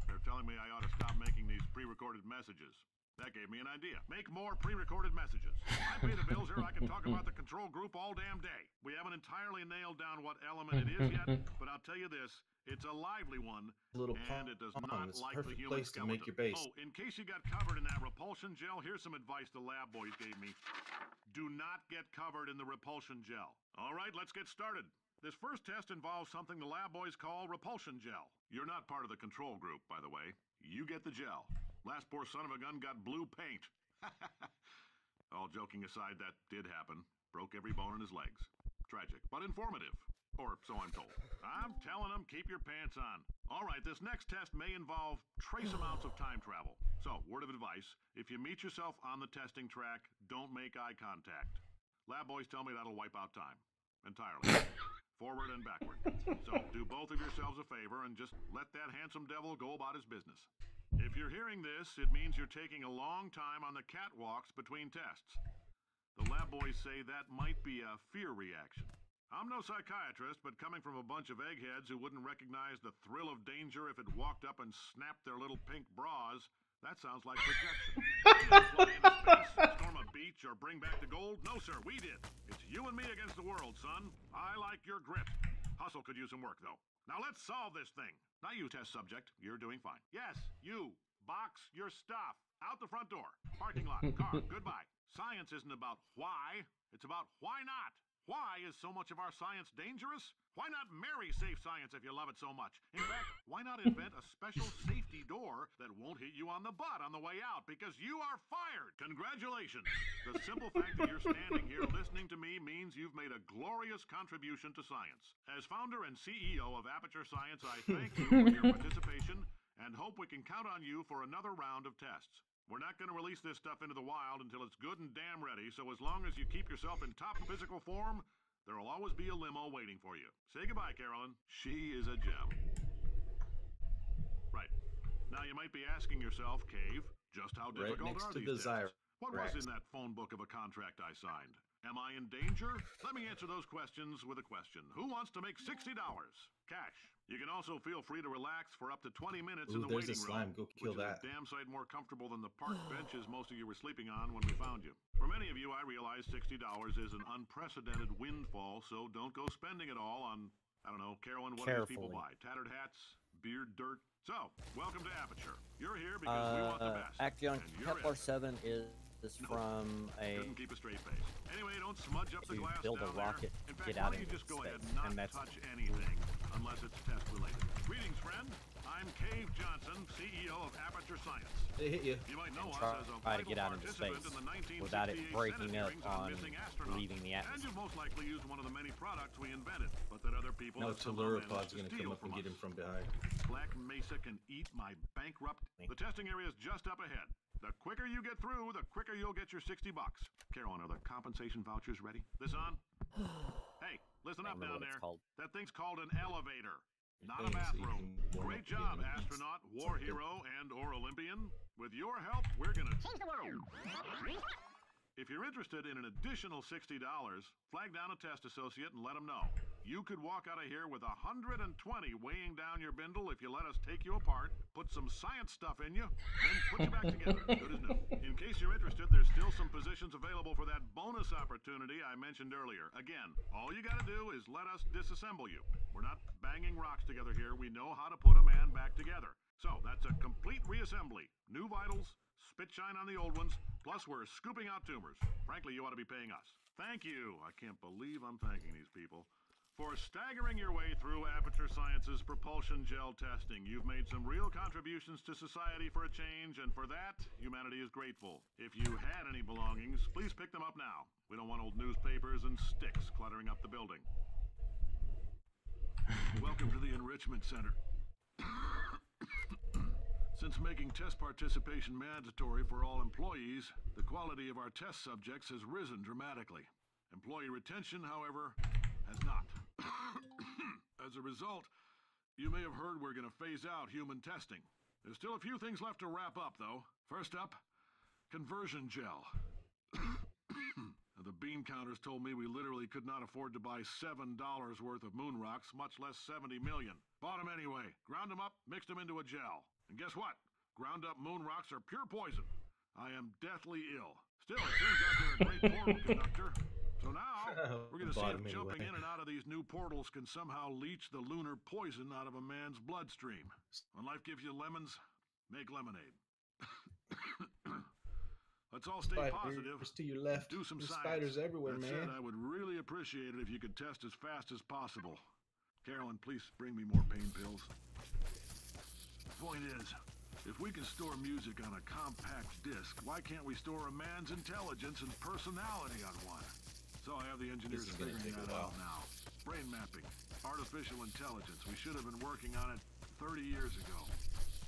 They're telling me I ought to stop making these pre-recorded messages. That gave me an idea. Make more pre-recorded messages. I pay the bills here. I can talk about the control group all damn day. We haven't entirely nailed down what element it is yet, but I'll tell you this. It's a lively one, Little and it does not it's like a the perfect human place to skeleton. make your base. Oh, in case you got covered in that repulsion gel, here's some advice the lab boys gave me. Do not get covered in the repulsion gel. All right, let's get started. This first test involves something the lab boys call repulsion gel. You're not part of the control group, by the way. You get the gel. Last poor son of a gun got blue paint. All joking aside, that did happen. Broke every bone in his legs. Tragic, but informative. Or so I'm told. I'm telling them, keep your pants on. All right, this next test may involve trace amounts of time travel. So, word of advice, if you meet yourself on the testing track, don't make eye contact. Lab boys tell me that'll wipe out time. Entirely. Forward and backward. So, do both of yourselves a favor and just let that handsome devil go about his business. If you're hearing this, it means you're taking a long time on the catwalks between tests. The lab boys say that might be a fear reaction. I'm no psychiatrist, but coming from a bunch of eggheads who wouldn't recognize the thrill of danger if it walked up and snapped their little pink bras, that sounds like projection. We didn't fly into space, storm a beach, or bring back the gold. No, sir, we did. It's you and me against the world, son. I like your grit. Hustle could use some work, though. Now let's solve this thing. Not you, test subject. You're doing fine. Yes, you. Box your stuff. Out the front door. Parking lot. Car. Goodbye. Science isn't about why. It's about why not. Why is so much of our science dangerous? Why not marry safe science if you love it so much? In fact, why not invent a special safety door that won't hit you on the butt on the way out? Because you are fired. Congratulations. The simple fact that you're standing here listening to me means you've made a glorious contribution to science. As founder and CEO of Aperture Science, I thank you for your participation and hope we can count on you for another round of tests. We're not going to release this stuff into the wild until it's good and damn ready, so as long as you keep yourself in top physical form, there will always be a limo waiting for you. Say goodbye, Carolyn. She is a gem. Right. Now you might be asking yourself, Cave, just how difficult are these tests? What was in that phone book of a contract I signed? Am I in danger? Let me answer those questions with a question. Who wants to make $60? Cash. You can also feel free to relax for up to 20 minutes in the waiting room, Go kill which that. is a damn sight more comfortable than the park benches most of you were sleeping on when we found you. For many of you, I realize $60 is an unprecedented windfall, so don't go spending it all on, I don't know, Carolyn, what do these people buy? Tattered hats? Beard dirt? So, welcome to Aperture. You're here because we want the best. Acteon and you're Kepler it. 7 is from a Couldn't keep a straight face. Anyway, don't smudge up the to glass build a down rocket there. In to fact, get why out don't you into just go ahead space, and not and that's touch anything unless it's test related. Greetings, friend. I'm Cave Johnson, CEO of Aperture Science. They hit you. You might know us try as a to vital get out into participant space in the 1968 without it breaking Senate up hearings on missing astronauts. leaving the And atmosphere. you've most likely used one of the many products we invented, but that other people No, have somehow managed Telluropod's to gonna steal come up and from get us. him from behind. Black Mesa can eat my bankrupt. The testing area is just up ahead. The quicker you get through, the quicker you'll get your $60. Carolyn, are the compensation vouchers ready? This on? Hey, listen up down there. That thing's called an elevator, not a bathroom. Great job, astronaut, war hero, and/or Olympian. With your help, we're gonna change the world. If you're interested in an additional $60, flag down a test associate and let them know. You could walk out of here with 120 weighing down your bindle if you let us take you apart, put some science stuff in you, then put you back together. Good as new. In case you're interested, there's still some positions available for that bonus opportunity I mentioned earlier. Again, all you gotta do is let us disassemble you. We're not banging rocks together here. We know how to put a man back together. So that's a complete reassembly. New vitals, spit shine on the old ones, plus we're scooping out tumors. Frankly, you ought to be paying us. Thank you. I can't believe I'm thanking these people. For staggering your way through Aperture Science's propulsion gel testing. You've made some real contributions to society for a change, and for that, humanity is grateful. If you had any belongings, please pick them up now. We don't want old newspapers and sticks cluttering up the building. Welcome to the Enrichment Center. Since making test participation mandatory for all employees, the quality of our test subjects has risen dramatically. Employee retention, however, has not. As a result, you may have heard we're going to phase out human testing. There's still a few things left to wrap up, though. First up, conversion gel. The bean counters told me we literally could not afford to buy $7 worth of moon rocks, much less 70 million. Bought them anyway, ground them up, mixed them into a gel. And guess what? Ground up moon rocks are pure poison. I am deathly ill. Still, it turns out they're a great portal conductor. So now, we're going to see if jumping in and out of these new portals can somehow leach the lunar poison out of a man's bloodstream. When life gives you lemons, make lemonade. Let's all stay positive. To your left. Do some There's science. spiders everywhere, That man. said, I would really appreciate it if you could test as fast as possible. Carolyn, please bring me more pain pills. The point is, if we can store music on a compact disc, why can't we store a man's intelligence and personality on one? So I have the engineers figuring that out now. Brain mapping, artificial intelligence. We should have been working on it 30 years ago.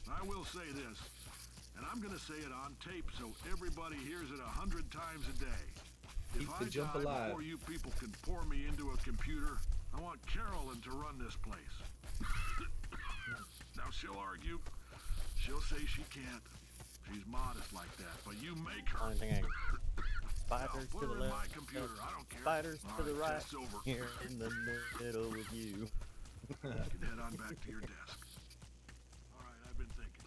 I will say this, and I'm going to say it on tape so everybody hears it 100 times a day. If I die before you people can pour me into a computer, I want Carolyn to run this place. Now she'll argue. She'll say she can't. She's modest like that, but you make her. Only thing I can... Spiders Put to the her in left, my computer. I don't care. spiders to the right, test's over. here in the middle with you. You can head on back to your desk. All right, I've been thinking.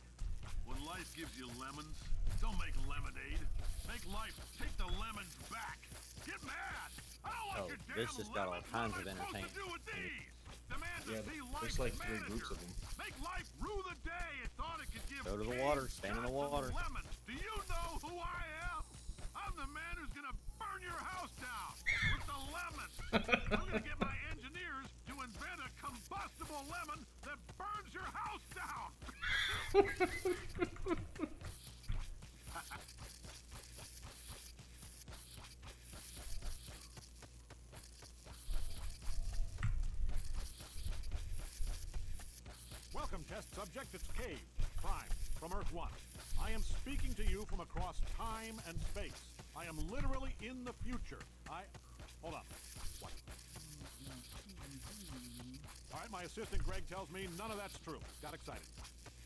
When life gives you lemons, don't make lemonade. Make life take the lemons back. Get mad. I don't like your damn this just got all lemons. kinds What of am I supposed to entertainment. do with these? Demand to see life there's like 3 manager. groups of them. Make life rue the day it thought it could give Go to the kings water, stand in the shots of water. Lemons. Do you know who I am? I'm the man who's gonna burn your house down with the lemons. I'm gonna get my engineers to invent a combustible lemon that burns your house down. Welcome, test subject. It's Cave, Prime, from Earth 1. I am speaking to you from across time and space. I am literally in the future. Hold up. What? All right, my assistant Greg tells me none of that's true. Got excited.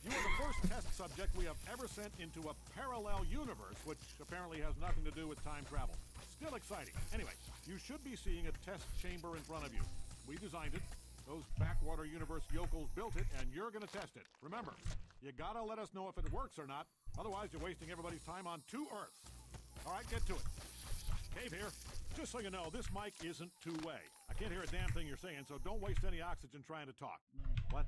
You are the first test subject we have ever sent into a parallel universe, which apparently has nothing to do with time travel. Still exciting. Anyway, you should be seeing a test chamber in front of you. We designed it. Those backwater universe yokels built it, and you're gonna test it. Remember, you gotta let us know if it works or not. Otherwise, you're wasting everybody's time on 2 Earths. All right, get to it. Cave here. Just so you know, this mic isn't two-way. I can't hear a damn thing you're saying, so don't waste any oxygen trying to talk. What?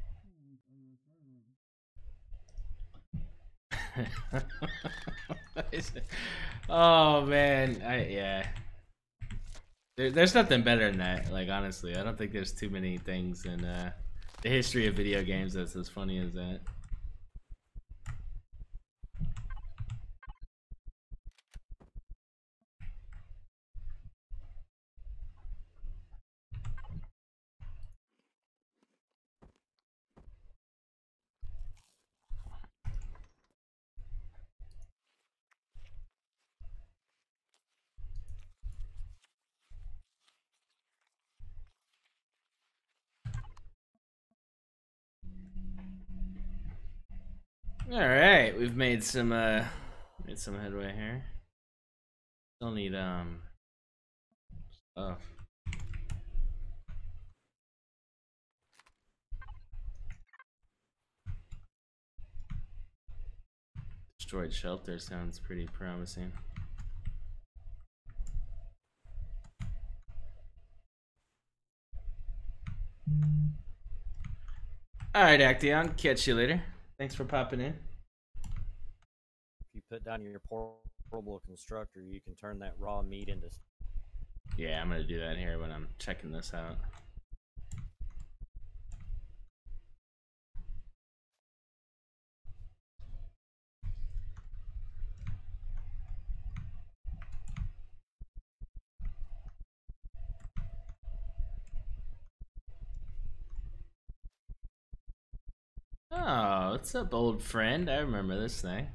Oh man, yeah. There's nothing better than that. Like honestly, I don't think there's too many things in the history of video games that's as funny as that. All right, we've made some headway here. Still need stuff. Destroyed shelter sounds pretty promising. All right, Acteon, catch you later. Thanks for popping in. If you put down your portable constructor, you can turn that raw meat into... Yeah, I'm gonna do that here when I'm checking this out. Oh, What's up, old friend? I remember this thing.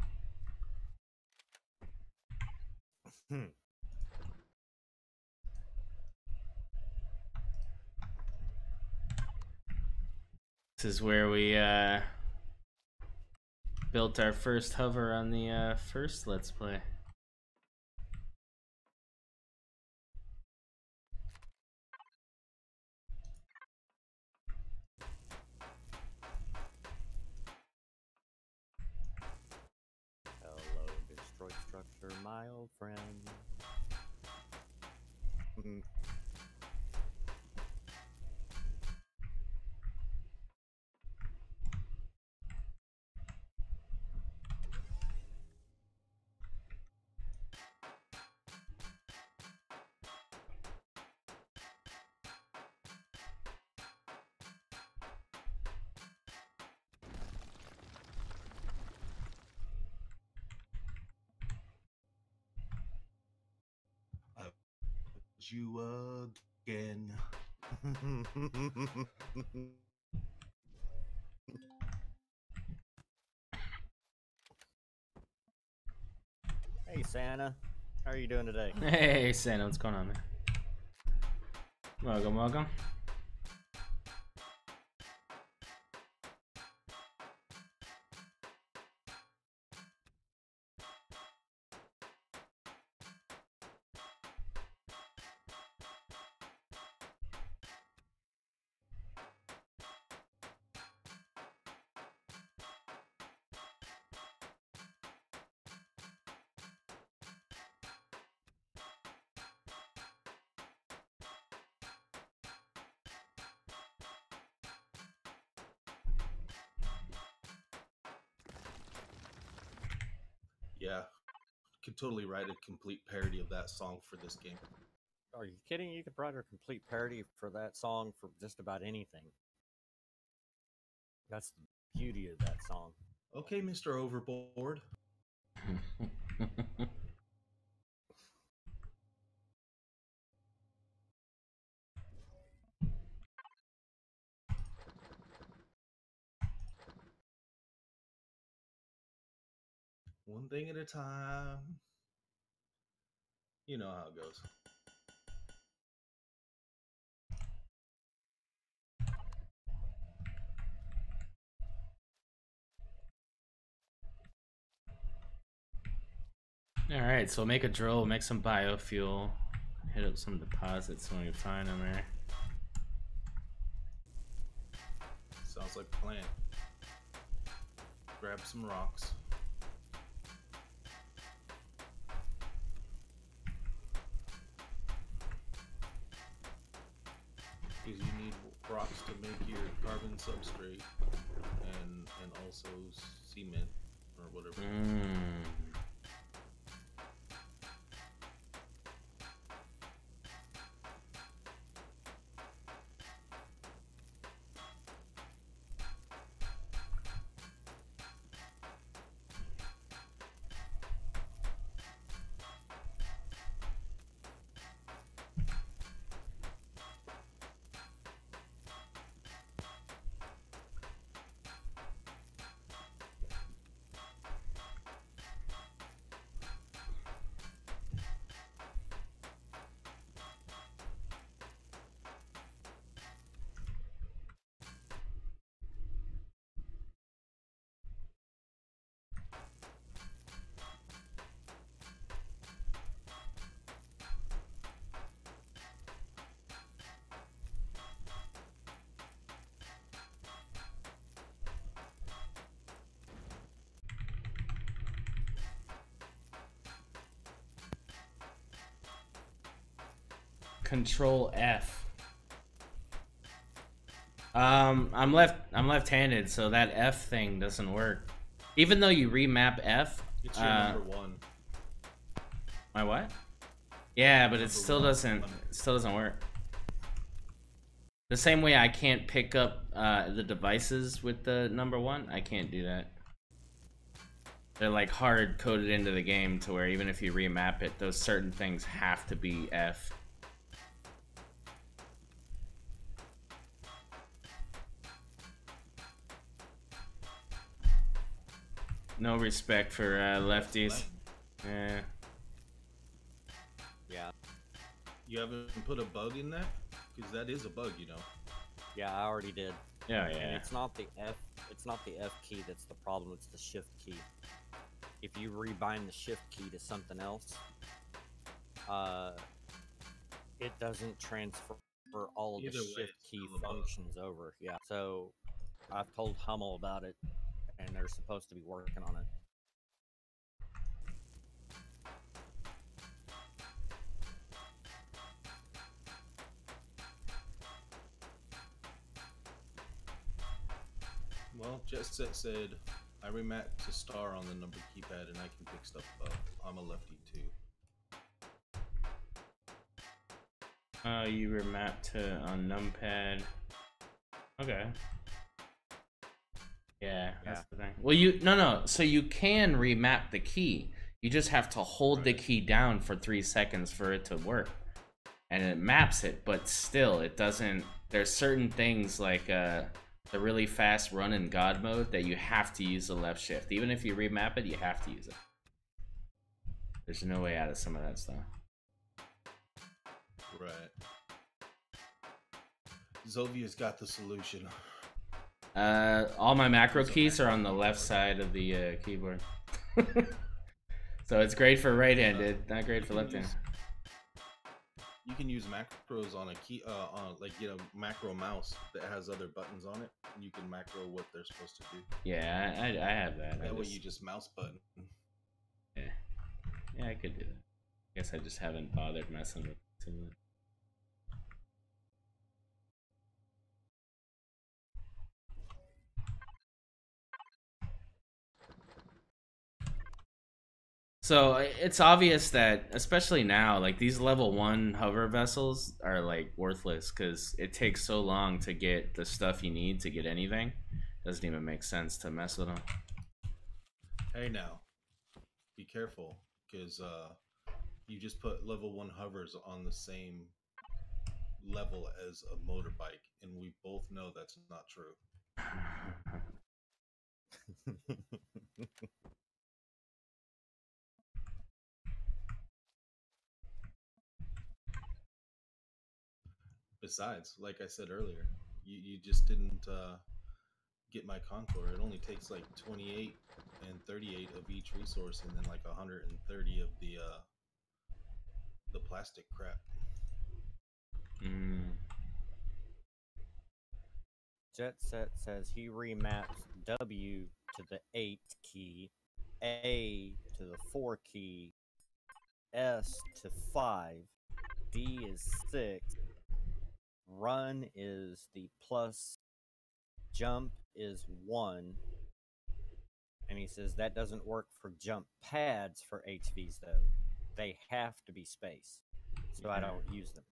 This is where we built our first hover on the first Let's Play. Hello, destroyed structure, my old friend. You again. Hey, Santa. How are you doing today? Hey, Santa, what's going on, man? Welcome, welcome. Yeah, could totally write a complete parody of that song for this game. Are you kidding? You could write a complete parody for that song for just about anything. That's the beauty of that song. Okay, Mr. Overboard. One thing at a time. You know how it goes. Alright, so we'll make a drill, we'll make some biofuel, hit up some deposits when we find them there. Sounds like a plan. Grab some rocks. Because you need rocks to make your carbon substrate and also cement or whatever. Control F. I'm left-handed, so that F thing doesn't work. Even though you remap F, It's your number one. My what? Yeah, but it still doesn't work. The same way I can't pick up the devices with the number one, I can't do that. They're like hard coded into the game to where even if you remap it, those certain things have to be F. No respect for lefties. Yeah. Yeah. You haven't put a bug in that? Because that is a bug, you know. Yeah, I already did. Yeah, And yeah. it's not the F key that's the problem, it's the shift key. If you rebind the shift key to something else, it doesn't transfer all of the Either way, shift it's key still a bug. functions over. Yeah. So I've told Hummel about it, and they're supposed to be working on it. Well, Jet Set said, I remap to star on the number keypad and I can pick stuff up. I'm a lefty too. You were mapped to on numpad. Okay. Yeah, that's the thing. Well, no. So you can remap the key. You just have to hold the key down for 3 seconds for it to work, and it maps it. But still, it doesn't. There's certain things like the really fast run in God mode that you have to use the left shift. Even if you remap it, you have to use it. There's no way out of some of that stuff. Right. Zovia's got the solution. All my macro keys are on the left side of the keyboard. So it's great for right-handed, not great for left-handed. You can use macros on a key, on like get a macro mouse that has other buttons on it. And you can macro what they're supposed to do. Yeah, I have that. That way you just mouse button. Yeah, I could do that. I guess I just haven't bothered messing with it too much. So it's obvious that, especially now, like these level 1 hover vessels are like worthless because it takes so long to get the stuff you need to get anything. Doesn't even make sense to mess with them. Hey now, be careful because you just put level 1 hovers on the same level as a motorbike, and we both know that's not true. Besides, like I said earlier, you just didn't get my contour. It only takes like 28 and 38 of each resource, and then like 130 of the plastic crap. Jet Set says he remaps W to the 8 key, A to the 4 key, S to 5, D is 6, run is the plus, jump is 1, and he says that doesn't work for jump pads for HVs though. They have to be space, so I don't use them.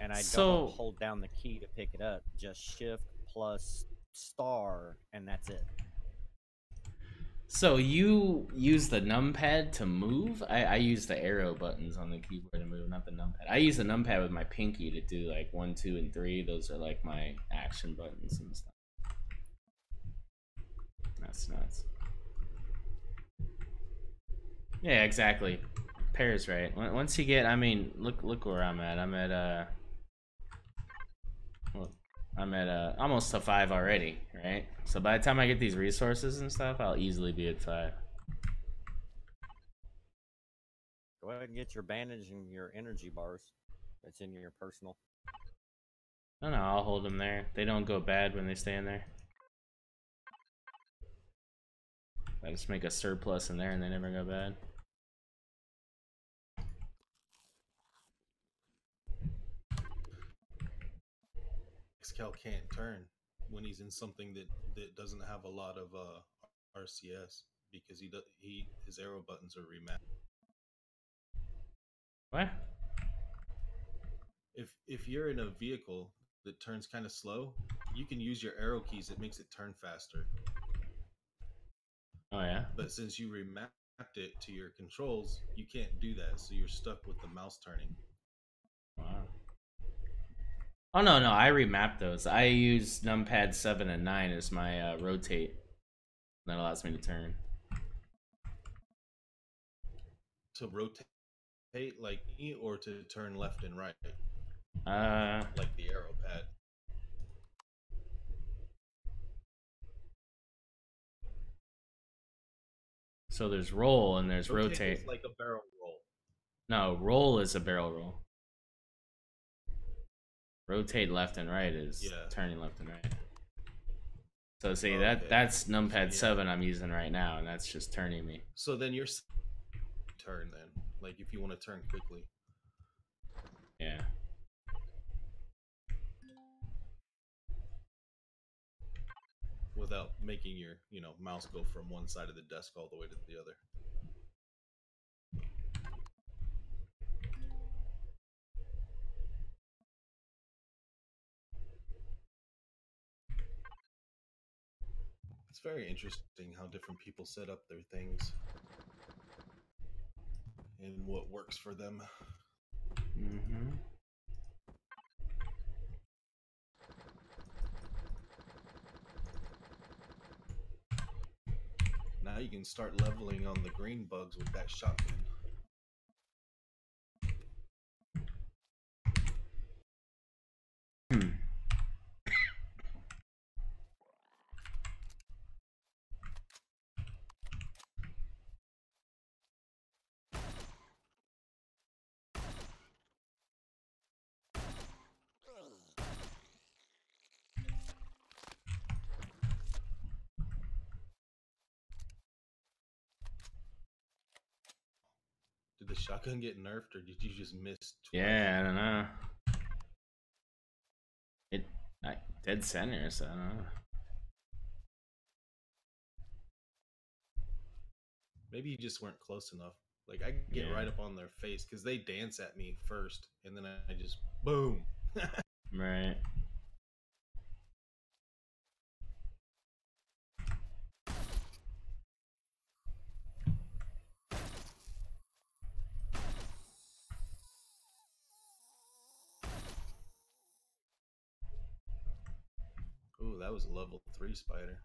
And I don't hold down the key to pick it up, just shift plus star, and that's it. So you use the numpad to move? I use the arrow buttons on the keyboard to move, not the numpad. I use the numpad with my pinky to do like 1, 2, and 3. Those are like my action buttons and stuff. That's nuts. Yeah, exactly. Pear's right. Once you get, I mean, look where I'm at. I'm at almost to 5 already, right? So by the time I get these resources and stuff, I'll easily be at 5. Go ahead and get your bandage and your energy bars. That's in your personal. No, I'll hold them there. They don't go bad when they stay in there. I just make a surplus in there and they never go bad. XCal can't turn when he's in something that doesn't have a lot of RCS because his arrow buttons are remapped. What? If you're in a vehicle that turns kind of slow, you can use your arrow keys. It makes it turn faster. Oh yeah. But since you remapped it to your controls, you can't do that. So you're stuck with the mouse turning. Wow. Oh no, I remap those. I use numpad 7 and 9 as my rotate. That allows me to turn. to rotate like me, or to turn left and right Uh, like the arrow pad? so there's roll and there's Rotate rotate. is like a barrel roll. No, roll is a barrel roll. Rotate left and right is turning left and right. So see, that's numpad 7 I'm using right now, and that's just turning me. So then you're turn then, like if you want to turn quickly. Yeah. Without making your, mouse go from one side of the desk all the way to the other. It's very interesting how different people set up their things and what works for them. Mm-hmm. Now you can start leveling on the green bugs with that shotgun. Did the shotgun get nerfed, or did you just miss twice? Yeah, I don't know. It dead center, so I don't know. Maybe you just weren't close enough. Like, I get right up on their face because they dance at me first, and then I just boom. Right. Ooh, that was a level 3 spider.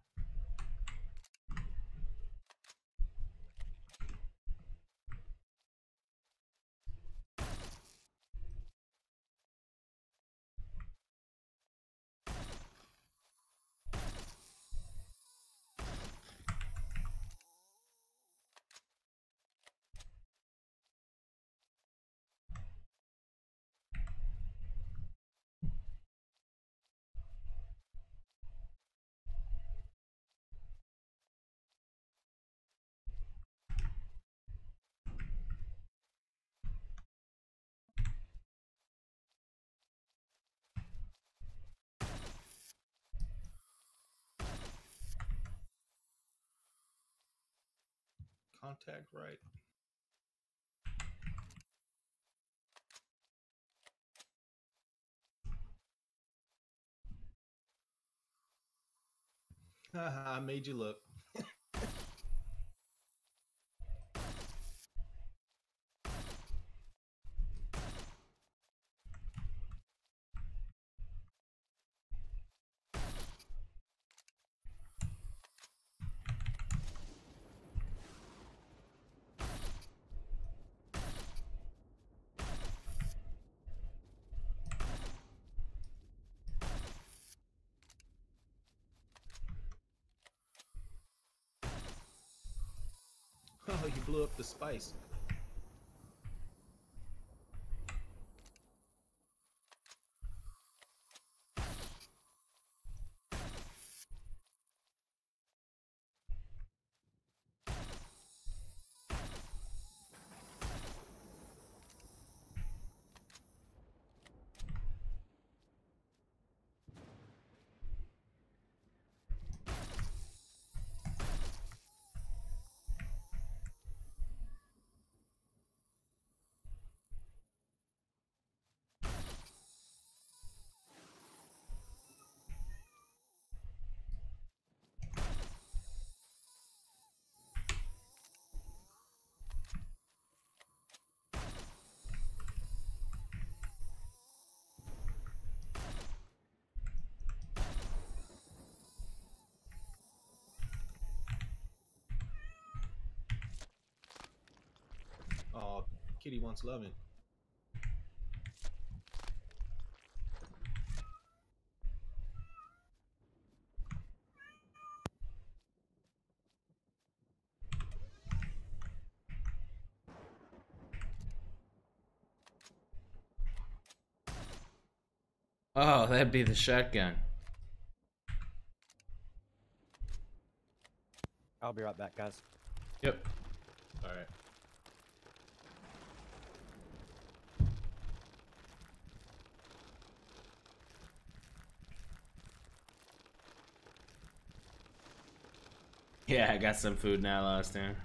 Contact right. I made you look. Oh, you blew up the spice. kitty wants loving. Oh, that'd be the shotgun. I'll be right back, guys. Yep. All right. Yeah, I got some food now, Lost in.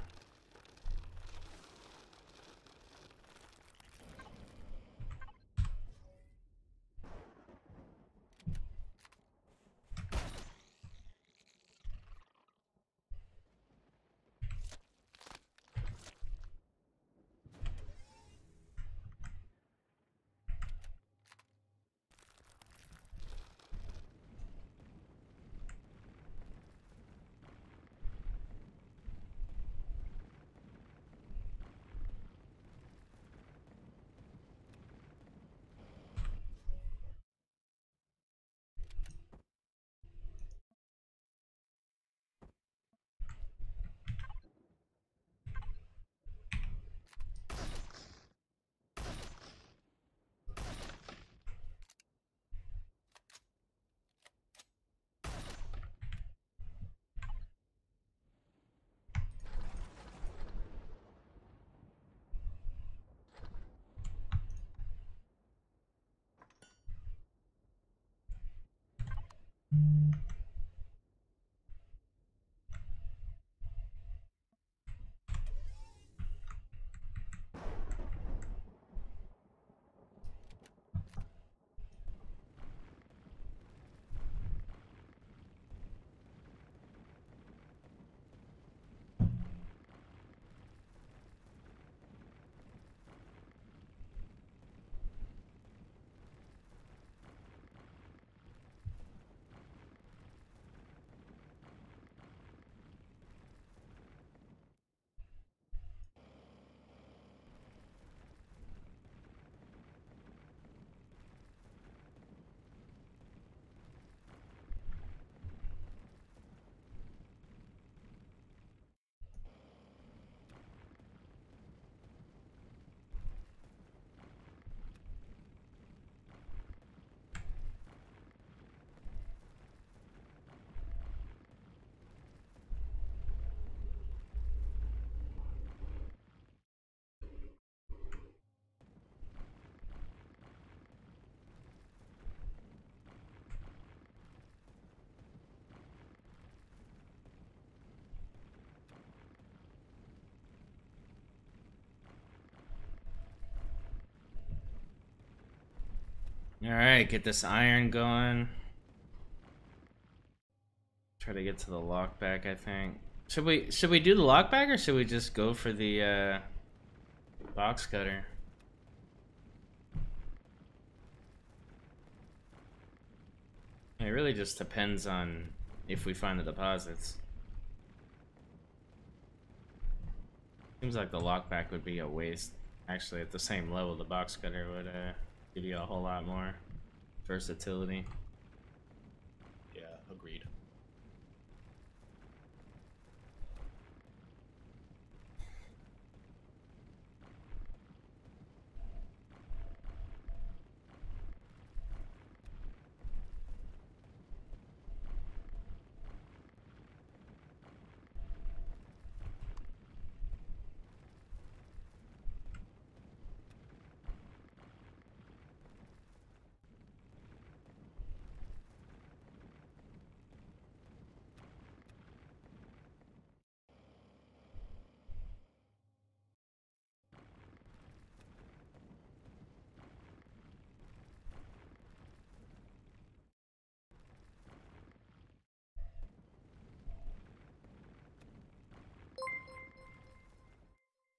Alright, get this iron going. Try to get to the lockback, I think. Should we do the lockback or should we just go for the box cutter? It really just depends on if we find the deposits. Seems like the lockback would be a waste. Actually, at the same level, the box cutter would give you a whole lot more versatility. Yeah, agreed.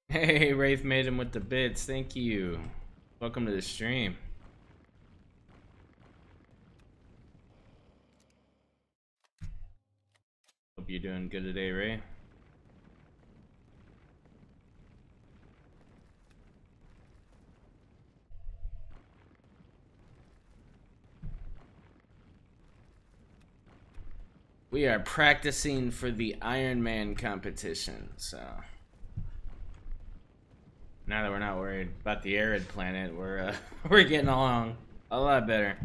Hey, Wraith made him with the bits. Thank you. Welcome to the stream. Hope you're doing good today, Ray. we are practicing for the Ironman competition, so now that we're not worried about the arid planet, we're getting along a lot better.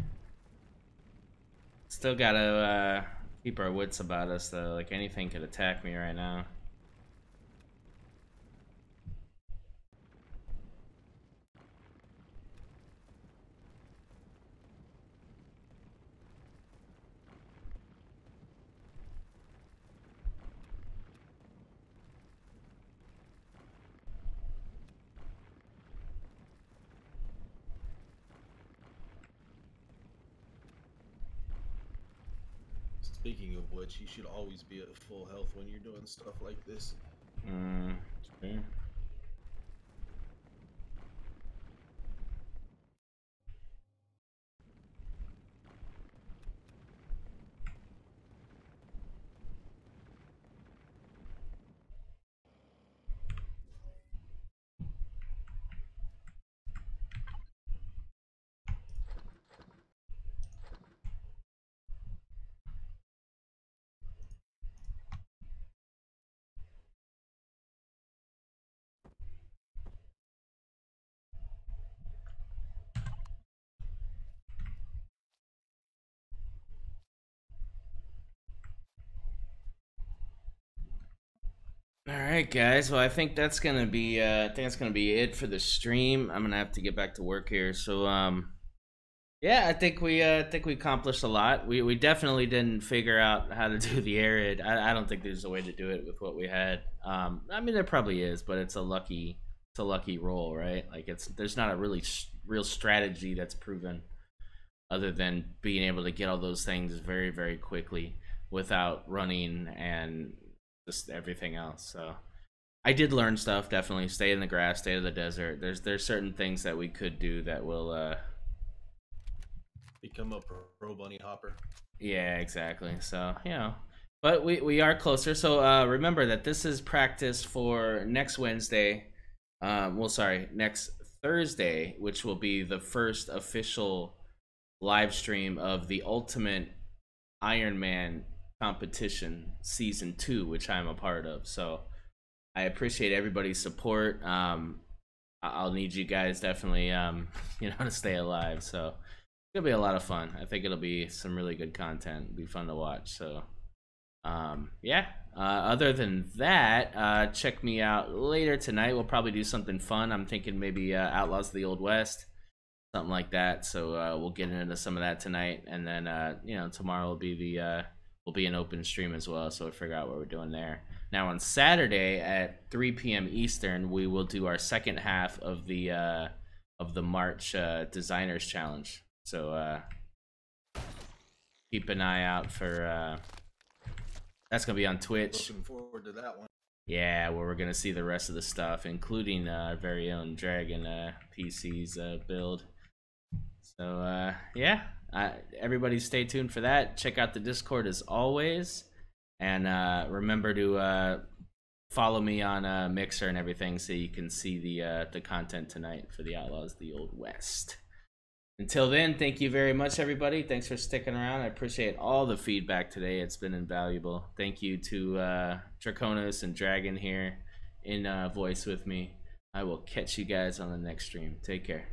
Still gotta keep our wits about us though, like anything could attack me right now. Speaking of which, you should always be at full health when you're doing stuff like this. Okay. All right, guys. Well, I think that's gonna be it for the stream. I'm gonna have to get back to work here. So, yeah, I think we accomplished a lot. We definitely didn't figure out how to do the arid. I don't think there's a way to do it with what we had. I mean, there probably is, but it's a lucky roll, right? Like there's not a really real strategy that's proven, other than being able to get all those things very, very quickly without running and just everything else. So I did learn stuff. Definitely stay in the grass, stay in the desert. There's certain things that we could do that will become a pro bunny hopper. Yeah, exactly. So but we are closer. So remember that this is practice for next Wednesday. Next Thursday, which will be the first official live stream of the Ultimate Ironman competition season 2, which I'm a part of. So I appreciate everybody's support. I'll need you guys definitely to stay alive. So it'll be a lot of fun. I think it'll be some really good content. It'll be fun to watch. So other than that, check me out later tonight. We'll probably do something fun. I'm thinking maybe Outlaws of the Old West, something like that. So we'll get into some of that tonight, and then tomorrow will be an open stream as well, so we'll figure out what we're doing there. Now on Saturday at 3 p.m. Eastern, we will do our second half of the March Designers Challenge. So keep an eye out for that's gonna be on Twitch. Looking forward to that one. Yeah, where we're gonna see the rest of the stuff, including our very own Dragon PC's build. So everybody stay tuned for that. Check out the Discord as always, and remember to follow me on Mixer and everything so you can see the content tonight for the Outlaws of the Old West. Until then, thank you very much, everybody. Thanks for sticking around. I appreciate all the feedback today. It's been invaluable. Thank you to Draconis and Dragon here in voice with me. I will catch you guys on the next stream. Take care.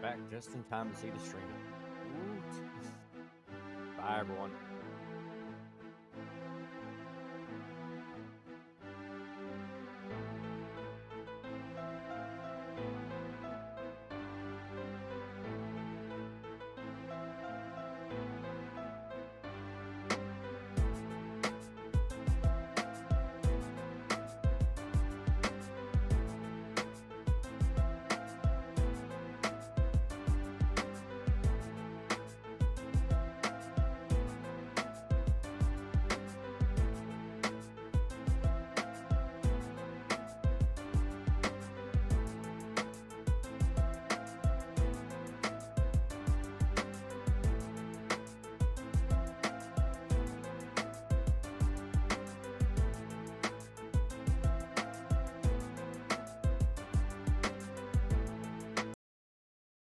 Back just in time to see the stream. Bye, everyone.